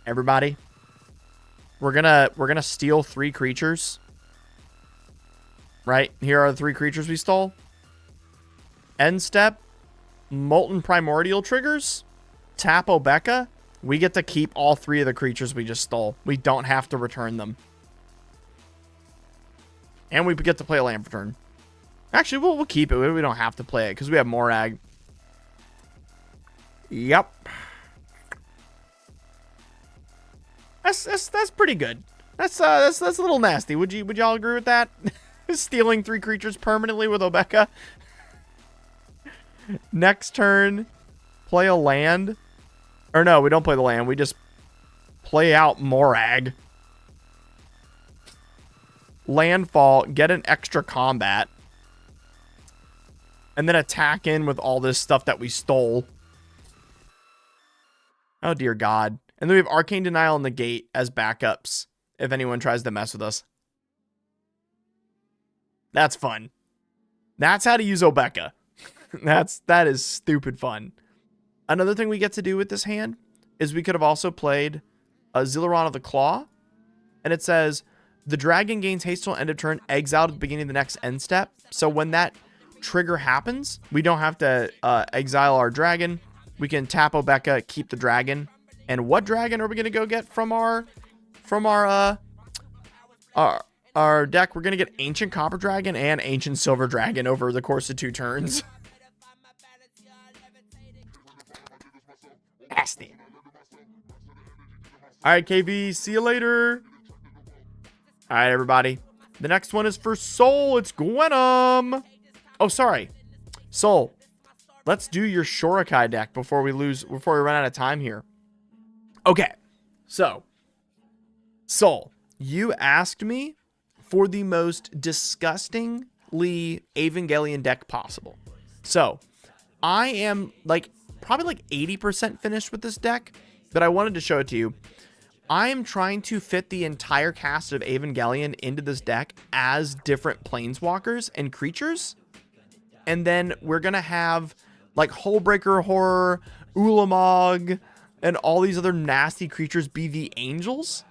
Everybody, we're gonna steal 3 creatures. Right? Here are the 3 creatures we stole. End step, Molten Primordial triggers, tap Obeka. We get to keep all 3 of the creatures we just stole. We don't have to return them. And we get to play a land for turn. Actually, we'll keep it. We don't have to play it because we have Morag. Yep. That's pretty good. That's a little nasty. Would y'all agree with that? Stealing 3 creatures permanently with Obeka. Next turn, play a land. Or no, we don't play the land. We just play out Morag. Landfall, get an extra combat. And then attack in with all this stuff that we stole. Oh, dear God. And then we have Arcane Denial and Negate as backups if anyone tries to mess with us. That's fun. That's how to use Obeka. That is stupid fun. Another thing we get to do with this hand is we could have also played a Zillaron of the Claw. And it says, the dragon gains haste till end of turn, exiled at the beginning of the next end step. So when that trigger happens, we don't have to exile our dragon. We can tap Obeka, keep the dragon. And what dragon are we going to go get from our deck? We're going to get Ancient Copper Dragon and Ancient Silver Dragon over the course of 2 turns. Nasty. All right, KV, see you later. All right, everybody. The next one is for Soul. It's Gwenum. Oh, sorry. Soul, let's do your Shorikai deck before we run out of time here. Okay, so Soul, you asked me for the most disgustingly Evangelion deck possible. So I am probably like 80% finished with this deck, but I wanted to show it to you. I am trying to fit the entire cast of Evangelion into this deck as different planeswalkers and creatures. And then we're going to have like Hullbreaker Horror, Ulamog, and all these other nasty creatures be the angels.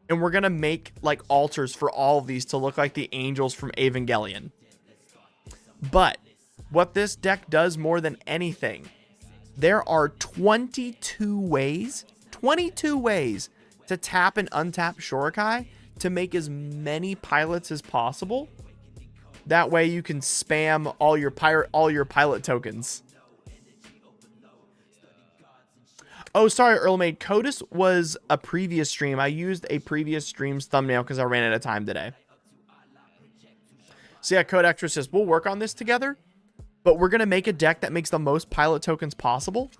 And we're going to make like altars for all of these to look like the angels from Evangelion. But what this deck does more than anything, there are 22 ways to tap and untap Shorikai to make as many pilots as possible. That way you can spam all your pilot tokens. Oh, sorry, Earlmaid. Codus was a previous stream. I used a previous stream's thumbnail because I ran out of time today. So yeah, Code Extra says, we'll work on this together, but we're going to make a deck that makes the most pilot tokens possible,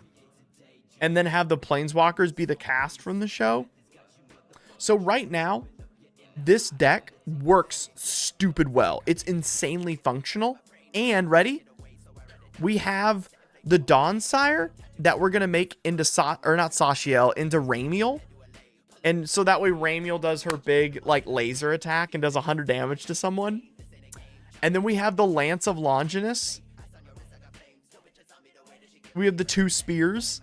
and then have the Planeswalkers be the cast from the show. So right now, this deck works stupid well. It's insanely functional. And ready? We have the Dawnsire that we're going to make into not Sashiel, into Ramiel. And so that way Ramiel does her big like laser attack and does 100 damage to someone. And then we have the Lance of Longinus. We have the 2 spears.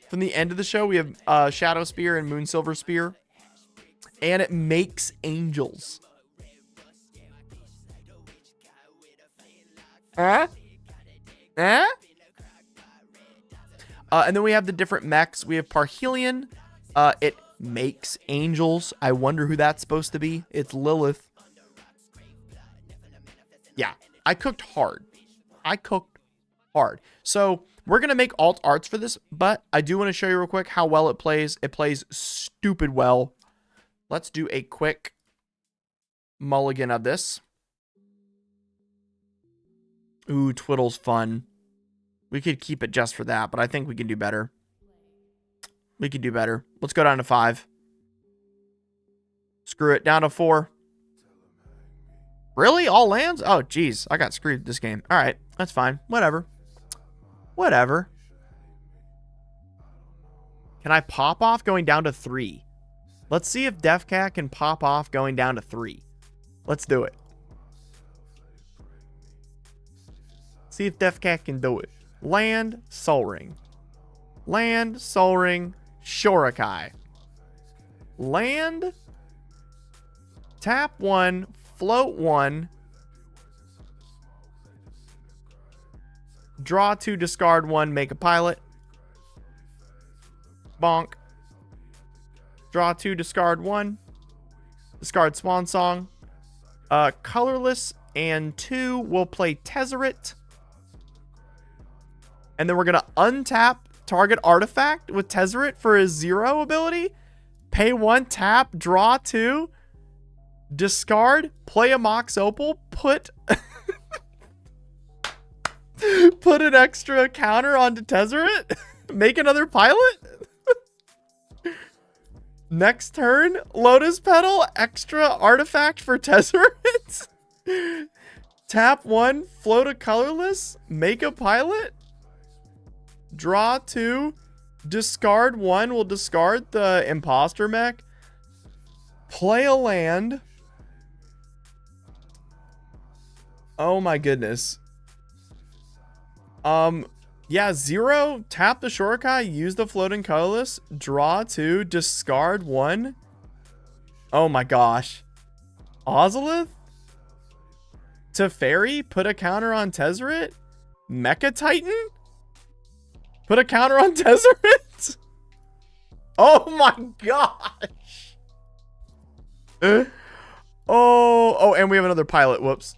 From the end of the show, we have Shadow Spear and Moonsilver Spear. And it makes angels. And then we have the different mechs. We have Parhelion. It makes angels. I wonder who that's supposed to be. It's Lilith. Yeah, I cooked hard. So we're going to make alt arts for this, but I do want to show you real quick how well it plays. It plays stupid well. Let's do a quick mulligan of this. Ooh, Twiddle's fun. We could keep it just for that, but I think we can do better. Let's go down to 5. Screw it, down to 4. Really? All lands? Oh, geez. I got screwed this game. All right, that's fine. Whatever. Can I pop off going down to 3? Let's see if Defcat can pop off going down to 3. Let's do it. See if Defcat can do it. Land, Sol Ring. Land, Sol Ring, Shorakai. Land, tap 1, float 1. Draw 2, discard 1, make a pilot. Bonk. Draw 2, discard 1. Discard Swan Song. Colorless and 2. We'll play Tezzeret. And then we're going to untap target artifact with Tezzeret for his 0 ability. Pay 1, tap, draw 2. Discard, play a Mox Opal, put an extra counter onto Tezzeret. Make another pilot. Next turn, Lotus Petal, extra artifact for Tezzeret. Tap 1, float a colorless, make a pilot. Draw 2, discard 1. We'll discard the imposter mech. Play a land. Oh my goodness. Yeah, 0, tap the Shorakai, use the floating colorless, draw 2, discard 1. Oh my gosh. Ozolith? Teferi, put a counter on Tezzeret? Mecha Titan? Put a counter on Tezzeret? Oh my gosh. Oh, and we have another pilot. Whoops.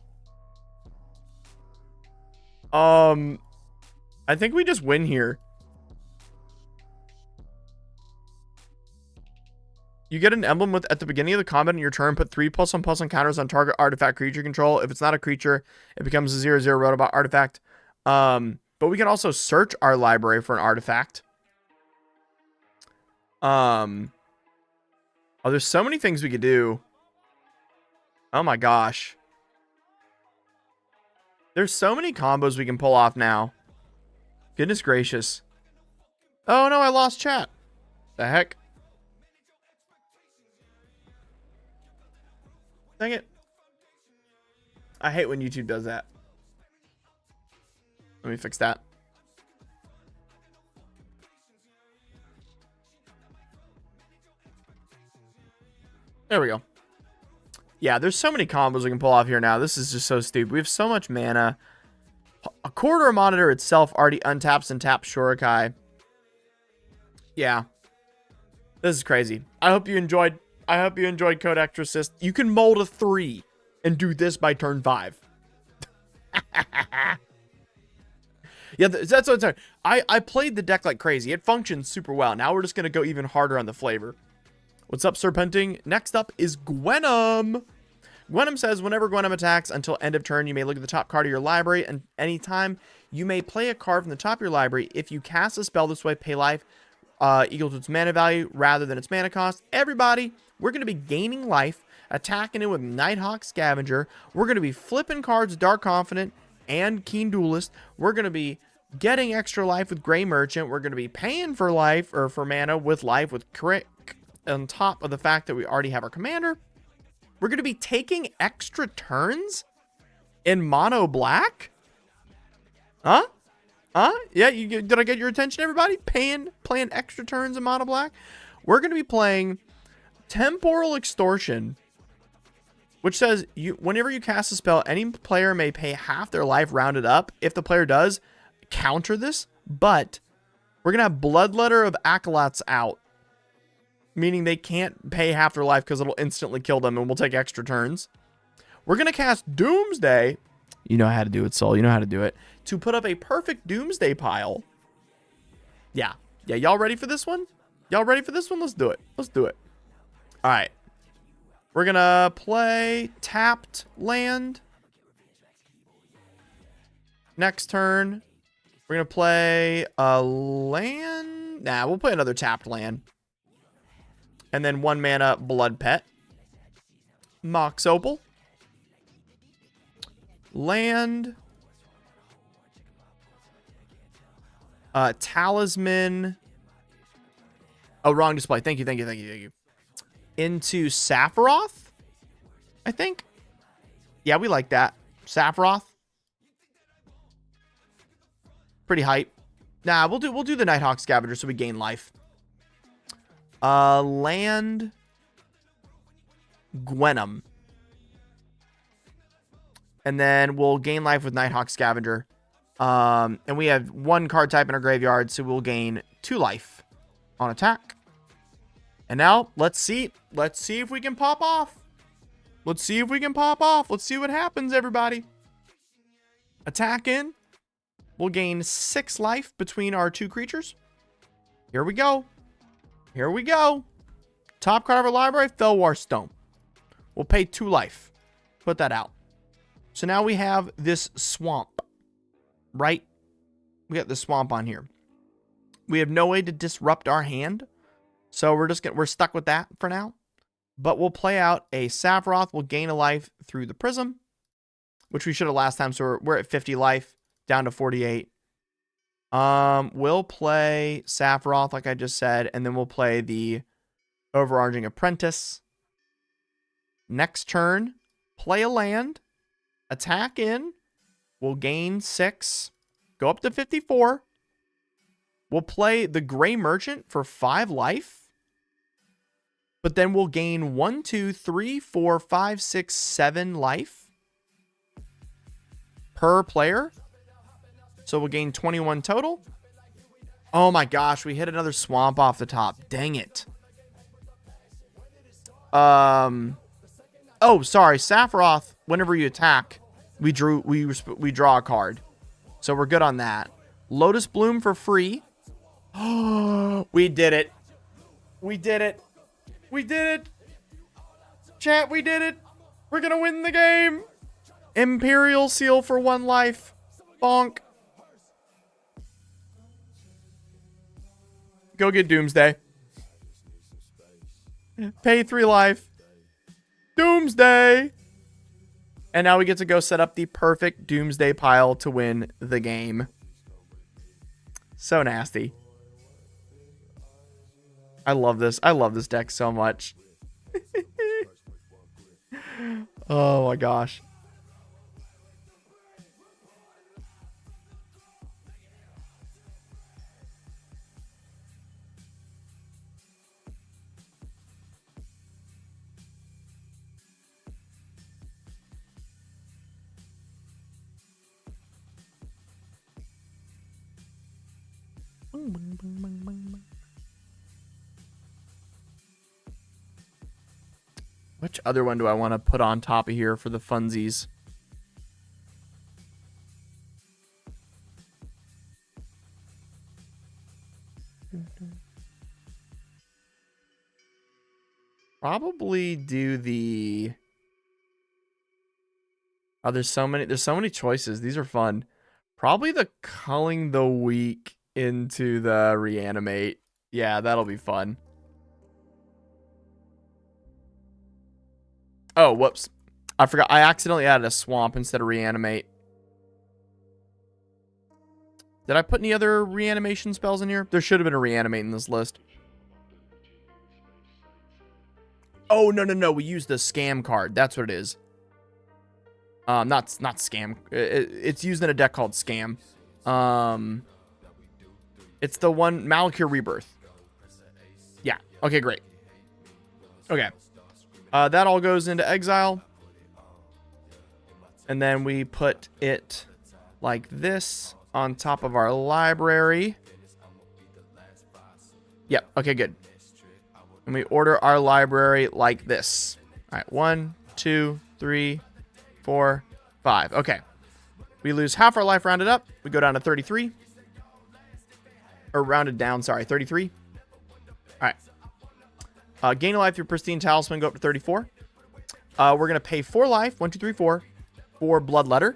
I think we just win here. You get an emblem with at the beginning of the combat in your turn. Put 3+1/+1 counters on target artifact creature control. If it's not a creature, it becomes a 0/0 Rotobot artifact. But we can also search our library for an artifact. Oh, there's so many things we could do. Oh my gosh. There's so many combos we can pull off now. Goodness gracious. Oh no, I lost chat. The heck? Dang it. I hate when YouTube does that. Let me fix that. There we go. Yeah, there's so many combos we can pull off here now. This is just so stupid. We have so much mana. A Corridor Monitor itself already untaps and taps Shorakai. Yeah. This is crazy. I hope you enjoyed. Code Extra Assist. You can mold a 3 and do this by turn 5. Yeah, that's what I'm saying. I played the deck like crazy. It functions super well. Now we're just going to go even harder on the flavor. What's up, Serpenting? Next up is Gwenum. Gwenum says, whenever Gwenum attacks until end of turn, you may look at the top card of your library, and anytime you may play a card from the top of your library. If you cast a spell this way, pay life equal to its mana value rather than its mana cost. Everybody, we're going to be gaining life, attacking it with Nighthawk Scavenger. We're going to be flipping cards Dark Confidant and Keen Duelist. We're going to be getting extra life with Gray Merchant. We're going to be paying for life, or for mana with life with Crick, on top of the fact that we already have our commander. We're going to be taking extra turns in mono black. Huh? Yeah, did I get your attention, everybody? Playing extra turns in mono black. We're going to be playing Temporal Extortion, which says whenever you cast a spell, any player may pay half their life rounded up. If the player does, counter this, but we're going to have Bloodletter of Acolytes out, meaning they can't pay half their life because it'll instantly kill them and we'll take extra turns. We're going to cast Doomsday. You know how to do it, Soul. You know how to do it. To put up a perfect Doomsday pile. Yeah. Yeah, y'all ready for this one? Y'all ready for this one? Let's do it. Let's do it. All right. We're going to play tapped land. Next turn, we're going to play a land. Nah, we'll play another tapped land. And then 1 mana Blood Pet. Mox Opal. Land. Talisman. Oh, wrong display. Thank you. Into Sephiroth, I think. Yeah, we like that. Sephiroth. Pretty hype. Nah, we'll do the Nighthawk Scavenger so we gain life. Land Gwenum. And then we'll gain life with Nighthawk Scavenger. And we have 1 card type in our graveyard, so we'll gain 2 life on attack. And now, let's see if we can pop off. Let's see if we can pop off. Let's see what happens, everybody. Attack in. We'll gain 6 life between our 2 creatures. Here we go. Here we go. Top card of our library, Felwar Stone. We'll pay 2 life. Put that out. So now we have this swamp. Right? We got the swamp on here. We have no way to disrupt our hand. So we're stuck with that for now. But we'll play out a Sephiroth. We'll gain a life through the Prism, which we should have last time. So we're at 50 life, down to 48. We'll play Sephiroth, like I just said, and then we'll play the Overarching Apprentice. Next turn, play a land, attack in. We'll gain 6, go up to 54. We'll play the Gray Merchant for 5 life. But then we'll gain 1, 2, 3, 4, 5, 6, 7 life per player. So we'll gain 21 total. Oh my gosh, we hit another swamp off the top. Dang it. Oh, sorry. Sephiroth, whenever you attack, we draw a card. So we're good on that. Lotus Bloom for free. Oh, we did it. We did it. We did it. Chat, we did it. We're going to win the game. Imperial Seal for 1 life. Bonk. Go get Doomsday. Pay 3 life. Doomsday. And now we get to go set up the perfect Doomsday pile to win the game. So nasty. I love this. I love this deck so much. Oh my gosh. Which other one do I want to put on top of here for the funsies? Probably do the... Oh, there's so many choices. These are fun. Probably the culling the weak into the reanimate. Yeah, that'll be fun. Oh, whoops. I forgot. I accidentally added a swamp instead of reanimate. Did I put any other reanimation spells in here? There should have been a reanimate in this list. Oh, no. We used the scam card. That's what it is. Not scam. It's used in a deck called Scam. It's the one, Malakir Rebirth. Yeah. Okay, great. Okay. That all goes into exile. And then we put it like this on top of our library. Yep. Okay, good. And we order our library like this. All right. 1, 2, 3, 4, 5. Okay. We lose half our life rounded up. We go down to 33. Or rounded down, sorry, 33. All right. Gain a life through Pristine Talisman, go up to 34. We're going to pay 4 life, 1, 2, 3, 4, for Bloodletter.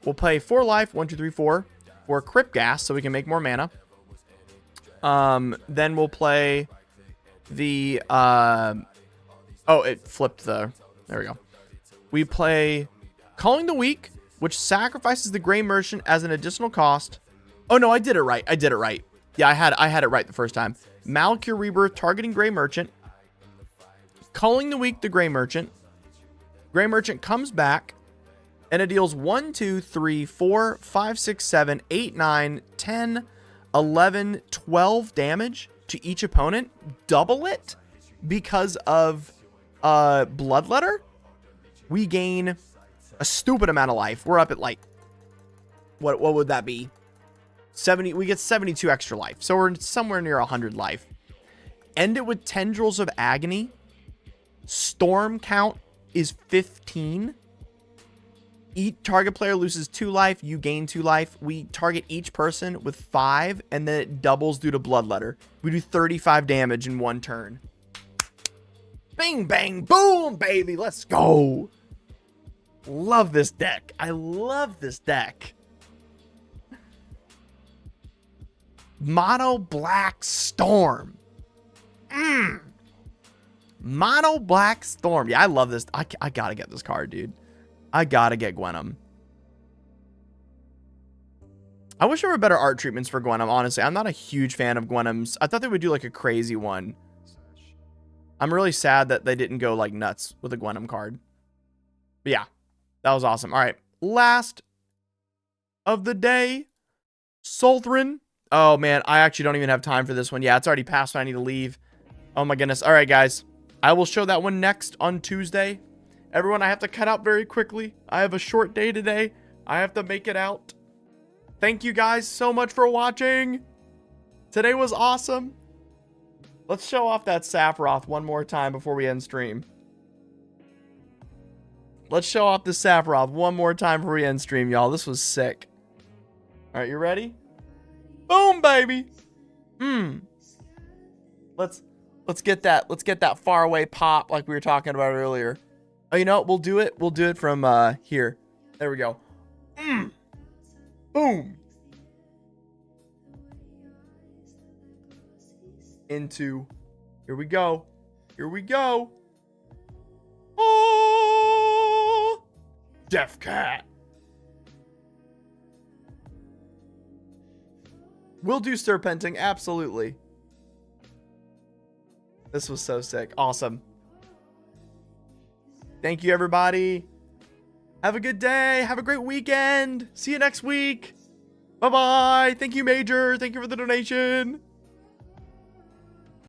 We'll pay 4 life, 1, 2, 3, 4, for Crypt Gas, so we can make more mana. Then we'll play the... oh, it flipped the... There we go. We play Culling the Weak, which sacrifices the Gray Merchant as an additional cost. Oh, no, I did it right. Yeah, I had it right the first time. Malakir Rebirth, targeting Gray Merchant. Culling the Weak, the Gray Merchant. Gray Merchant comes back, and it deals 1, 2, 3, 4, 5, 6, 7, 8, 9, 10, 11, 12 damage to each opponent. Double it because of Bloodletter. We gain a stupid amount of life. We're up at like, what would that be? 70. We get 72 extra life. So we're somewhere near 100 life. End it with Tendrils of Agony. Storm count is 15. Each target player loses 2 life. You gain 2 life. We target each person with 5, and then it doubles due to Bloodletter. We do 35 damage in 1 turn. Bing, bang, boom, baby. Let's go. Love this deck. I love this deck. Mono Black Storm. Mono Black Storm. Yeah, I love this. I gotta get this card, dude. I gotta get Gwenum. I wish there were better art treatments for Gwenum, honestly. I'm not a huge fan of Gwenums. I thought they would do like a crazy one. I'm really sad that they didn't go like nuts with a Gwenum card. But yeah, that was awesome. All right, last of the day, Sulthrun. Oh man, I actually don't even have time for this one. Yeah, it's already past when I need to leave. Oh my goodness. All right, guys. I will show that one next on Tuesday. Everyone, I have to cut out very quickly. I have a short day today. I have to make it out. Thank you guys so much for watching. Today was awesome. Let's show off that Sephiroth one more time before we end stream. Let's show off the Sephiroth one more time before we end stream, y'all. This was sick. All right, you ready? Boom, baby. Let's get that far away pop like we were talking about earlier. Oh, you know what? We'll do it from here. There we go. Boom. Into. Here we go. Here we go. Oh, Death Cat. We'll do Serpenting, absolutely. This was so sick. Awesome. Thank you, everybody. Have a good day. Have a great weekend. See you next week. Bye-bye. Thank you, Major. Thank you for the donation.